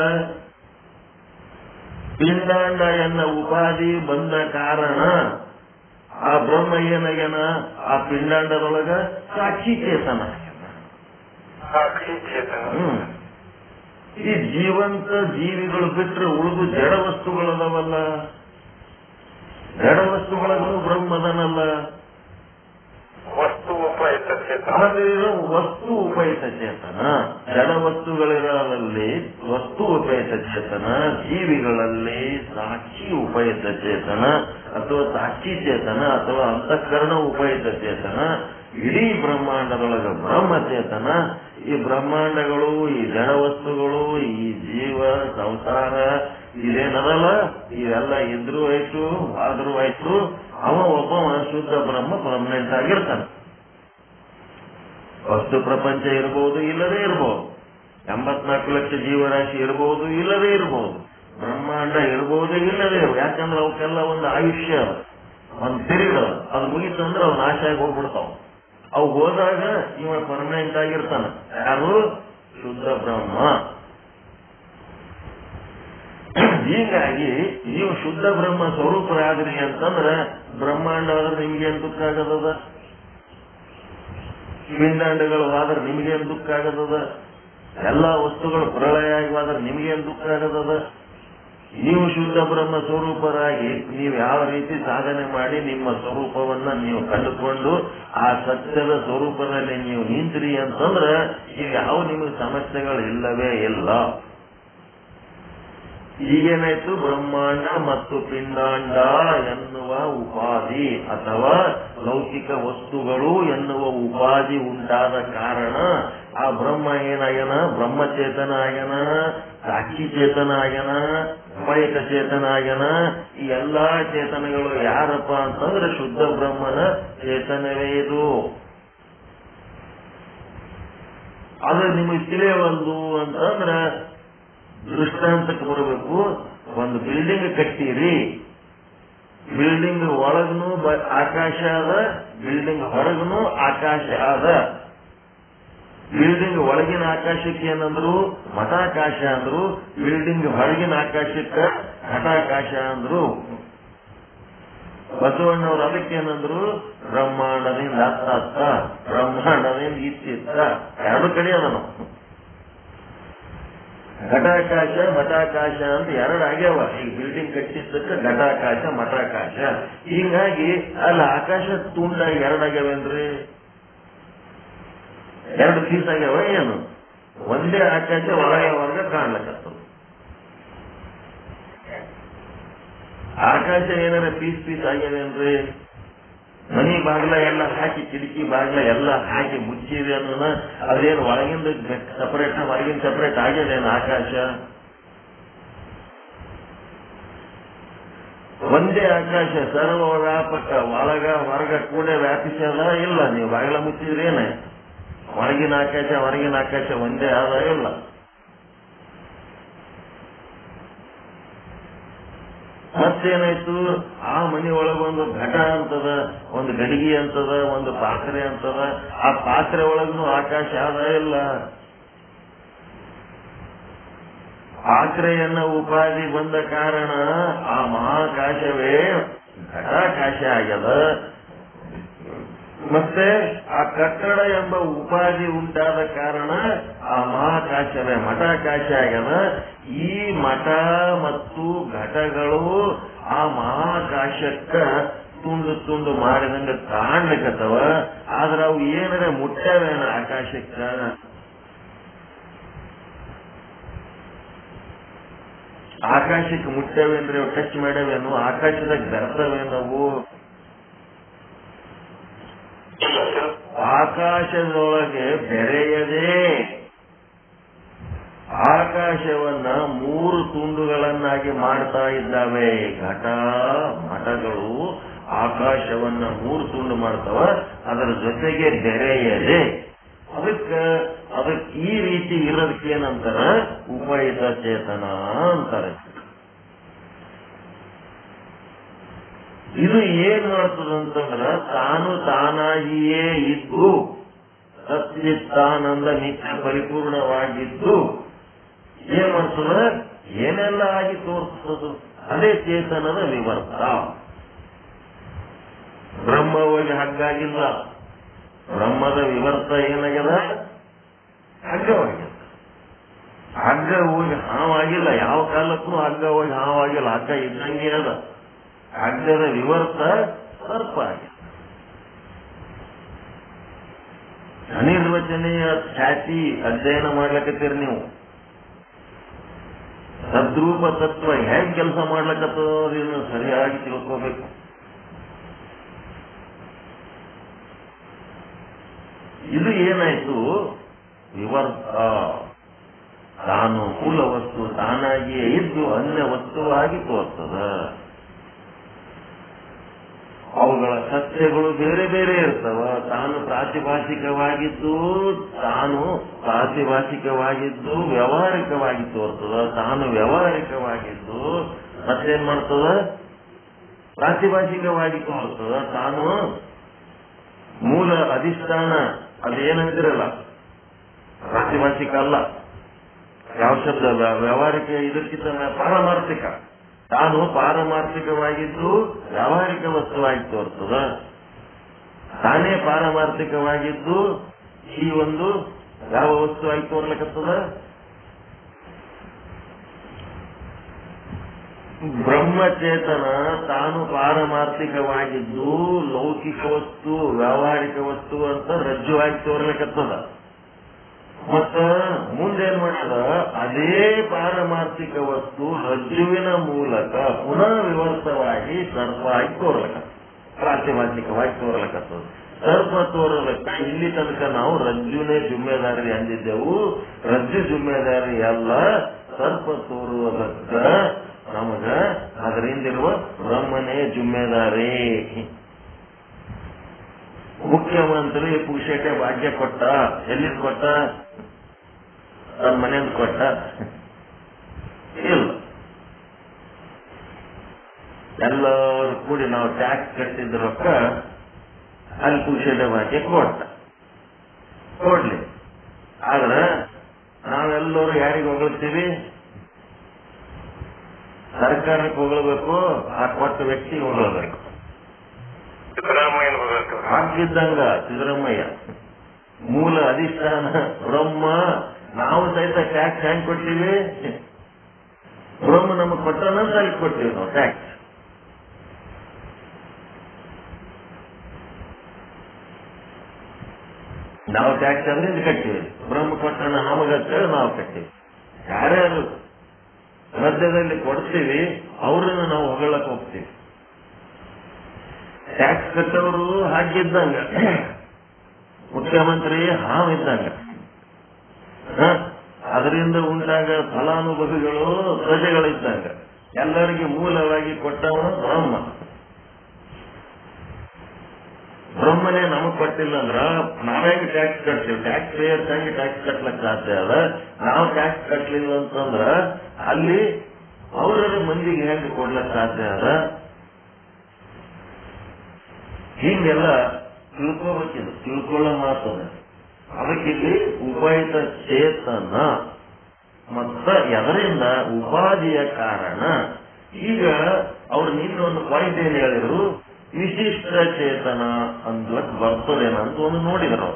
ಪಿಂಡಾಂಡ ಎನ್ನ ಉಪಾಧಿ ಬಂದ ಕಾರಣ ಆ ಬ್ರಹ್ಮ ಏನಾಗ್ಯಾನ, ಆ ಪಿಂಡಾಂಡದೊಳಗ ಸಾಕ್ಷಿ ಚೇತನ. ಈ ಜೀವಂತ ಜೀವಿಗಳು ಬಿಟ್ಟರೆ ಉಳಿದು ಜಡ ವಸ್ತುಗಳದವಲ್ಲ, ಜಡ ವಸ್ತುಗಳಲ್ಲೂ ಬ್ರಹ್ಮದನಲ್ಲ. ವಸ್ತು ಉಪಯುಕ್ತ ಚೇತನ. ವಸ್ತು ಉಪಯುಕ್ತ ಚೇತನ, ಜಡ ವಸ್ತುಗಳಲ್ಲಿ ವಸ್ತು ಉಪಯುಕ್ತ ಚೇತನ, ಜೀವಿಗಳಲ್ಲಿ ಸಾಕ್ಷಿ ಉಪಯುಕ್ತ ಚೇತನ ಅಥವಾ ಸಾಕ್ಷಿ ಚೇತನ ಅಥವಾ ಅಂತಃಕರಣ ಉಪಯುಕ್ತ ಚೇತನ, ಇಡೀ ಬ್ರಹ್ಮಾಂಡದೊಳಗೆ ಬ್ರಹ್ಮಚೇತನ. ಈ ಬ್ರಹ್ಮಾಂಡಗಳು, ಈ ಜಡ ವಸ್ತುಗಳು, ಈ ಜೀವ ಸಂಸಾರ ಇದೇನದಲ್ಲ, ಇವೆಲ್ಲ ಇದ್ರೂ ಆಯ್ತು ಆದ್ರೂ ಆಯ್ತು, ಅವ ಒಬ್ಬ ಶುದ್ಧ ಬ್ರಹ್ಮ ಪರ್ಮನೆಂಟ್ ಆಗಿರ್ತಾನೆ. ವಸ್ತು ಪ್ರಪಂಚ ಇರಬಹುದು, ಇಲ್ಲದೇ ಇರಬಹುದು. 84 ಲಕ್ಷ ಜೀವರಾಶಿ ಇರಬಹುದು, ಇಲ್ಲದೇ ಇರಬಹುದು. ಬ್ರಹ್ಮಾಂಡ ಇರಬಹುದು, ಇಲ್ಲದೇ ಇರಬಹುದು. ಯಾಕಂದ್ರೆ ಅವಕ್ಕೆಲ್ಲ ಒಂದು ಆಯುಷ್ಯ, ಒಂದು ಪಿರಿಯಡ್, ಅದು ಮುಗಿತು ಅಂದ್ರೆ ಅವು ನಾಶ ಆಗಿ ಹೋಗ್ಬಿಡ್ತಾವ. ಅವು ಹೋದಾಗ ಇವ ಪರ್ಮನೆಂಟ್ ಆಗಿರ್ತಾನ. ಯಾರು? ಶುದ್ಧ ಬ್ರಹ್ಮ. ಹೀಗಾಗಿ ನೀವು ಶುದ್ಧ ಬ್ರಹ್ಮ ಸ್ವರೂಪರಾದ್ರಿ ಅಂತಂದ್ರೆ ಬ್ರಹ್ಮಾಂಡ ಆದ್ರೆ ನಿಮ್ಗೇನ್ ದುಃಖ ಆಗದದ? ಪಿಂಡಾಂಡಗಳು ಆದ್ರೆ ನಿಮ್ಗೇನ್ ದುಃಖ ಆಗದದ? ಎಲ್ಲಾ ವಸ್ತುಗಳು ಪ್ರಳಯ ಆದ್ರೆ ನಿಮ್ಗೇನ್ ದುಃಖ ಆಗದದ? ನೀವು ಶುದ್ಧ ಬ್ರಹ್ಮ ಸ್ವರೂಪರಾಗಿ ನೀವು ಯಾವ ರೀತಿ ಸಾಧನೆ ಮಾಡಿ ನಿಮ್ಮ ಸ್ವರೂಪವನ್ನ ನೀವು ಕಂಡುಕೊಂಡು ಆ ಸತ್ಯದ ಸ್ವರೂಪದಲ್ಲಿ ನೀವು ನಿಂತ್ರಿ ಅಂತಂದ್ರೆ ಈಗ ಯಾವ ನಿಮಗೆ ಸಮಸ್ಯೆಗಳು ಇಲ್ಲವೇ ಇಲ್ಲ. ಈಗೇನಾಯ್ತು? ಬ್ರಹ್ಮಾಂಡ ಮತ್ತು ಪಿಂಡಾಂಡ ಎನ್ನುವ ಉಪಾಧಿ ಅಥವಾ ಲೌಕಿಕ ವಸ್ತುಗಳು ಎನ್ನುವ ಉಪಾಧಿ ಉಂಟಾದ ಕಾರಣ ಆ ಬ್ರಹ್ಮ ಏನಾಗ್ಯನ? ಬ್ರಹ್ಮಚೇತನ ಆಗ್ಯನ, ಸಾಕ್ಷಿ ಚೇತನ ಆಗ್ಯನ, ಉಪಯುಕ್ತ ಚೇತನ ಆಗ್ಯನ. ಈ ಎಲ್ಲಾ ಚೇತನಗಳು ಯಾರಪ್ಪ ಅಂತಂದ್ರೆ ಶುದ್ಧ ಬ್ರಹ್ಮನ ಚೇತನವೇ ಇದು. ಅದು ನಿಮಗೆ ತಿಳಿಯವಲ್ದು ಅಂತಂದ್ರ ದೃಷ್ಟಾಂತಕ್ಕೆ ಬರಬೇಕು. ಒಂದು ಬಿಲ್ಡಿಂಗ್ ಕಟ್ಟಿರಿ, ಬಿಲ್ಡಿಂಗ್ ಒಳಗನು ಆಕಾಶ ಅದ, ಬಿಲ್ಡಿಂಗ್ ಹೊರಗನು ಆಕಾಶ ಅದ. ಬಿಲ್ಡಿಂಗ್ ಒಳಗಿನ ಆಕಾಶಕ್ಕೆ ಏನಂದ್ರು? ಮಠಾಕಾಶ ಅಂದ್ರು. ಬಿಲ್ಡಿಂಗ್ ಹೊರಗಿನ ಆಕಾಶಕ್ಕೆ ಘಟಾಕಾಶ ಅಂದ್ರು. ಬಸವಣ್ಣವ್ರು ಅದಕ್ಕೇನಂದ್ರು? ಬ್ರಹ್ಮಾಂಡದಿಂದ ಅತ್ತ, ಬ್ರಹ್ಮಾಂಡದಿಂದ ಇತ್ತಿತ್ತ, ಎರಡು ಕಡೆ ಅದ. ನಾವು ಘಟಾಕಾಶ ಮಠಾಕಾಶ ಅಂತ ಎರಡು ಆಗ್ಯಾವ. ಈಗ ಬಿಲ್ಡಿಂಗ್ ಕಟ್ಟಿದ್ದಕ್ಕೆ ಘಟಾಕಾಶ ಮಠಾಕಾಶ. ಹೀಗಾಗಿ ಅಲ್ಲಿ ಆಕಾಶ ತುಂಡಾಗಿ ಎರಡಾಗ್ಯಾವೇನ್ರಿ? ಎರಡು ಪೀಸ್ ಆಗ್ಯಾವ ಏನು? ಒಂದೇ ಆಕಾಶ ಒಳಗೆ ಹೊರಗೆ ಕಾಣ್ಲಕ್ಕತ್ತದ. ಆಕಾಶ ಏನಾರ ಪೀಸ್ ಪೀಸ್ ಆಗ್ಯಾವೇನ್ರಿ? ಮನಿ ಬಾಗ್ಲ ಎಲ್ಲ ಹಾಕಿ, ಕಿಟಕಿ ಬಾಗ್ಲ ಎಲ್ಲ ಹಾಕಿ ಮುಚ್ಚಿದೆ ಅನ್ನೋಣ. ಅದೇನು ಒಳಗಿಂದ ಸಪರೇಟ್ ಹೊರಗಿನ ಸಪರೇಟ್ ಆಗ್ಯದೇನು ಆಕಾಶ? ಒಂದೇ ಆಕಾಶ ಸರ್ವ ವ್ಯಾಪಕ, ಒಳಗ ಹೊರಗ ಕೂಡ ವ್ಯಾಪಿಸದ ಇಲ್ಲ. ನೀವು ಬಾಗಿಲ ಮುಚ್ಚಿದ್ರೆ ಏನ? ಒಳಗಿನ ಆಕಾಶ ಹೊರಗಿನ ಆಕಾಶ ಒಂದೇ ಆದ ಇಲ್ಲ. ಮತ್ತೇನಾಯ್ತು? ಆ ಮನೆ ಒಳಗೊಂದು ಘಟ ಅಂತದ, ಒಂದು ಗಡಿಗೆ ಅಂತದ, ಒಂದು ಪಾತ್ರೆ ಅಂತದ. ಆ ಪಾತ್ರೆ ಒಳಗೂ ಆಕಾಶ ಆದ ಇಲ್ಲ. ಪಾತ್ರೆಯನ್ನ ಉಪಾಧಿ ಬಂದ ಕಾರಣ ಆ ಮಹಾಕಾಶವೇ ಘಟಾಕಾಶ ಆಗ್ಯದ. ಮತ್ತೆ ಆ ಕಟ್ಟಡ ಎಂಬ ಉಪಾಧಿ ಉಂಟಾದ ಕಾರಣ ಆ ಮಹಾಕಾಶವೇ ಮಠಾಕಾಶ ಆಗ್ಯದ. ಈ ಮಠ ಮತ್ತು ಘಟಗಳು ಆ ಮಹಾಕಾಶಕ್ಕ ತುಂಡು ತುಂಡು ಮಾಡಿದಂಗ ಕಾಣ್ಲಿಕ್ಕತ್ತವ. ಆದ್ರೆ ಅವು ಏನಾರ ಮುಟ್ಟವೇನ ಆಕಾಶಕ್ಕ? ಆಕಾಶಕ್ಕೆ ಮುಟ್ಟವೇನ್ರಿ? ಅವು ಟಚ್ ಮಾಡ್ಯವೇನು? ಆಕಾಶದಾಗ ಬೆರ್ತವೇನವು? ಆಕಾಶದೊಳಗೆ ಬೆರೆಯದೆ ಆಕಾಶವನ್ನ 3 ತುಂಡುಗಳನ್ನಾಗಿ ಮಾಡ್ತಾ ಇದ್ದಾವೆ. ಘಟ ಮಠಗಳು ಆಕಾಶವನ್ನ 3 ತುಂಡು ಮಾಡ್ತಾವ, ಅದರ ಜೊತೆಗೆ ಬೆರೆಯದೆ. ಅದಕ್ಕೆ ಈ ರೀತಿ ಇರೋದಕ್ಕೇನಂತಾರ? ಉಪಯುಕ್ತ ಚೇತನ ಅಂತಾರೆ. ಇದು ಏನ್ ಮಾಡ್ತದಂತಂದ್ರ ತಾನು ತಾನಾಗಿಯೇ ಇದ್ದು ಸಚ್ಚಿತ್ತಾನಂದ ನಿತ್ಯ ಪರಿಪೂರ್ಣವಾಗಿದ್ದು ಏನ್ ಮಾಡ್ತದ? ಏನೆಲ್ಲ ಆಗಿ ತೋರಿಸ್ತದ? ಅದೇ ಚೇತನದ ವಿವರ್ತ. ಬ್ರಹ್ಮ ಹೋಗಿ ಹಗ್ಗಾಗಿಲ್ಲ. ಬ್ರಹ್ಮದ ವಿವರ್ತ ಏನಾಗ್ಯದ? ಹಗ್ಗವಾಗ್ಯದ. ಹಗ್ಗ ಹೋಗಿ ಹಾವಾಗಿಲ್ಲ. ಯಾವ ಕಾಲಕ್ಕೂ ಹಗ್ಗ ಹೋಗಿ ಹಾವಾಗಿಲ್ಲ. ಹಗ್ಗ ಇದ್ದಂಗೆ ಅದ. ಹಗ್ಗದ ವಿವರ್ತ ಸರ್ಪ ಆಗಿದೆ. ಅನಿರ್ವಚನೀಯ ಖ್ಯಾತಿ ಅಧ್ಯಯನ ಮಾಡ್ಲಕತ್ತೀರಿ ನೀವು. ತದ್ರೂಪ ತತ್ವ ಹೆಂಗ್ ಕೆಲಸ ಮಾಡ್ಲಕತ್ತದನ್ನು ಸರಿಯಾಗಿ ತಿಳ್ಕೋಬೇಕು. ಇದು ಏನಾಯ್ತು, ವಿವರ್ತ, ತಾನು ಮೂಲ ವಸ್ತು ತಾನಾಗಿಯೇ ಇದ್ದು ಅನ್ಯ ವಸ್ತುವಾಗಿ ತೋರ್ತದ. ಅವುಗಳ ಸತ್ಯಗಳು ಬೇರೆ ಬೇರೆ ಇರ್ತವ. ತಾನು ಪ್ರಾತಿಭಾಷಿಕವಾಗಿದ್ದು ವ್ಯವಹಾರಿಕವಾಗಿ ತೋರ್ತದ. ತಾನು ವ್ಯವಹಾರಿಕವಾಗಿದ್ದು ಮತ್ತೇನ್ ಮಾಡ್ತದ, ಪ್ರಾತಿಭಾಷಿಕವಾಗಿ ತೋರ್ತದ. ತಾನು ಮೂಲ ಅಧಿಷ್ಠಾನ ಅದೇನಂತಿರಲ್ಲ, ಪ್ರಾತಿಭಾಷಿಕ ಅಲ್ಲ. ಯಾವ ಶಬ್ದ ವ್ಯವಹಾರಿಕ, ಇದಕ್ಕಿಂತ ಪಾರಮಾರ್ಥಿಕ. ತಾನು ಪಾರಮಾರ್ಥಿಕವಾಗಿದ್ದು ವ್ಯಾವಹಾರಿಕ ವಸ್ತುವಾಗಿ ತೋರ್ತದ. ತಾನೇ ಪಾರಮಾರ್ಥಿಕವಾಗಿದ್ದು ಈ ಒಂದು ಯಾವ ವಸ್ತುವಾಗಿ ತೋರ್ಲಕತ್ತದ, ಬ್ರಹ್ಮಚೇತನ ತಾನು ಪಾರಮಾರ್ಥಿಕವಾಗಿದ್ದು ಲೌಕಿಕ ವಸ್ತು ವ್ಯಾವಹಾರಿಕ ವಸ್ತು ಅಂತ ರಜ್ಜುವಾಗಿ ತೋರ್ಲಕತ್ತದ. ಮತ್ತ ಮುಂದೇನ್ ಮಾಡ್ತದ, ಅದೇ ಪಾರಮಾರ್ಥಿಕ ವಸ್ತು ರಜ್ಜುವಿನ ಮೂಲಕ ಪುನಃ ವಿವರ್ತವಾಗಿ ಸರ್ಪವಾಗಿ ತೋರ್ಲಕತ್ತ, ಪ್ರಾತಿಭಾಷಿಕವಾಗಿ ತೋರ್ಲಕತ್ತದ. ಸರ್ಪ ತೋರಲಕ್ಕ ಇಲ್ಲಿ ತನಕ ನಾವು ರಜ್ಜುನೇ ಜುಮ್ಮೆದಾರಿ ಅಂದಿದ್ದೆವು. ರಜ್ಜು ಜುಮ್ಮೆದಾರಿ ಅಲ್ಲ, ಸರ್ಪ ತೋರುವುದಕ್ಕ ನಮಗ ಅದರಿಂದಿರುವ ಬ್ರಹ್ಮನೇ ಜುಮ್ಮೆದಾರಿ. ಮುಖ್ಯಮಂತ್ರಿ ಪುಕ್ಷೇಟೆ ಭಾಗ್ಯ ಕೊಟ್ಟ, ಎಲ್ಲಿಂದ ಕೊಟ್ಟ, ತನ್ನ ಮನೆಯಿಂದ ಕೊಟ್ಟ ಇಲ್ಲ. ಎಲ್ಲರೂ ಕೂಡಿ ನಾವು ಟ್ಯಾಕ್ಸ್ ಕಟ್ಟಿದ ರೊಕ್ಕ ಅಲ್ಲಿ ಪುಕ್ಷೇಟೆ ಭಾಗ್ಯ ಕೊಡ್ಲಿ. ಆದ್ರೆ ನಾವೆಲ್ಲರೂ ಯಾರಿಗೆ ಹೊಗಳ್ತೀವಿ, ಸರ್ಕಾರಕ್ಕೆ ಹೊಗಳಬೇಕು, ಆ ಕೊಟ್ಟ ವ್ಯಕ್ತಿ ಹೊಗಳಬೇಕು. ಹಾಗಿದ್ದಂಗ ಸಿದ್ದರಾಮಯ್ಯ ಮೂಲ ಅಧಿಷ್ಠಾನ ಬ್ರಹ್ಮ, ನಾವು ಸಹಿತ ಟ್ಯಾಕ್ಸ್ ಹೆಂಗ್ ಕೊಡ್ತೀವಿ, ಬ್ರಹ್ಮ ನಮಗ್ ಕೊಟ್ಟನಂತ ಅಲ್ಲಿ ಕೊಡ್ತೀವಿ ನಾವು ಟ್ಯಾಕ್ಸ್. ನಾವು ಟ್ಯಾಕ್ಸ್ ಅಂದ್ರೆ ಕಟ್ತೀವಿ, ಬ್ರಹ್ಮ ಕೊಟ್ಟನ ನಮಗಂತೇಳಿ ನಾವು ಕಟ್ತೀವಿ. ಯಾರ್ಯಾರು ಮಧ್ಯದಲ್ಲಿ ಕೊಡ್ತೀವಿ ಅವ್ರನ್ನ ನಾವು ಹೊಗಳಕ್ ಹೋಗ್ತೀವಿ. ಟ್ಯಾಕ್ಸ್ ಕಟ್ಟೋರು ಹಾಗಿದ್ದಂಗ, ಮುಖ್ಯಮಂತ್ರಿ ಹಾವಿದ್ದಂಗ. ಅದರಿಂದ ಉಂಟಾಗ ಫಲಾನುಭವಿಗಳು ಪ್ರಜೆಗಳಿದ್ದಂಗ. ಎಲ್ಲರಿಗೆ ಮೂಲವಾಗಿ ಕೊಟ್ಟವನು ಬ್ರಹ್ಮ. ಬ್ರಹ್ಮನೇ ನಮಗ್ ಕೊಟ್ಟಿಲ್ಲ ಅಂದ್ರ ನಾವೇಗೆ ಟ್ಯಾಕ್ಸ್ ಕಟ್ತೀವಿ, ಟ್ಯಾಕ್ಸ್ ಪೇಯರ್ಸ್ ಆಗಿ ಟ್ಯಾಕ್ಸ್ ಕಟ್ಲಕ್ ಸಾಧ್ಯ ಅದ. ನಾವು ಟ್ಯಾಕ್ಸ್ ಕಟ್ಲಿಲ್ಲ ಅಂತಂದ್ರ ಅಲ್ಲಿ ಅವರ ಮಂದಿಗೆ ಹೆಂಗೆ ಕೊಡ್ಲಕ್ ಸಾಧ್ಯ ಅದ. ಹೀಗೆಲ್ಲ ತಿಳ್ಕೋಬೇಕಿದು, ತಿಳ್ಕೊಳ್ಳೋ ಮಾತದ. ಅದಕ್ಕಿಲ್ಲಿ ಉಪಾಯಿತ ಚೇತನ ಮತ್ತ ಎದರಿಂದ ಉಪಾಧಿಯ ಕಾರಣ. ಈಗ ಅವ್ರು ನಿನ್ನೊಂದು ಪಾಯಿಂಟ್ ಏನ್ ಹೇಳಿದ್ರು, ವಿಶಿಷ್ಟ ಚೇತನ ಅಂದ್ಲಕ್ ಬರ್ತದೇನಂತ ಒಂದು ನೋಡಿದ್ರು.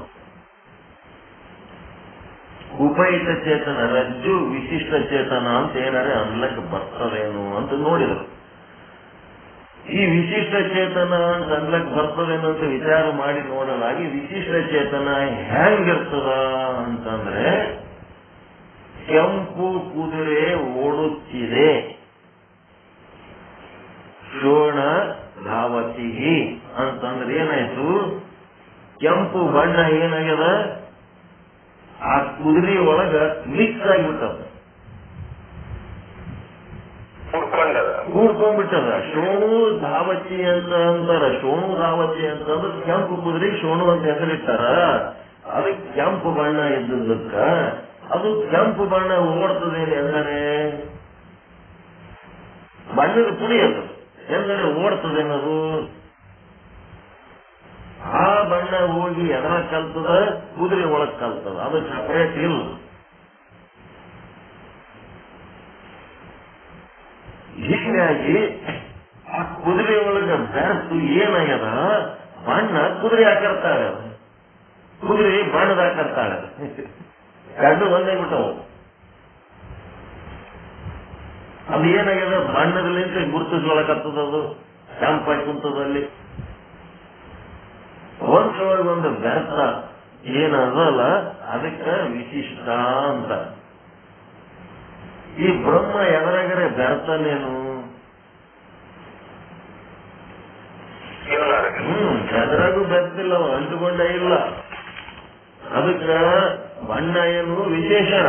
ಉಪಯುಕ್ತ ಚೇತನ ರಜ್ಜು ವಿಶಿಷ್ಟ ಚೇತನ ಅಂತ ಏನಾರೆ ಅನ್ಲಕ್ ಬರ್ತದೇನು ಅಂತ ನೋಡಿದ್ರು. ಈ ವಿಶಿಷ್ಟ ಚೇತನ ಅಂತ ಅನ್ಲಕ್ ಬರ್ತದೇನು ಅಂತ ವಿಚಾರ ಮಾಡಿ ನೋಡಲಾಗಿ, ವಿಶಿಷ್ಟ ಚೇತನ ಹೆಂಗಿರ್ತದ ಅಂತಂದ್ರೆ, ಕೆಂಪು ಕುದುರೆ ಓಡುತ್ತಿದೆ, ಶೋಣ ಧಾವತಿ ಅಂತಂದ್ರೆ ಏನಾಯ್ತು, ಕೆಂಪು ಬಣ್ಣ ಏನಾಗ್ಯದ ಆ ಕುದುರೆ ಒಳಗ ಮಿಕ್ಸ್ ಆಗಿಬಿಟ್ಟದ, ಕೂಡ್ಕೊಂಡ್ಬಿಟ್ಟದ. ಶೋಣು ಧಾವತಿ ಅಂತ ಅಂತಾರ. ಶೋಣು ಧಾವತಿ ಅಂತಂದ್ರೆ ಕೆಂಪು ಕುದುರೆ ಶೋಣು ಅಂತ ಹೆಸರಿಟ್ಟಾರ. ಅದಕ್ಕೆ ಕೆಂಪು ಬಣ್ಣ ಇದ್ದದಕ್ಕ ಅದು ಕೆಂಪು ಬಣ್ಣ ಓಡ್ತದೇನೆ ಎಂದರೆ ಬಣ್ಣದ ಪುಡಿ ಅದು ಎಂದರೆ ಓಡ್ತದೇನದು. ಆ ಬಣ್ಣ ಹೋಗಿ ಎದರ ಕಲ್ತದ, ಕುದುರೆ ಒಳಗ್ ಕಲ್ತದ. ಅದು ಸಪರೇಟ್ ಇಲ್ಲ. ಹೀಗಾಗಿ ಆ ಕುದುರೆ ಒಳಗ ಬೆರೆತು ಏನಾಗ್ಯದ, ಬಣ್ಣ ಕುದುರೆ ಹಾಕರ್ತಾಳೆ, ಕುದುರೆ ಬಣ್ಣದ ಹಾಕರ್ತಾಳೆ. ಎರಡು ಒಂದೇ ಬಿಟ್ಟವು. ಅದು ಏನಾಗ್ಯದ, ಬಣ್ಣದಲ್ಲಿಂದ ಗುರುತಿಸ್ಕೊಳಕತ್ತದದು, ಕೆಂಪಾಗಿ ಕುಂತದಲ್ಲಿ. ಒಂದ್ರೊಳಗೆ ಒಂದು ಬೆರೆತ ಏನದಲ್ಲ ಅದಕ್ಕೆ ವಿಶಿಷ್ಟ ಅಂತ. ಈ ಬ್ರಹ್ಮ ಎದರಾಗರೆ ಬೆರ್ತಾನೇನು? ಎದರಾಗೂ ಬೆರ್ತಿಲ್ಲ, ಅಂಟುಕೊಂಡ ಇಲ್ಲ. ಅದಕ್ಕೆ ಬಣ್ಣ ಏನು ವಿಶೇಷಣ,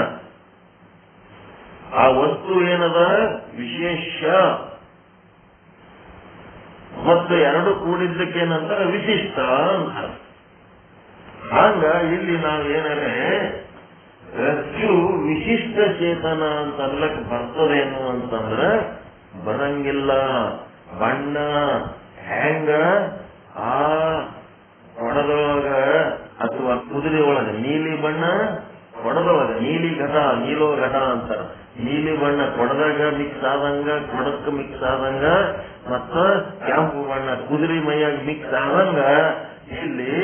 ಆ ವಸ್ತು ಏನದ ವಿಶೇಷ, ಮತ್ತು ಎರಡು ಕೂಡಿದ್ದಕ್ಕೇನಂತಾರ ವಿಶಿಷ್ಟ ಅಂತ. ಹಂಗ ಇಲ್ಲಿ ನಾವು ಏನಾರೆ ರಜ್ಜು ವಿಶಿಷ್ಟ ಚೇತನ ಅಂತ ಅನ್ಲಕ್ ಬರ್ತದೇನು ಅಂತಂದ್ರೆ ಬರಂಗಿಲ್ಲ. ಬಣ್ಣ ಹೆಂಗ ಆ ಕೊಡದೊಳಗ ಅಥವಾ ಕುದುರೆ ಒಳಗ ನೀಲಿ ಬಣ್ಣ, ಕೊಡದೊಳಗ ನೀಲಿ ಘಟ, ನೀಲೋ ಘಟ ಅಂತಾರ. ನೀಲಿ ಬಣ್ಣ ಕೊಡದಾಗ ಮಿಕ್ಸ್ ಆದಂಗ, ಕೊಡಕ್ಕೆ ಮಿಕ್ಸ್ ಆದಂಗ, ಮತ್ತ ಕೆಂಪು ಬಣ್ಣ ಕುದುರೆ ಮೈಯಾಗ ಮಿಕ್ಸ್ ಆದಂಗ ಇಲ್ಲಿ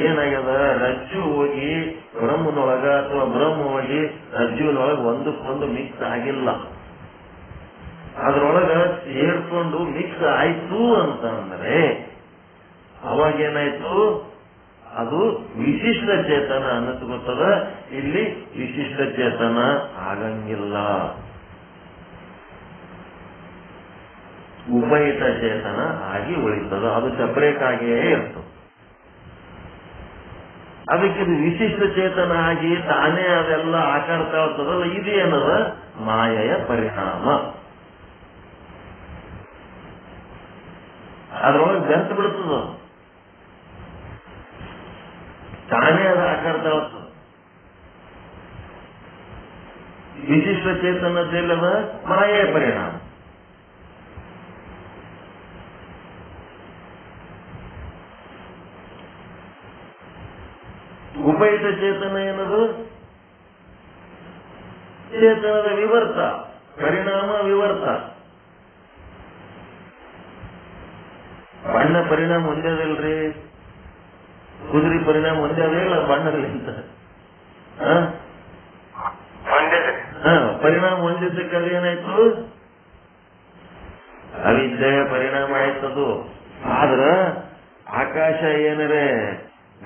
ಏನಾಗ್ಯದ, ರಜ್ಜು ಹೋಗಿ ಬ್ರಹ್ಮನೊಳಗ ಅಥವಾ ಬ್ರಹ್ಮ ಹೋಗಿ ರಜ್ಜುವಿನೊಳಗ ಒಂದಕ್ಕೊಂದು ಮಿಕ್ಸ್ ಆಗಿಲ್ಲ. ಅದ್ರೊಳಗ ಸೇರ್ಕೊಂಡು ಮಿಕ್ಸ್ ಆಯ್ತು ಅಂತಂದ್ರೆ ಅವಾಗೇನಾಯ್ತು, ಅದು ವಿಶಿಷ್ಟ ಚೇತನ ಅನ್ನಿಸ್ಕೊತದ. ಇಲ್ಲಿ ವಿಶಿಷ್ಟ ಚೇತನ ಆಗಂಗಿಲ್ಲ, ಉಪಹಿತ ಚೇತನ ಆಗಿ ಉಳಿತದ. ಅದು ಸಪರೇಟ್ ಆಗಿಯೇ ಇರ್ತದೆ. ಅದಕ್ಕೆ ಇದು ವಿಶಿಷ್ಟ ಚೇತನ ಆಗಿ ತಾನೇ ಅದೆಲ್ಲ ಆಕಾರ ತಗೊಳ್ತದಲ್ಲ, ಇದೇನದ ಮಾಯೆಯ ಪರಿಣಾಮ. ಅದ್ರೊಳಗೆ ಬೆಂತು ಬಿಡ್ತದ, ತಾನೇ ಅದು ಆಕಾರ ತಗೊಳ್ತದ. ವಿಶಿಷ್ಟ ಚೇತನದೆಲ್ಲದ ಮಾಯೆಯ ಪರಿಣಾಮ. ಉಪಹಿತ ಚೇತನ ಏನದು? ಚೇತನದ ವಿವರ್ತ, ಪರಿಣಾಮ ವಿವರ್ತ. ಬಣ್ಣ ಪರಿಣಾಮ ಒಂದೇ ಅದಲ್ರಿ, ಕುದುರೆ ಪರಿಣಾಮ ಒಂದೇ ಅದೇ ಇಲ್ಲ ಬಣ್ಣದಲ್ಲಿಂತ. ಪರಿಣಾಮ ಹೊಂದಿದ್ದಕ್ಕೆ ಏನಾಯ್ತು, ಅವಿದ್ಯೆಯ ಪರಿಣಾಮ ಆಯ್ತದು. ಆದ್ರ ಆಕಾಶ ಏನರೇ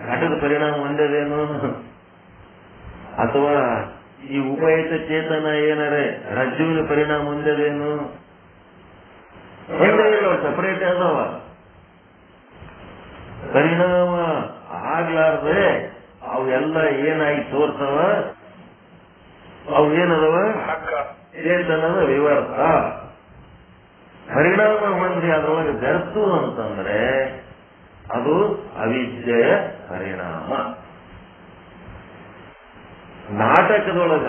ಘಟದ ಪರಿಣಾಮ ಹೊಂದದೇನು, ಅಥವಾ ಈ ಉಪಹಿತ ಚೇತನ ಏನರೇ ರಜ್ಜುವಿನ ಪರಿಣಾಮ ಹೊಂದದೇನು? ಒಂದೇ ಇಲ್ಲ, ಸಪರೇಟ್ ಅದಾವ. ಪರಿಣಾಮ ಆಗ್ಲಾರ್ದೆ ಅವೆಲ್ಲ ಏನಾಗಿ ತೋರ್ತಾವ, ಅವು ಏನದವ ಚೇತನದ ವಿವರ್ತ. ಪರಿಣಾಮ ಹೊಂದಿ ಅದ್ರೊಳಗೆ ಬೆರ್ತು ಅಂತಂದ್ರೆ ಅದು ಅವಿದ್ಯೆಯ ಪರಿಣಾಮ. ನಾಟಕದೊಳಗ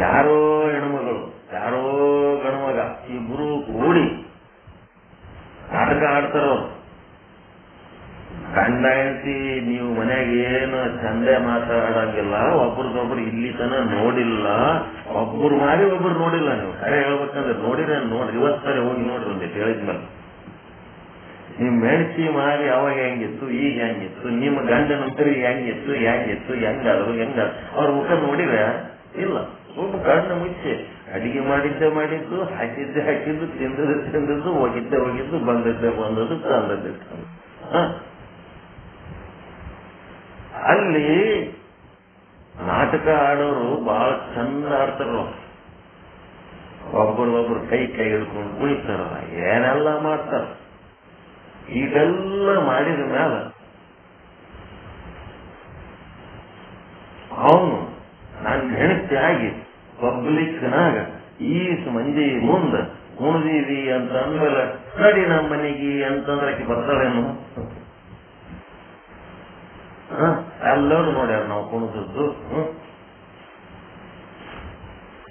ಯಾರೋ ಹೆಣ್ಮಗಳು ಯಾರೋ ಗಣಮಗ ಇಬ್ರು ಕೂಡಿ ನಾಟಕ ಆಡ್ತಾರವ್ರು. ಗಂಡ ಹೆಂಡತಿ ನೀವು ಮನ್ಯಾಗ ಏನು ಚಂದೆ ಮಾತಾಡಂಗಿಲ್ಲ, ಒಬ್ರದೊಬ್ರು ಇಲ್ಲಿ ತನ ನೋಡಿಲ್ಲ, ಒಬ್ರು ಮಾರಿ ಒಬ್ರು ನೋಡಿಲ್ಲ. ನೀವು ಕರೆ ಹೇಳ್ಬೇಕಂದ್ರೆ ನೋಡಿದ್ರೆ ನೋಡ್ರಿ, ಇವತ್ತಾರೆ ಹೋಗಿ ನೋಡ್ರಿ ಒಂದಿಟ್ಟು ಹೇಳಿದ್ಮೇಲೆ. ನಿಮ್ ಮೆಣಸಿ ಮಾರಿ ಅವಾಗ ಹೆಂಗಿತ್ತು, ಈಗ ಹೆಂಗಿತ್ತು, ನಿಮ್ಮ ಗಂಡನ ಹೆಂಗಿತ್ತು ಹೆಂಗಾದ್ರು ಅವ್ರ ಮುಖ ನೋಡಿದ್ರೆ ಇಲ್ಲ. ಸ್ವಲ್ಪ ಕಣ್ಣು ಮುಚ್ಚಿ ಅಡಿಗೆ ಮಾಡಿದ್ದು, ಹಾಕಿದ್ದು, ತಿಂದದ್ದು, ಹೋಗಿದ್ದು, ಬಂದದ್ದು, ತಂದದ್ದು. ಅಲ್ಲಿ ನಾಟಕ ಆಡೋರು ಬಹಳ ಚಂದ ಆಡ್ತಾರ. ಒಬ್ಬರೊಬ್ರು ಕೈ ಹಿಡ್ಕೊಂಡು ಕುಣಿತಾರ, ಏನೆಲ್ಲ ಮಾಡ್ತಾರ. ಇದೆಲ್ಲ ಮಾಡಿದ ಮ್ಯಾಲ ಅವನು ನಾನು ಹೆಂಡತಿ ಆಗಿ ಪಬ್ಲಿಕ್ನಾಗ ಈಸ್ ಮಂದಿ ಮುಂದ ಕುಣಿದೀವಿ ಅಂತ ಅಂದ್ಮೇಲೆ ನಡಿ ನಮ್ಮ ಮನೆಗೆ ಅಂತಂದ್ರೆ ಆಕಿ ಬರ್ತಾಳೇನು? ಎಲ್ಲರೂ ನೋಡ್ಯಾರ ನಾವು ಕುಣಿದದ್ದು.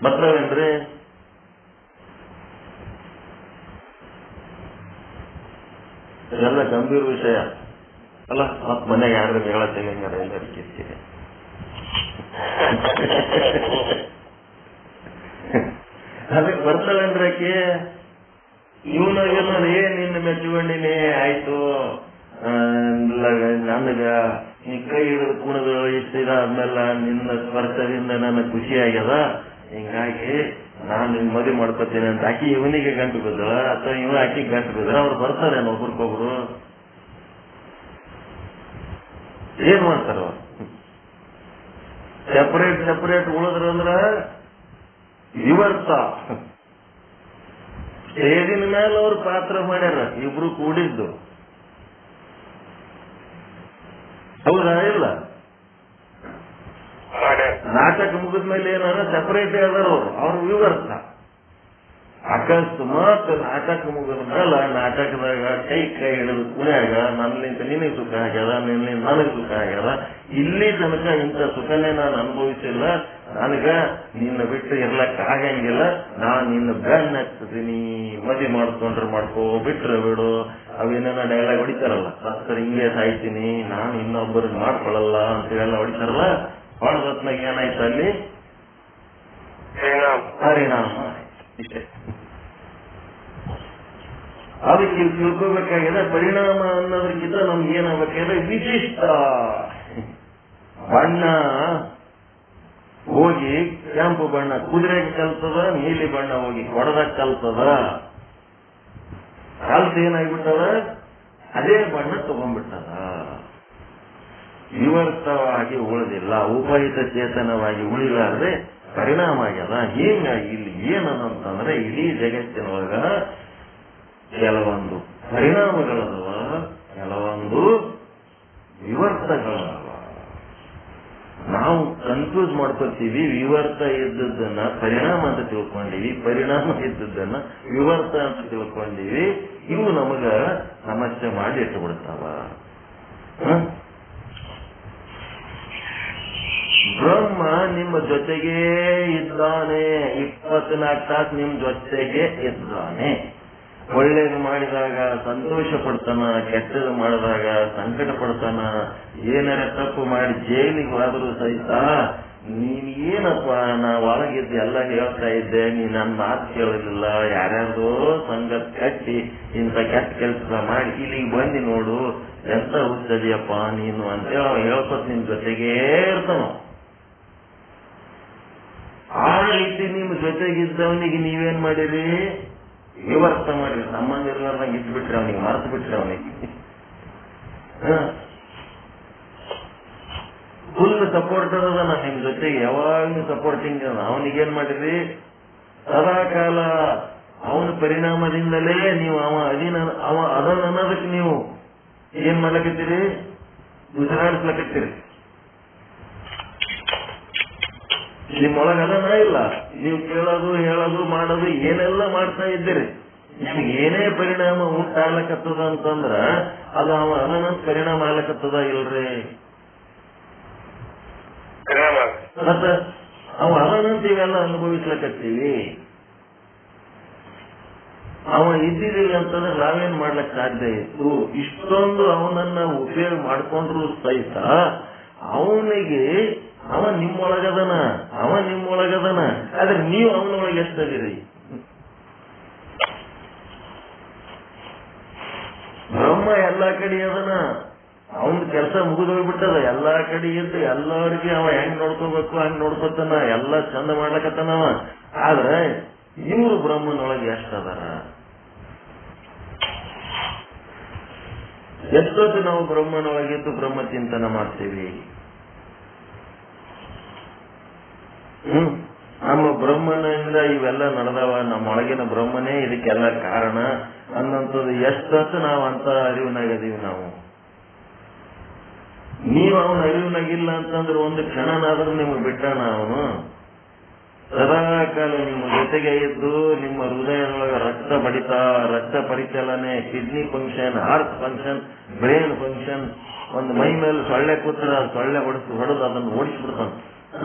ಬರ್ತಾವೇನ್ರಿ? ಇದೆಲ್ಲ ಗಂಭೀರ ವಿಷಯ ಅಲ್ಲ. ಮತ್ ಮನೆಗೆ ಯಾರು ಹೇಳತ್ತೇನೆ ಎಲ್ಲರೂ ಕಿರ್ಕಿರಿ. ಅದಕ್ಕೆ ಬರ್ತಾವೇನ್ರಕ್ಕೆ ಇವನಾಗೆಲ್ಲ ನಿನ್ನ ಮೆಚ್ಚುಕೊಂಡಿನೇ ಆಯ್ತು, ನನಗ ನೀ ಕೈ ಹಿಡಿದು ಕುಣಿದು ಇಷ್ಟ ಇದಾದ್ಮೇಲೆ ನಿನ್ನ ಸ್ಪರ್ಶದಿಂದ ನನಗೆ ಖುಷಿ ಆಗ್ಯದ, ಹಿಂಗಾಗಿ ನಾನು ನಿನ್ ಮದುವೆ ಮಾಡ್ಕೊತೀನಿ ಅಂತ ಆಕಿ ಇವನಿಗೆ ಗಂಟು ಬಿದ್ದಳ ಅಥವಾ ಇವ ಆಕಿಗೆ ಗಂಟು ಬಿದ್ರ ಅವ್ರು ಬರ್ತಾರೆ ಒಬ್ರಿಗೊಬ್ರು. ಏನ್ ಮಾಡ್ತಾರ ಸೆಪರೇಟ್ ಸೆಪರೇಟ್ ಉಳಿದ್ರಂದ್ರ ವಿವರ್ತ. ಸ್ಟೇಜಿನ ಮೇಲೆ ಅವ್ರು ಪಾತ್ರ ಮಾಡ್ಯಾರ, ಇಬ್ರು ಕೂಡಿದ್ದು. ಹೌದಾ ಇಲ್ಲ? ನಾಟಕ ಮುಗಿದ ಮೇಲೆ ಏನಾರ ಸೆಪರೇಟ್ ಅದಾರ ಅವ್ರು ವಿವರ್ತ. ಅಕಸ್ಮಾತ್ ನಾಟಕ ಮುಗಿದ ಮೇಲೆ ನಾಟಕದಾಗ ಕೈ ಹಿಡಿದು ಕುಣಿಯಾಗ ನನ್ನಿಂದ ನಿನಗೆ ಸುಖ ಆಗ್ಯದ, ನಿನ್ನಿಂದ ನನಗೆ ಸುಖ ಆಗ್ಯದ, ಇಲ್ಲಿ ತನಕ ಇಂಥ ಸುಖನೇ ನಾನು ಅನುಭವಿಸಿಲ್ಲ, ನನಗ ನಿನ್ನ ಬಿಟ್ಟು ಇರ್ಲಕ್ಕ ಆಗಂಗಿಲ್ಲ, ನಾನು ನಿನ್ನ ಬೆನ್ನ ಹಚ್ತೀನಿ, ಮದುವೆ ಮಾಡ್ಕೊಂಡ್ರೆ ಮಾಡ್ಕೋ, ಬಿಟ್ರೆ ಬಿಡು, ಅವೇನೇನ ಡೈಲಾಗ್ ಹೊಡಿತಾರಲ್ಲ, ಸರ್ ಹಿಂಗೆ ಸಾಯ್ತೀನಿ, ನಾನು ಇನ್ನೊಬ್ಬರಿಗೆ ಮಾಡ್ಕೊಳ್ಳಲ್ಲ ಅಂತೇಳೆಲ್ಲ ಹೊಡಿತಾರಲ್ಲ. ಹೊಡೆದತ್ನಾಗ ಏನಾಯ್ತು ಅಲ್ಲಿ ಪರಿಣಾಮ. ಇಷ್ಟೇ. ಅದಕ್ಕೆ ತಿಳ್ಕೋಬೇಕಾಗಿದೆ ಪರಿಣಾಮ ಅನ್ನೋದಕ್ಕಿಂತ ನಮ್ಗೆ ಏನಾಗಬೇಕಾದ್ರೆ ವಿಶಿಷ್ಟ. ಬಣ್ಣ ಹೋಗಿ ಕೆಂಪು ಬಣ್ಣ ಕುದುರೆಗೆ ಕಲ್ತದ, ನೀಲಿ ಬಣ್ಣ ಹೋಗಿ ಕೊಡದಾಗ ಕಲ್ತದ, ಕಲ್ತು ಏನಾಗ್ಬಿಟ್ಟದ ಅದೇ ಬಣ್ಣ ತಗೊಂಡ್ಬಿಟ್ಟದ. ವಿವರ್ತವಾಗಿ ಉಳಿದಿಲ್ಲ, ಉಪಹಿತ ಚೇತನವಾಗಿ ಉಳಿಲಾರದೆ ಪರಿಣಾಮ ಆಗ್ಯದ. ಹೀಗಾಗಿ ಇಲ್ಲಿ ಏನಂತಂದ್ರೆ ಇಡೀ ಜಗತ್ತಿನೊಳಗ ಕೆಲವೊಂದು ಪರಿಣಾಮಗಳದವ, ಕೆಲವೊಂದು ವಿವರ್ತಗಳದವ. ನಾವು ಕನ್ಫ್ಯೂಸ್ ಮಾಡ್ಕೊತೀವಿ. ವಿವರ್ತ ಇದ್ದದ್ದನ್ನ ಪರಿಣಾಮ ಅಂತ ತಿಳ್ಕೊಂಡಿವಿ, ಪರಿಣಾಮ ಇದ್ದದ್ದನ್ನ ವಿವರ್ತ ಅಂತ ತಿಳ್ಕೊಂಡಿವಿ. ಇವು ನಮಗ ಸಮಸ್ಯೆ ಮಾಡಿ ಇಟ್ಟುಬಿಡ್ತಾವ. ಬ್ರಹ್ಮ ನಿಮ್ಮ ಜೊತೆಗೇ ಇದ್ದಾನೆ, 24 ತಾಸು ನಿಮ್ ಜೊತೆಗೆ ಇದ್ದಾನೆ. ಒಳ್ಳೇದು ಮಾಡಿದಾಗ ಸಂತೋಷ ಪಡ್ತಾನ, ಕೆಟ್ಟದು ಮಾಡಿದಾಗ ಸಂಕಟ ಪಡ್ತಾನ. ಏನಾರ ತಪ್ಪು ಮಾಡಿ ಜೈಲಿಗೆ ಹೋದ್ರೂ ಸಹಿತ ನೀನ್ ಏನಪ್ಪ, ನಾ ಒಳಗಿದ್ದು ಎಲ್ಲ ಹೇಳ್ತಾ ಇದ್ದೆ, ನೀ ನನ್ನ ಮಾತು ಕೇಳಲಿಲ್ಲ, ಯಾರ್ಯಾರ್ದೋ ಸಂಗತ್ ಕಟ್ಟಿ ಇಂಥ ಕೆಟ್ಟ ಕೆಲಸ ಮಾಡಿ ಇಲ್ಲಿಗೆ ಬಂದಿ ನೋಡು, ಎಂತ ಹುಚ್ಚದಿಯಪ್ಪ ನೀನು ಅಂತೇಳಿ ಅವ ಹೇಳ್ಕೊತ ನಿಮ್ ಜೊತೆಗೇ ಇರ್ತಾನ. ಆ ರೀತಿ ನಿಮ್ ಜೊತೆಗಿದ್ದವನಿಗೆ ನೀವೇನ್ ಮಾಡಿರಿ? ವಿವರ್ತ ಮಾಡಿರಿ. ಸಂಬಂಧ ಇರ್ಲಾರ್ದಂಗೆ ಇಟ್ಬಿಟ್ರಿ, ಅವನಿಗೆ ಮರೆತು ಬಿಟ್ರಿ. ಅವನಿಗೆ ಫುಲ್ ಸಪೋರ್ಟ್ ಅದ ನಿಮ್ ಜೊತೆಗೆ, ಯಾವಾಗ್ಲೂ ಸಪೋರ್ಟಿಂಗ್. ಅವನಿಗೇನ್ ಮಾಡಿರಿ? ಸದಾಕಾಲ ಅವನ ಪರಿಣಾಮದಿಂದಲೇ ನೀವು ಅವ ಅದನ್ನ ಅನ್ನೋದಕ್ಕೆ ನೀವು ಏನ್ ಮಾಡ್ಲಕತ್ತೀರಿ? ಉಸಿರಾಡಿಸ್ಲಕತ್ತೀರಿ. ನಿಮ್ಮೊಳಗ ಅದನ್ನ ಇಲ್ಲ. ನೀವು ಕೇಳೋದು, ಹೇಳೋದು, ಮಾಡೋದು ಏನೆಲ್ಲ ಮಾಡ್ತಾ ಇದ್ದೀರಿ. ನಿಮ್ಗೆ ಏನೇ ಪರಿಣಾಮ ಉಂಟಾಗ್ಲಕತ್ತದ ಅಂತಂದ್ರ ಅದು ಅವ ಅದನ್ನ ಪರಿಣಾಮ ಆಗ್ಲಕತ್ತದ ಇಲ್ರಿ? ಮತ್ತ ಅವ ಅದನ್ನಂತ ಇವೆಲ್ಲ ಅನುಭವಿಸ್ಲಕತ್ತೀವಿ. ಅವ ಇದ್ದಿದ್ದಿಲ್ಲ ಅಂತಂದ್ರೆ ನಾವೇನ್ ಮಾಡ್ಲಕ್ ಸಾಧ್ಯ ಇತ್ತು? ಇಷ್ಟೊಂದು ಅವನನ್ನ ಉಪಯೋಗ ಮಾಡ್ಕೊಂಡ್ರು ಸಹಿತ ಅವನಿಗೆ ಅವ ನಿಮ್ಮೊಳಗದನ, ಆದ್ರೆ ನೀವು ಅವನೊಳಗೆ ಎಷ್ಟದಿರಿ? ಬ್ರಹ್ಮ ಎಲ್ಲಾ ಕಡೆ ಅದನ, ಅವನ ಕೆಲಸ ಮುಗಿದೋಗ್ಬಿಟ್ಟದ. ಎಲ್ಲಾ ಕಡೆ ಇದ್ದು ಎಲ್ಲರಿಗೆ ಅವ ಹೆಂಗ್ ನೋಡ್ಕೋಬೇಕು ಹಂಗ್ ನೋಡ್ಕೊತಾನ, ಎಲ್ಲ ಚಂದ ಮಾಡ್ಲಕತ್ತಾನವ. ಆದ್ರೆ ಇವರು ಬ್ರಹ್ಮನೊಳಗೆ ಎಷ್ಟದಾರ? ಎಷ್ಟೊತ್ತು ನಾವು ಬ್ರಹ್ಮನೊಳಗಿದ್ದು ಬ್ರಹ್ಮ ಚಿಂತನ ಮಾಡ್ತೀವಿ? ನಮ್ಮ ಬ್ರಹ್ಮನಿಂದ ಇವೆಲ್ಲ ನಡೆದವ, ನಮ್ಮೊಳಗಿನ ಬ್ರಹ್ಮನೇ ಇದಕ್ಕೆಲ್ಲ ಕಾರಣ ಅನ್ನಂಥದ್ದು ಎಷ್ಟೊತ್ತು ನಾವು ಅಂತ ಅರಿವಿನಾಗದೀವಿ ನಾವು. ನೀವು ಅವನ ಅರಿವಿನಾಗಿಲ್ಲ ಅಂತಂದ್ರೆ ಒಂದು ಕ್ಷಣನಾದ್ರೂ ನಿಮ್ಗೆ ಬಿಟ್ಟಾನ ಅವನು? ಸದಾಕಾಲ ನಿಮ್ಮ ಜೊತೆಗೆ ಇದ್ದು ನಿಮ್ಮ ಹೃದಯದೊಳಗೆ ರಕ್ತ ಪರಿಚಲನೆ, kidney function, heart function, brain function. ಒಂದು ಮೈ ಮೇಲೆ ಸೊಳ್ಳೆ ಕೂತ್ರ ಸೊಳ್ಳೆ ಹೊಡೆದು ಅದನ್ನು ಓಡಿಸ್ಬಿಡ್ತಾನ.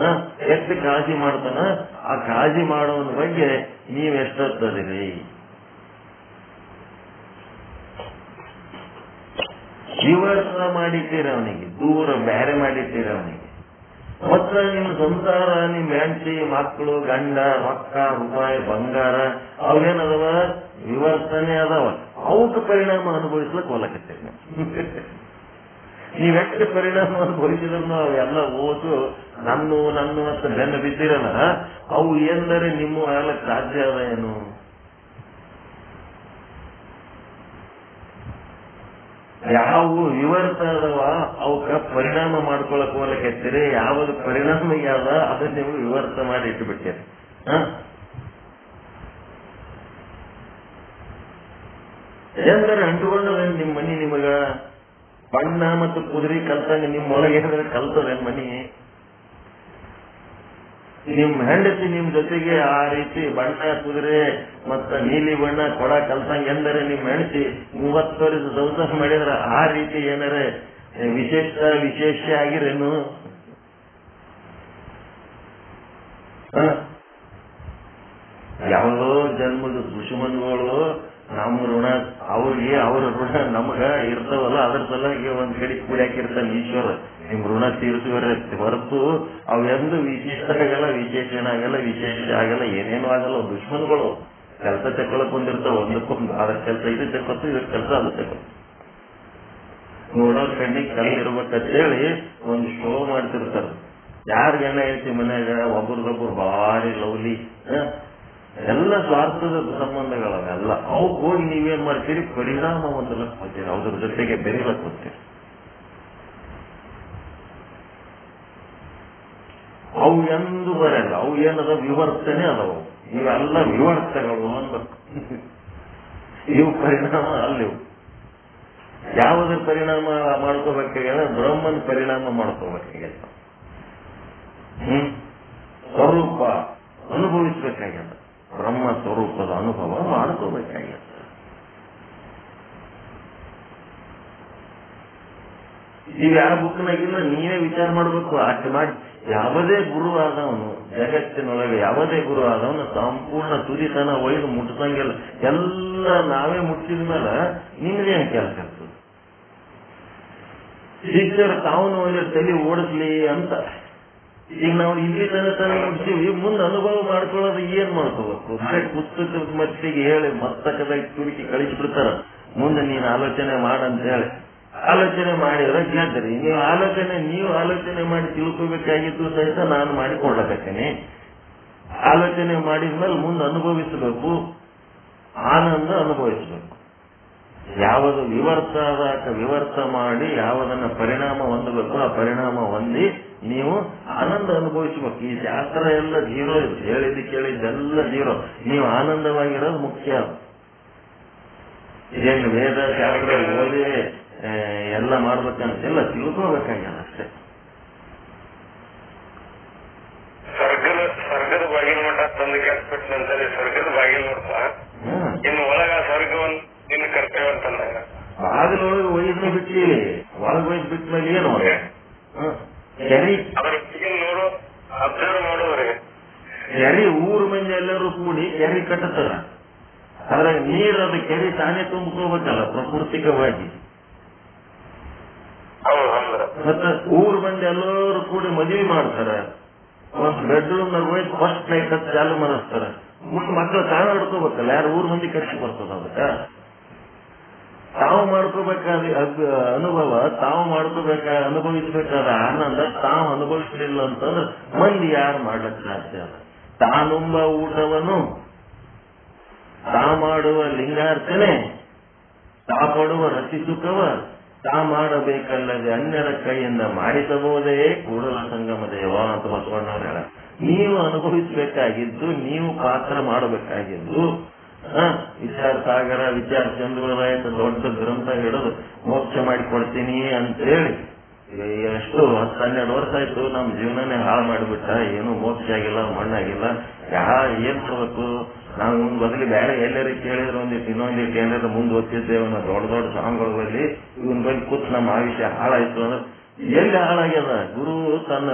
ಎಷ್ಟು ಕಾಳಜಿ ಮಾಡ್ತಾನ. ಆ ಕಾಳಜಿ ಮಾಡೋವನ ಬಗ್ಗೆ ನೀವೆಷ್ಟೊತ್ತದಿರಿ? ವಿವರ್ತ ಮಾಡಿದ್ದೀರ ಅವನಿಗೆ, ದೂರ ಬೇರೆ ಮಾಡಿದ್ದೀರ ಅವನಿಗೆ. ಮತ್ತ ನಿಮ್ಮ ಸಂಸಾರ, ನಿಮ್ ಹೆಂಡತಿ, ಮಕ್ಕಳು, ಗಂಡ, ರೊಕ್ಕ, ರೂಪಾಯಿ, ಬಂಗಾರ ಅವೇನದವ? ವಿವರ್ತನೆ ಅದಾವ. ಅವಕ್ಕೆ ಪರಿಣಾಮ ಅನುಭವಿಸ್ಲಕ್ ಹೋಲಕತ್ತೇವೆ. ನೀವೆಷ್ಟು ಪರಿಣಾಮ ಅನುಭವಿಸಿದ್ರು ಅವೆಲ್ಲ ಓದು ನನ್ನ ಅಂತ ಬೆನ್ನು ಬಿದ್ದಿರಲ್ಲ, ಅವು ಎಂದರೆ ನಿಮ್ಮ ಆಗ್ಲಕ್ ಸಾಧ್ಯ ಅದ ಏನು? ಯಾವ ವಿವರ್ತ ಅದವ ಅವಕ್ಕ ಪರಿಣಾಮ ಮಾಡ್ಕೊಳಕ್ ಹೋಗ್ಲಿಕ್ಕೆ ಯಾವ್ದು ಪರಿಣಾಮ ಯಾವ ಅದನ್ನ ನೀವು ವಿವರ್ತ ಮಾಡಿ ಇಟ್ಟುಬಿಟ್ಟಿರಿ. ಎಂದರೆ ಅಂಟುಕೊಂಡವೇನು ನಿಮ್ಮ ಮನಿ? ನಿಮಗ ಬಣ್ಣ ಮತ್ತು ಕುದುರೆ ಕಲ್ತಂಗ ನಿಮ್ಮೊಳಗೆ ಏನಾದ್ರೆ ಕಲ್ತದೇನ್ ಮನಿ? ನಿಮ್ ಹೆಂಡತಿ ನಿಮ್ ಜೊತೆಗೆ ಆ ರೀತಿ ಬಣ್ಣ ಕುದುರೆ ಮತ್ತ ನೀಲಿ ಬಣ್ಣ ಕೊಡ ಕಲ್ತಂಗ ಎಂದರೆ ನಿಮ್ ಹೆಂಡತಿ 30 ವರ್ಷ ಸಂಸಾರ ಮಾಡಿದ್ರ ಆ ರೀತಿ ಏನಾರ ವಿಶೇಷ ಆಗಿರೇನು? ಯಾವುದೋ ಜನ್ಮದ ದುಶ್ಮನ್ಗಳು ನಮ್ಮ ಋಣ ಅವ್ರಿಗೆ ಅವ್ರ ಋಣ ನಮಗ ಇರ್ತಾವಲ್ಲ, ಅದ್ರ ಸಲುವಾಗಿ ಒಂದ್ ಕಡೆ ಕೂಡಾಕಿರ್ತಾನೆ ಈಶ್ವರ ನಿಮ್ ಋಣ ತೀರಿಸುವರೆ ಹೊರತು ಅವೆಂದು ವಿಶಿಷ್ಟ ಆಗಲ್ಲ, ವಿಶೇಷಣ ಆಗಲ್ಲ, ವಿಶೇಷ ಆಗಲ್ಲ, ಏನೇನು ಆಗಲ್ಲ. ದುಶ್ಮನ್ಗಳು ಕೆಲಸ ತಗೊಳಕ್ ಬಂದಿರ್ತಾವ, ಒಂದಕ್ಕೊಂದು ಅದ್ರ ಕೆಲಸ ಇದು ತಕ್ಕೊತ್ತು, ಇದ್ರ ಕೆಲಸ ಅದು ತಕ್ಕೊತ್ತು. ನೋಡೋರ್ ಕಣ್ಣಿಗೆ ಕಲ್ಲಿರ್ಬೇಕಂತೇಳಿ ಒಂದು ಶೋ ಮಾಡ್ತಿರ್ತಾರ. ಯಾರಿಗೆಲ್ಲ ಐತಿ ಮನ್ಯಾಗ ಒಬ್ರದೊಬ್ರು ಭಾರಿ ಲವ್ಲಿ, ಎಲ್ಲ ಸ್ವಾರ್ಥದ ಸಂಬಂಧಗಳವೆಲ್ಲ. ಅವಕ್ಕೆ ಹೋಗಿ ನೀವೇನ್ ಮಾಡ್ತೀರಿ? ಪರಿಣಾಮ ಹೊಂದಲಕ್ ಹೋಗ್ತೀರಿ, ಅದ್ರ ಜೊತೆಗೆ ಬೆರೀಲಕ್ ಹೋಗ್ತೀರಿ. ಅವು ಎಂದು ಬರಲ್ಲ, ಅವು ಏನದ ವಿವರ್ತನೆ ಅದಾವು. ಇವೆಲ್ಲ ವಿವರ್ತಗಳು ಅನ್ಬೇಕು. ಇವು ಪರಿಣಾಮ ಅಲ್ಲಿವು. ಯಾವುದ್ರ ಪರಿಣಾಮ ಮಾಡ್ಕೋಬೇಕಾಗ್ಯದ? ಬ್ರಹ್ಮನ ಪರಿಣಾಮ ಮಾಡ್ಕೋಬೇಕಾಗ್ಯದ. ಸ್ವರೂಪ ಅನುಭವಿಸ್ಬೇಕಾಗ್ಯದ, ಬ್ರಹ್ಮ ಸ್ವರೂಪದ ಅನುಭವ ಮಾಡ್ಕೋಬೇಕಾಗ್ಯದ. ಇವ್ ಯಾವ ಬುಕ್ನಾಗಿಲ್ಲ, ನೀವೇ ವಿಚಾರ ಮಾಡ್ಬೇಕು. ಅಷ್ಟು ಮಾಡಿ ಯಾವುದೇ ಗುರು ಆದವನು ಜಗತ್ತಿನೊಳಗೆ ಯಾವುದೇ ಗುರು ಆದವನು ಸಂಪೂರ್ಣ ತುದಿತನ ಒಯ್ದು ಮುಟ್ಸಂಗಿಲ್ಲ. ಎಲ್ಲ ನಾವೇ ಮುಟ್ಟಿದ ಮೇಲೆ ನಿಮ್ದೇನು ಕೆಲಸ ಇರ್ತದೆ? ಶಿಷ್ಯರು ತಾವು ತಲೆ ಓಡಿಸ್ಲಿ ಅಂತ ಈಗ ನಾವು ಇಲ್ಲಿ ತನ ಮುಟ್ತೀವಿ, ಮುಂದೆ ಅನುಭವ ಮಾಡ್ಕೊಳ್ಳೋದು ಏನ್ ಮಾಡ್ಕೋಬೇಕು? ಪುಸ್ತಕದ ಮಟ್ಟಿಗೆ ಹೇಳಿ ಮಸ್ತಕದಾಗ ತುರುಕಿ ಕಳಿಸಿಬಿಡ್ತಾರ. ಮುಂದೆ ನೀನು ಆಲೋಚನೆ ಮಾಡಂತ ಹೇಳಿ ಆಲೋಚನೆ ಮಾಡಿದ್ರೆ ಗೆದ್ರಿ. ನೀವು ಆಲೋಚನೆ ಮಾಡಿ ತಿಳ್ಕೋಬೇಕಾಗಿದ್ದು ಸಹಿತ ನಾನು ಮಾಡಿಕೊಳ್ಳಬೇಕೇನೆ. ಆಲೋಚನೆ ಮಾಡಿದ್ಮೇಲೆ ಮುಂದೆ ಅನುಭವಿಸಬೇಕು, ಆನಂದ ಅನುಭವಿಸಬೇಕು. ಯಾವುದು ವಿವರ್ತ ಆದಾಗ ವಿವರ್ತ ಮಾಡಿ ಯಾವುದನ್ನ ಪರಿಣಾಮ ಹೊಂದಬೇಕು, ಆ ಪರಿಣಾಮ ಹೊಂದಿ ನೀವು ಆನಂದ ಅನುಭವಿಸಬೇಕು. ಈ ಶಾಸ್ತ್ರ ಎಲ್ಲ ಜೀರೋ ಇದು, ಹೇಳಿದ್ದು ಕೇಳಿದ್ದೆಲ್ಲ ಜೀರೋ. ನೀವು ಆನಂದವಾಗಿರೋದು ಮುಖ್ಯ. ಏನು ವೇದ ಶಾಸ್ತ್ರ ಓದಿ ಎಲ್ಲ ಮಾಡ್ಬೇಕಂತೆಲ್ಲ ತಿಳ್ಕೋಬೇಕಾಗ್ಯದ ಅಷ್ಟೇ. ಸ್ವರ್ಗದ ಬಾಗಿಲು ಮಠ ತಂದು ಕೆಲ್ಸಬಿಟ್ಟು ಅಂತೇಳಿ ಸ್ವರ್ಗದ ಬಾಗಿಲು ನೋಡ್ತಾ ಇನ್ನು ಒಳಗ ಸ್ವರ್ಗವನ್ನು ನಿನ್ನ ಕರ್ತವ್ಯ ಅಂತಂದಾಗ ಬಾಗಿಲೊಳಗೆ ಒಯ್ದು ಬಿಟ್ಟಿವಿ, ಒಳಗೆ ಒಯ್ದು ಬಿಟ್ಟ ಮೇಲೆ ಏನು ಕೆರಿ ಅದ್ರ ನೋಡು, ಅಬ್ಸರ್ವ್ ಮಾಡೋದ್ರಿ. ಕೆರಿ ಊರು ಮಂದಿ ಎಲ್ಲರೂ ಕೂಡಿ ಕೆರಿ ಕಟ್ಟುತ್ತಾರ. ಅದ್ರಾಗ ನೀರು ಅದು ಕೆರಿ ತಾನೇ ತುಂಬ್ಕೋಬೇಕಲ್ಲ ಪ್ರಾಕೃತಿಕವಾಗಿ. ಮತ್ತೆ ಊರ್ ಮಂದಿ ಎಲ್ಲರೂ ಕೂಡಿ ಮದುವೆ ಮಾಡ್ತಾರ. ಒಂದ್ ಬೆಡ್ರೂಮ್ ನಾಗ ಹೋಗಿ ಫಸ್ಟ್ ನೈಟ್ ಅಂತ ಚಾಲು ಮಾಡಿಸ್ತಾರ. ಮಕ್ಕಳು ತಾನು ಹಿಡ್ಕೋಬೇಕಲ್ಲ, ಯಾರು ಊರ್ ಮಂದಿ ಕಟ್ಟಿ ಬರ್ತದ ಅದಕ್ಕ. ತಾವು ಮಾಡ್ಕೋಬೇಕಾದ ಅನುಭವ, ತಾವು ಅನುಭವಿಸ್ಬೇಕಾದ ಆನಂದ ತಾವು ಅನುಭವಿಸಲಿಲ್ಲ ಅಂತಂದ್ರೆ ಮಂದಿ ಯಾರು ಮಾಡ್ಲಿಕ್ಕೆ ಸಾಧ್ಯ ಅದ? ತಾನುಂಬ ಊಟವನ್ನು ತಾ ಮಾಡುವ ಲಿಂಗಾರ್ಚನೆ, ತಾ ಪಡುವ ರತಿ ಸುಖವ ತಾ ಮಾಡಬೇಕಲ್ಲದೆ ಅನ್ಯರ ಕೈಯಿಂದ ಮಾಡಿಸಬಹುದೇ ಕೂಡಲ ಸಂಗಮ ದೇವ ಅಂತ ಬಸವಣ್ಣವ್ರು ಹೇಳ. ನೀವು ಅನುಭವಿಸಬೇಕಾಗಿದ್ದು, ನೀವು ಪಾತ್ರ ಮಾಡಬೇಕಾಗಿದ್ದು ವಿಚಾರ ಸಾಗರ, ವಿಚಾರ ಚಂದ್ರೋದಯ ದೊಡ್ಡ ಗ್ರಂಥ ಹಿಡಿದು ಮೋಕ್ಷ ಮಾಡಿಕೊಡ್ತೀನಿ ಅಂತೇಳಿ ಎಷ್ಟು 10-12 ವರ್ಷ ಆಯ್ತು. ನಮ್ ಜೀವನನೇ ಹಾಳು ಮಾಡಿಬಿಟ್ಟ. ಏನು ಮೋಕ್ಷ ಆಗಿಲ್ಲ, ಮಣ್ಣಾಗಿಲ್ಲ. ಏನ್ ಮಾಡ್ಬೇಕು ನಾವು? ಬದಲಿ ಬೇರೆ ಎಲ್ಲರೂ ಕೇಳಿದ್ರೆ ಇನ್ನೊಂದಿಟ್ಟು ಏನಾದ್ರು ಮುಂದೆ ಓದ್ತಿದ್ದೇವೆ. ದೊಡ್ಡ ಸ್ವಾಮಿಗಳಲ್ಲಿ ಇವನ್ ಬಳಿ ಕೂತ್ ನಮ್ಮ ಆಯುಷ್ಯ ಹಾಳಾಯ್ತು ಅಂದ್ರೆ ಎಲ್ಲಿ ಹಾಳಾಗ್ಯದ? ಗುರು ತನ್ನ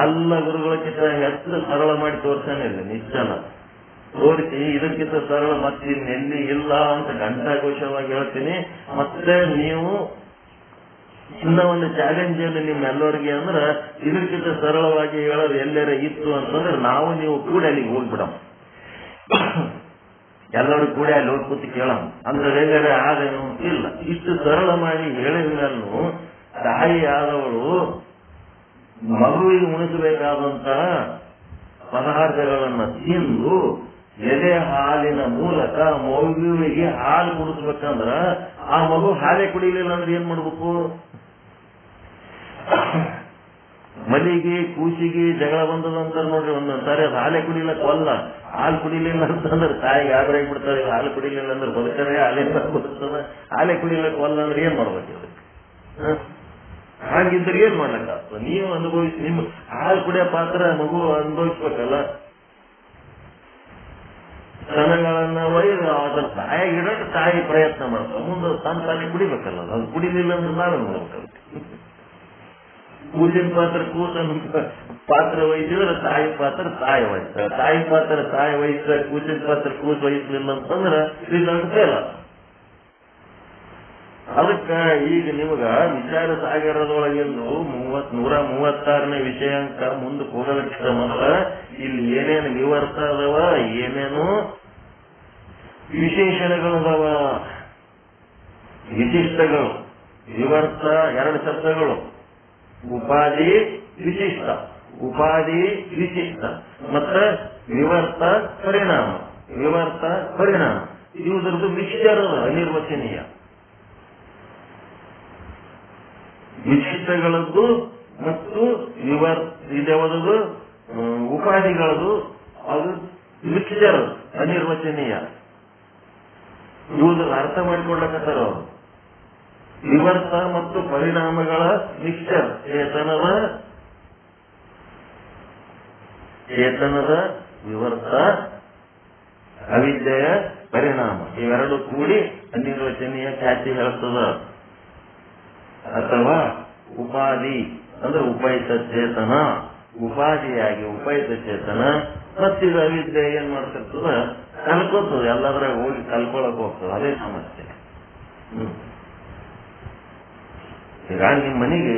ಎಲ್ಲ ಗುರುಗಳಕ್ಕಿಂತ ಹೆಚ್ಚು ಸರಳ ಮಾಡಿ ತೋರ್ಸಾನೆ ಇಲ್ಲ, ನಿಶ್ಚಲ ತೋರಿಸಿ ಇದಕ್ಕಿಂತ ಸರಳ ಮತ್ತೆ ಇನ್ನೆಲ್ಲಿ ಇಲ್ಲ ಅಂತ ಘಂಟಾಘೋಷವಾಗಿ ಹೇಳ್ತೀನಿ. ಮತ್ತೆ ನೀವು ಇನ್ನ ಒಂದು ಚಾಲೆಂಜಲ್ಲಿ ನಿಮ್ಮೆಲ್ಲರಿಗೆ ಅಂದ್ರೆ ಇದಕ್ಕಿಂತ ಸರಳವಾಗಿ ಹೇಳೋದು ಎಲ್ಲರ ಇತ್ತು ಅಂತಂದ್ರೆ ನಾವು ನೀವು ಕೂಡ ಅಲ್ಲಿಗೆ ಹೋಗ್ಬಿಡಮ್. ಎಲ್ಲರೂ ಕೂಡ ಅಲ್ಲಿ ಹೋಗಿ ಕೂತು ಕೇಳಮ್ ಅಂದ್ರೆ ಎಲ್ಲರ ಆದೇನು ಇಲ್ಲ. ಇಷ್ಟು ಸರಳ ಮಾಡಿ ಹೇಳಿದ್ಮೇಲೂ ತಾಯಿ ಆದವಳು ಮಗುವಿಗೆ ಉಣಿಸಬೇಕಾದಂತ ಪದಾರ್ಥಗಳನ್ನ ತಿಂದು ಎದೆ ಹಾಲಿನ ಮೂಲಕ ಮಗುವಿಗೆ ಹಾಲು ಕುಡಿಸ್ಬೇಕಂದ್ರ ಆ ಮಗು ಹಾಲೇ ಕುಡಿಲಿಲ್ಲ ಅಂದ್ರೆ ಏನ್ ಮಾಡ್ಬೇಕು? ಮಲಿಗೆ ಕೂಸಿಗೆ ಜಗಳ ಬಂದದಂತ ನೋಡ್ರಿ, ಒಂದೊಂದ್ಸಾರಿ ಅದು ಹಾಲೇ ಕುಡಿಲಕ್ಕ ಅಲ್ಲ. ಹಾಲು ಕುಡಿಲಿಲ್ಲ ಅಂತಂದ್ರೆ ತಾಯಿಗೆ ಆದ್ರೆ ಬಿಡ್ತಾರೆ, ಹಾಲು ಕುಡಿಲಿಲ್ಲ ಅಂದ್ರೆ ಬದುಕರೆ ಹಾಲಿಂದ ಬದುಕ್ತದ. ಹಾಲೇ ಕುಡಿಲಕ್ಕ ಅಲ್ಲ ಅಂದ್ರೆ ಏನ್ ಮಾಡ್ಬೇಕು? ಹಾಗಿದ್ರೆ ಏನ್ ಮಾಡ್ಲಕ್ಕ? ನೀವು ಅನುಭವಿಸಿ, ನಿಮ್ಮ ಹಾಲು ಕುಡಿಯೋ ಪಾತ್ರ ಮಗು ಅನುಭವಿಸ್ಬೇಕಲ್ಲ. ಸ್ತನಗಳನ್ನ ಒಯ್ದು ಅದನ್ನ ತಾಯಿಗಿಡಕ್ಕೆ ತಾಯಿ ಪ್ರಯತ್ನ ಮಾಡ್ತಾರೆ, ಮುಂದೆ ತಾನೇ ಕುಡಿಬೇಕಲ್ಲ. ಅದು ಕುಡಿಲಿಲ್ಲ ಅಂದ್ರೆ ನಾವೇ ಮಾಡ್ಬೇಕಲ್ಲ. ಕೂಸಿನ ಪಾತ್ರ ಕೂಸನ ಪಾತ್ರ ವಹಿಸಿದ್ರೆ ತಾಯಿ ಪಾತ್ರ ತಾಯಿ ವಹಿಸ್ತಾರೆ, ತಾಯಿ ಪಾತ್ರ ತಾಯಿ ವಹಿಸ್ತಾರೆ, ಕೂಸಿನ ಪಾತ್ರ ಕೂಸು ವಹಿಸ್ಲಿಲ್ಲ ಅಂತಂದ್ರೆ ರಿಸಲ್ಟ್ ಫೇಲ್. ಅದಕ್ಕ ಈಗ ನಿಮಗ ವಿಚಾರ ಸಾಗರದೊಳಗೆಲ್ಲೂ 136ನೇ ವಿಷಯಾಂಕ ಮುಂದಕ್ಕೆ ಹೋಗಲಿಕ್ಕೆ ಮೊದಲ ಇಲ್ಲಿ ಏನೇನು ವಿವರ್ತ ಅದಾವ, ಏನೇನು ವಿಶೇಷಣಗಳದಾವ, ವಿಶಿಷ್ಟಗಳು. ವಿವರ್ತ 2 ಶಬ್ದಗಳು, ಉಪಾಧಿ ವಿಶಿಷ್ಟ. ಉಪಾಧಿ ವಿಶಿಷ್ಟ ಮತ್ತ ವಿವರ್ತ ಪರಿಣಾಮ. ವಿವರ್ತ ಪರಿಣಾಮ ಇವುದ್ರದ್ದು ಮಿಕ್ಸ್ಚರ್ ಅನಿರ್ವಚನೀಯ. ವಿಶಿಷ್ಟಗಳದ್ದು ಮತ್ತು ಇದವರದು ಉಪಾಧಿಗಳದು ಅದು ಮಿಕ್ಸ್ಚರ್ ಅನಿರ್ವಚನೀಯ. ಇವುದ್ರ ಅರ್ಥ ಮಾಡಿಕೊಳ್ಳಕತ್ತಾರ ಅವರು. ವಿವರ್ತ ಮತ್ತು ಪರಿಣಾಮಗಳ ಮಿಕ್ಸ್ಚರ್, ಚೇತನದ ವಿವರ್ತ, ಅವಿದ್ಯೆಯ ಪರಿಣಾಮ, ಇವೆರಡು ಕೂಡಿ ಅನಿರ್ವಚನೀಯ ಖ್ಯಾತಿ ಹೇಳ್ತದ. ಅಥವಾ ಉಪಾಧಿ ಅಂದ್ರೆ ಉಪಯುಕ್ತ ಚೇತನ, ಉಪಾಧಿಯಾಗಿ ಉಪಯುಕ್ತ ಚೇತನ. ಮತ್ತಿದ ಅವಿದ್ಯೆ ಏನ್ ಮಾಡ್ತಿರ್ತದ? ಕಲ್ಕೋತದ, ಎಲ್ಲದ್ರಾಗ ಹೋಗಿ ಕಲ್ಕೊಳಕ್ ಹೋಗ್ತದ. ಅದೇ ಸಮಸ್ಯೆ. ಈಗ ನಿಮ್ ಮನೆಗೆ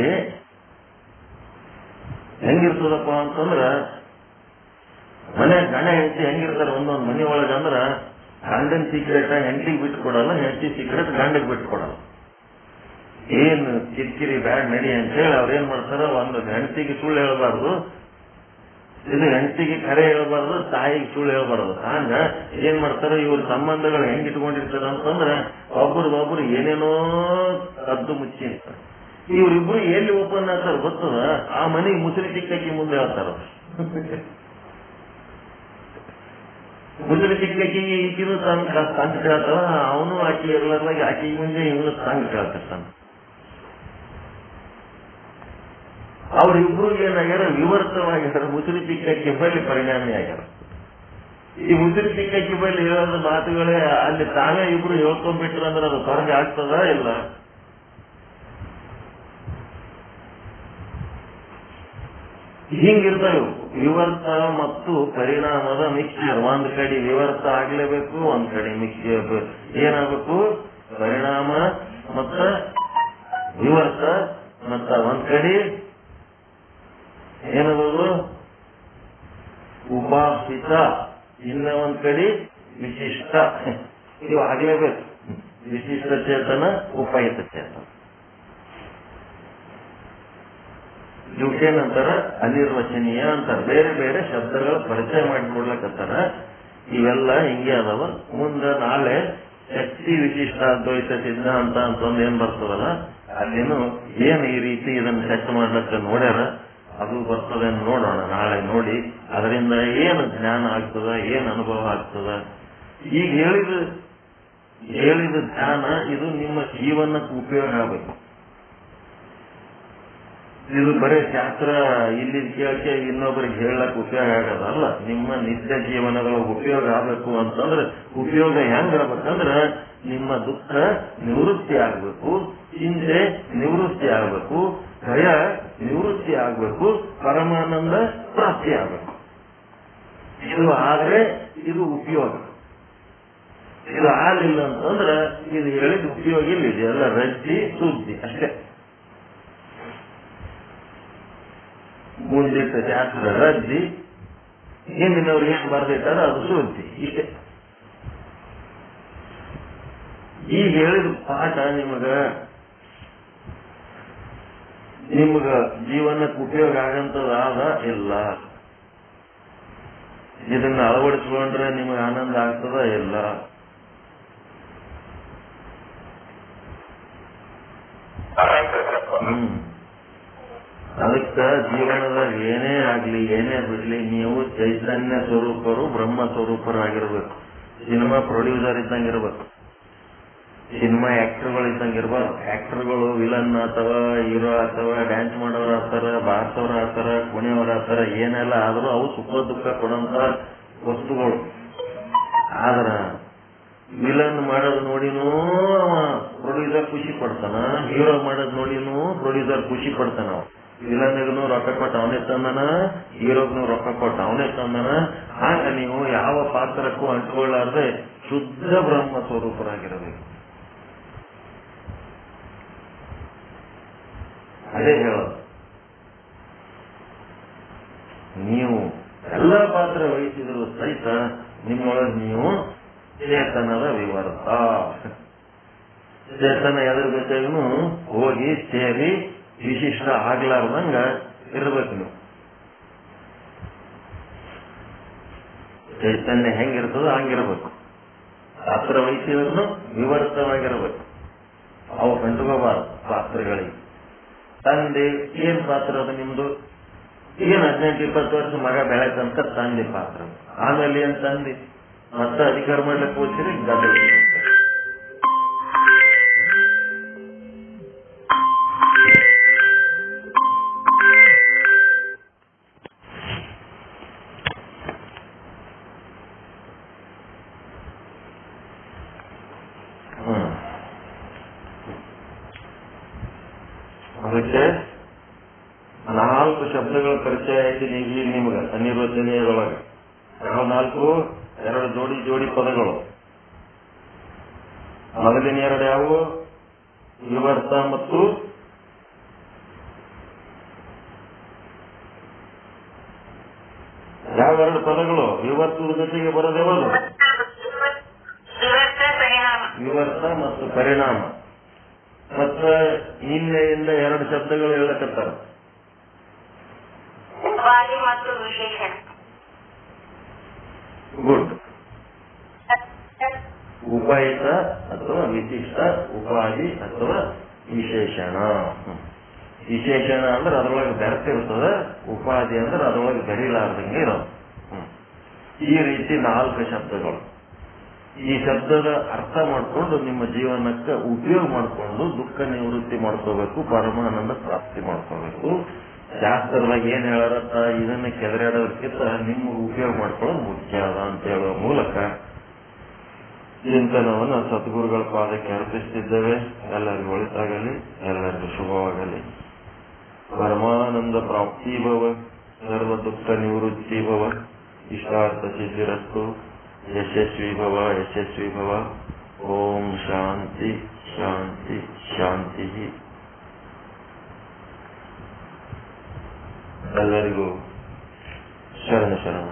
ಹೆಂಗಿರ್ತದಪ್ಪ ಅಂತಂದ್ರ, ಮನೆ ಗಂಡ ಹೆಂಡತಿ ಹೆಂಗಿರ್ತಾರೆ ಒಂದೊಂದು ಮನೆ ಒಳಗಂದ್ರ, ಗಂಡನ ಸೀಕ್ರೆಟ್ ಹೆಂಡತಿಗೆ ಬಿಟ್ಟು ಕೊಡಲ್ಲ, ಹೆಂಡತಿ ಸೀಕ್ರೆಟ್ ಗಂಡಗೆ ಬಿಟ್ಟು ಕೊಡಲ್ಲ. ಏನು ಕಿರಿಕಿರಿ ಬ್ಯಾಡ್ ನಡಿ ಅಂತ ಹೇಳಿ ಅವ್ರೇನ್ ಮಾಡ್ತಾರ, ಒಂದು ಹೆಂಡತಿಗೆ ಸುಳ್ಳು ಹೇಳಬಾರ್ದು, ಇದು ಹೆಂಡತಿಗೆ ಕರೆ ಹೇಳಬಾರ್ದು, ತಾಯಿಗೆ ಸುಳ್ಳು ಹೇಳಬಾರ್ದು. ಹಂಗ ಏನ್ ಮಾಡ್ತಾರ, ಇವ್ರ ಸಂಬಂಧಗಳು ಹೆಂಗ್ ಇಟ್ಕೊಂಡಿರ್ತಾರ ಅಂತಂದ್ರ ಒಬ್ರಿಗೊಬ್ರು ಏನೇನೋ ಕದ್ದು ಮುಚ್ಚಿ ಇರ್ತಾರೆ. ಇವ್ರಿಬ್ರು ಎಲ್ಲಿ ಓಪನ್ ಆಗ್ತಾರ ಗೊತ್ತದ? ಆ ಮನೆಗೆ ಮುಸುರಿ ಚಿಕ್ಕಿ ಮುಂದೆ ಹೇಳ್ತಾರ. ಮುಸುರಿ ಚಿಕ್ಕಿ ಈಕಿನೂ ತಂಗ ಕೇಳ್ತಾರ, ಅವನು ಆಕಿ ಇರ್ಲಾರ್ದಾಗ ಆಕಿ ಮುಂದೆ ಇವನು ತಂಗ ಕೇಳ್ತಿರ್ತಾನ. ಅವ್ರಿಬ್ರು ಏನಾಗ್ಯಾರ? ವಿವರ್ತವಾಗಿರ್ತಾರೆ. ಮುಸುರಿ ಚಿಕ್ಕಿ ಬಳಿ ಪರಿಣಾಮಿ ಆಗ್ಯಾರ. ಈ ಮುಸುರಿ ಚಿಕ್ಕಿ ಬಳಿ ಹೇಳೋದು ಮಾತುಗಳೇ ಅಲ್ಲಿ ತಾವೇ ಇಬ್ರು ಹೇಳ್ಕೊಂಡ್ಬಿಟ್ರು ಅಂದ್ರೆ ಅದು ಹೊರಗೆ ಆಗ್ತದ ಇಲ್ಲ? ಹಿಂಗಿರ್ತಾವೆ ವಿವರ್ತ ಮತ್ತು ಪರಿಣಾಮದ ಮಿಕ್ಸ್ಚರ್. ಒಂದ್ ಕಡೆ ವಿವರ್ತ ಆಗ್ಲೇಬೇಕು, ಒಂದ್ ಕಡೆ ಮಿಕ್ಸ್ಚರ್ ಏನಾಗಬೇಕು? ಪರಿಣಾಮ ಮತ್ತ ವಿವರ್ತ. ಮತ್ತ ಒಂದ್ ಕಡೆ ಏನದು? ಉಪಾಸಿತ. ಇನ್ನ ಒಂದ್ ಕಡೆ ವಿಶಿಷ್ಟ. ಇವು ಆಗ್ಲೇಬೇಕು. ವಿಶಿಷ್ಟ ಚೇತನ, ಉಪಯುಕ್ತ ಚೇತನ. ಇವಕ್ಕೇನಂತಾರ? ಅನಿರ್ವಚನೀಯ ಅಂತಾರ. ಬೇರೆ ಬೇರೆ ಶಬ್ದಗಳ ಪರಿಚಯ ಮಾಡಿಕೊಡ್ಲಕತ್ತಾರ. ಇವೆಲ್ಲ ಹಿಂಗೆ ಅದಾವ. ಮುಂದೆ ನಾಳೆ ಶಕ್ತಿ ವಿಶಿಷ್ಟ ಅದ್ವೈತ ಸಿದ್ಧಾಂತ ಅಂತಂದು ಏನ್ ಬರ್ತದಲ್ಲ, ಅಲ್ಲಿನೂ ಏನ್ ಈ ರೀತಿ ಇದನ್ನ ಟೆಸ್ಟ್ ಮಾಡ್ಲಕ್ಕ ನೋಡ್ಯಾರ, ಅದು ಬರ್ತದೆ ನೋಡೋಣ. ನಾಳೆ ನೋಡಿ ಅದರಿಂದ ಏನು ಜ್ಞಾನ ಆಗ್ತದ, ಏನ್ ಅನುಭವ ಆಗ್ತದ. ಈಗ ಹೇಳಿದ ಜ್ಞಾನ ಇದು ನಿಮ್ಮ ಜೀವನಕ್ಕೆ ಉಪಯೋಗ ಆಗಬೇಕು. ಇದು ಬರೀ ಶಾಸ್ತ್ರ ಇಲ್ಲಿ ಕೇಳಕ್ಕೆ ಇನ್ನೊಬ್ಬರಿಗೆ ಹೇಳಕ್ ಉಪಯೋಗ ಆಗೋದಲ್ಲ. ನಿಮ್ಮ ನಿತ್ಯ ಜೀವನಗಳ ಉಪಯೋಗ ಆಗ್ಬೇಕು ಅಂತಂದ್ರೆ, ಉಪಯೋಗ ಹೆಂಗ್ ಆಗ್ಬೇಕಂದ್ರ ನಿಮ್ಮ ದುಃಖ ನಿವೃತ್ತಿ ಆಗ್ಬೇಕು, ಚಿಂತೆ ನಿವೃತ್ತಿ ಆಗ್ಬೇಕು, ಭಯ ನಿವೃತ್ತಿ ಆಗ್ಬೇಕು, ಪರಮಾನಂದ ಪ್ರಾಪ್ತಿ ಆಗ್ಬೇಕು. ಇದು ಆದ್ರೆ ಇದು ಉಪಯೋಗ. ಇದು ಆಗಲಿಲ್ಲ ಅಂತಂದ್ರೆ ಇದು ಹೇಳಿದ ಉಪಯೋಗ ಇಲ್ಲ. ಇದೆಲ್ಲ ರಜ್ಜಿ ಸುದ್ದಿ ಅಷ್ಟೇ. ಮುಂದಿಟ್ಟ ಶಾಸ್ತ್ರ ರಜ್ಜಿ, ಹಿಂದಿನವ್ರು ಏನ್ ಬರ್ದಿಟ್ಟಾರ ಅದು ಸುದ್ದಿ ಇಷ್ಟೇ. ಈಗ ಹೇಳಿದ ಪಾಠ ನಿಮಗ ಜೀವನಕ್ಕೆ ಉಪಯೋಗ ಆಗಂತದಾದ ಇಲ್ಲ. ಇದನ್ನ ಅಳವಡಿಸ್ಕೊಂಡ್ರೆ ನಿಮಗೆ ಆನಂದ ಆಗ್ತದ ಇಲ್ಲ. ಅದಕ್ಕ ಜೀವನದಾಗ ಏನೇ ಆಗ್ಲಿ ಏನೇ ಬಿಡ್ಲಿ ನೀವು ಚೈತನ್ಯ ಸ್ವರೂಪರು ಬ್ರಹ್ಮ ಸ್ವರೂಪರಾಗಿರ್ಬೇಕು. ಸಿನಿಮಾ ಪ್ರೊಡ್ಯೂಸರ್ ಇದ್ದಂಗಿರ್ಬೇಕು, ಸಿನಿಮಾ ಆಕ್ಟರ್ಗಳು ಇದ್ದಂಗಿರ್ಬಾರ್ದು. ಆಕ್ಟರ್ಗಳು ವಿಲನ್ ಅಥವಾ ಹೀರೋ ಅಥವಾ ಡ್ಯಾನ್ಸ್ ಮಾಡೋರು ಆಗ್ತಾರ, ಬಾರ್ಸೋರು ಆಗ್ತಾರ, ಕುಣಿಯೋರು ಆಗ್ತಾರ, ಏನೆಲ್ಲ ಆದ್ರೂ ಅವು ಸುಖ ದುಃಖ ಕೊಡಂತ ವಸ್ತುಗಳು. ಆದ್ರ ವಿಲನ್ ಮಾಡೋದು ನೋಡಿನೂ ಪ್ರೊಡ್ಯೂಸರ್ ಖುಷಿ ಪಡ್ತಾನ, ಹೀರೋ ಮಾಡೋದು ನೋಡಿನೂ ಪ್ರೊಡ್ಯೂಸರ್ ಖುಷಿ ಪಡ್ತಾನ. ವಿಲನ್ಗೂ ರೊಕ್ಕ ಕೊಟ್ಟು ಅವನೇ ತಂದನ, ಹೀರೋಗ್ನು ರೊಕ್ಕ ಕೊಟ್ಟು ಅವನೇ ತಂದನ. ಆಗ ನೀವು ಯಾವ ಪಾತ್ರಕ್ಕೂ ಅಂಟ್ಕೊಳ್ಳಾರ್ದೆ ಶುದ್ಧ ಬ್ರಹ್ಮ ಸ್ವರೂಪರಾಗಿರಬೇಕು. ಅದೇ ಹೇಳೋದು. ನೀವು ಎಲ್ಲ ಪಾತ್ರ ವಹಿಸಿದ್ರು ಸಹಿತ ನಿಮ್ಮೊಳಗೆ ನೀವು ಚೇತನದ ವಿವರ್ತ. ಚೇತನ ಎದ್ರ ಜೊತೆಗೂ ಹೋಗಿ ಸೇರಿ ವಿಶಿಷ್ಟ ಆಗ್ಲಾರ್ದಂಗ ಇರ್ಬೇಕು. ನೀವು ಚೈತನ್ಯ ಹೆಂಗಿರ್ತದೋ ಹಂಗಿರ್ಬೇಕು. ಪಾತ್ರ ವಹಿಸಿದ್ರು ವಿವರ್ತವಾಗಿರ್ಬೇಕು. ಅವು ಕಂಡುಕೋಬಾರ್ದು ಪಾತ್ರಗಳಿಗೆ. ತಂದೆ ಏನ್ ಪಾತ್ರ ಅದ ನಿಮ್ದು? ಏನ್ 18-20 ವರ್ಷ ಮಗ ಬೆಳೆತಂತ ತಂದೆ ಪಾತ್ರ. ಆಮೇಲೆ ಏನ್ ತಂದೆ ಮತ್ತೆ ಅಧಿಕಾರ ಮಾಡ್ಲಿಕ್ಕೆ ಹೋಗ್ತೀರಿ ಗದ್ದೆ. ಅದಕ್ಕೆ 4 ಶಬ್ದಗಳ ಪರಿಚಯ ಆಯ್ತು ಈಗ ನಿಮ್ಗೆ ಅನಿರ್ವಚನೀಯದೊಳಗೆ. ಯಾವ 4? 2 ಜೋಡಿ ಪದಗಳು. ಮೊದಲಿನ 2 ಯಾವುವು? ವಿವರ್ತ ಮತ್ತು ಯಾವ 2 ಪದಗಳು? ವಿವರ್ತದ ಜೊತೆಗೆ ಬರೋದು ಯಾವುದು? ವಿವರ್ತ ಮತ್ತು ಪರಿಣಾಮ. ಮತ್ತ ನಿನ್ನೆಯಿಂದ 2 ಶಬ್ದಗಳು ಹೇಳಕತ್ತಾರ. ಗುಡ್. ಉಪಯುಕ್ತ ಅಥವಾ ವಿಶಿಷ್ಟ, ಉಪಾಧಿ ಅಥವಾ ವಿಶೇಷಣ. ವಿಶೇಷಣ ಅಂದ್ರೆ ಅದ್ರೊಳಗೆ ಬೆರೆತಿರ್ತದ, ಉಪಾಧಿ ಅಂದ್ರೆ ಅದ್ರೊಳಗೆ ಬೆರಿಲಾರ್ದಂಗೆ ಇರೋದು. ಈ ರೀತಿ 4 ಶಬ್ದಗಳು. ಈ ಶಬ್ದದ ಅರ್ಥ ಮಾಡ್ಕೊಂಡು ನಿಮ್ಮ ಜೀವನಕ್ಕೆ ಉಪಯೋಗ ಮಾಡಿಕೊಂಡು ದುಃಖ ನಿವೃತ್ತಿ ಮಾಡ್ಕೋಬೇಕು, ಪರಮಾನಂದ ಪ್ರಾಪ್ತಿ ಮಾಡ್ಕೋಬೇಕು. ಶಾಸ್ತ್ರದಾಗ ಏನ್ ಹೇಳಾರತ್ತ ಇದನ್ನ ಕೆದರಾಡೋದಕ್ಕಿಂತ ನಿಮ್ಮ ಉಪಯೋಗ ಮಾಡ್ಕೊಳ್ಳೋದು ಮುಖ್ಯ ಅದ ಅಂತ ಹೇಳುವ ಮೂಲಕ ಚಿಂತನವನ್ನು ಸದ್ಗುರುಗಳ ಪಾದಕ್ಕೆ ಅರ್ಪಿಸುತ್ತಿದ್ದೇವೆ. ಎಲ್ಲರಿಗೂ ಒಳಿತಾಗಲಿ, ಎಲ್ಲರಿಗೂ ಶುಭವಾಗಲಿ. ಪರಮಾನಂದ ಪ್ರಾಪ್ತಿ ಭವ, ಸರ್ವ ದುಃಖ ನಿವೃತ್ತಿ ಭವ, ಇಷ್ಟಾರ್ಥ ಸಿದ್ಧಿರಸ್ತು. ಯಶಸ್ವಿ ಭವ, ಯಶಸ್ವಿ ಭವ. ಓಂ ಶಾಂತಿ ಶಾಂತಿ ಶಾಂತಿ. ಎಲ್ಲರಿಗೂ ಶರಣ ಶರಣ.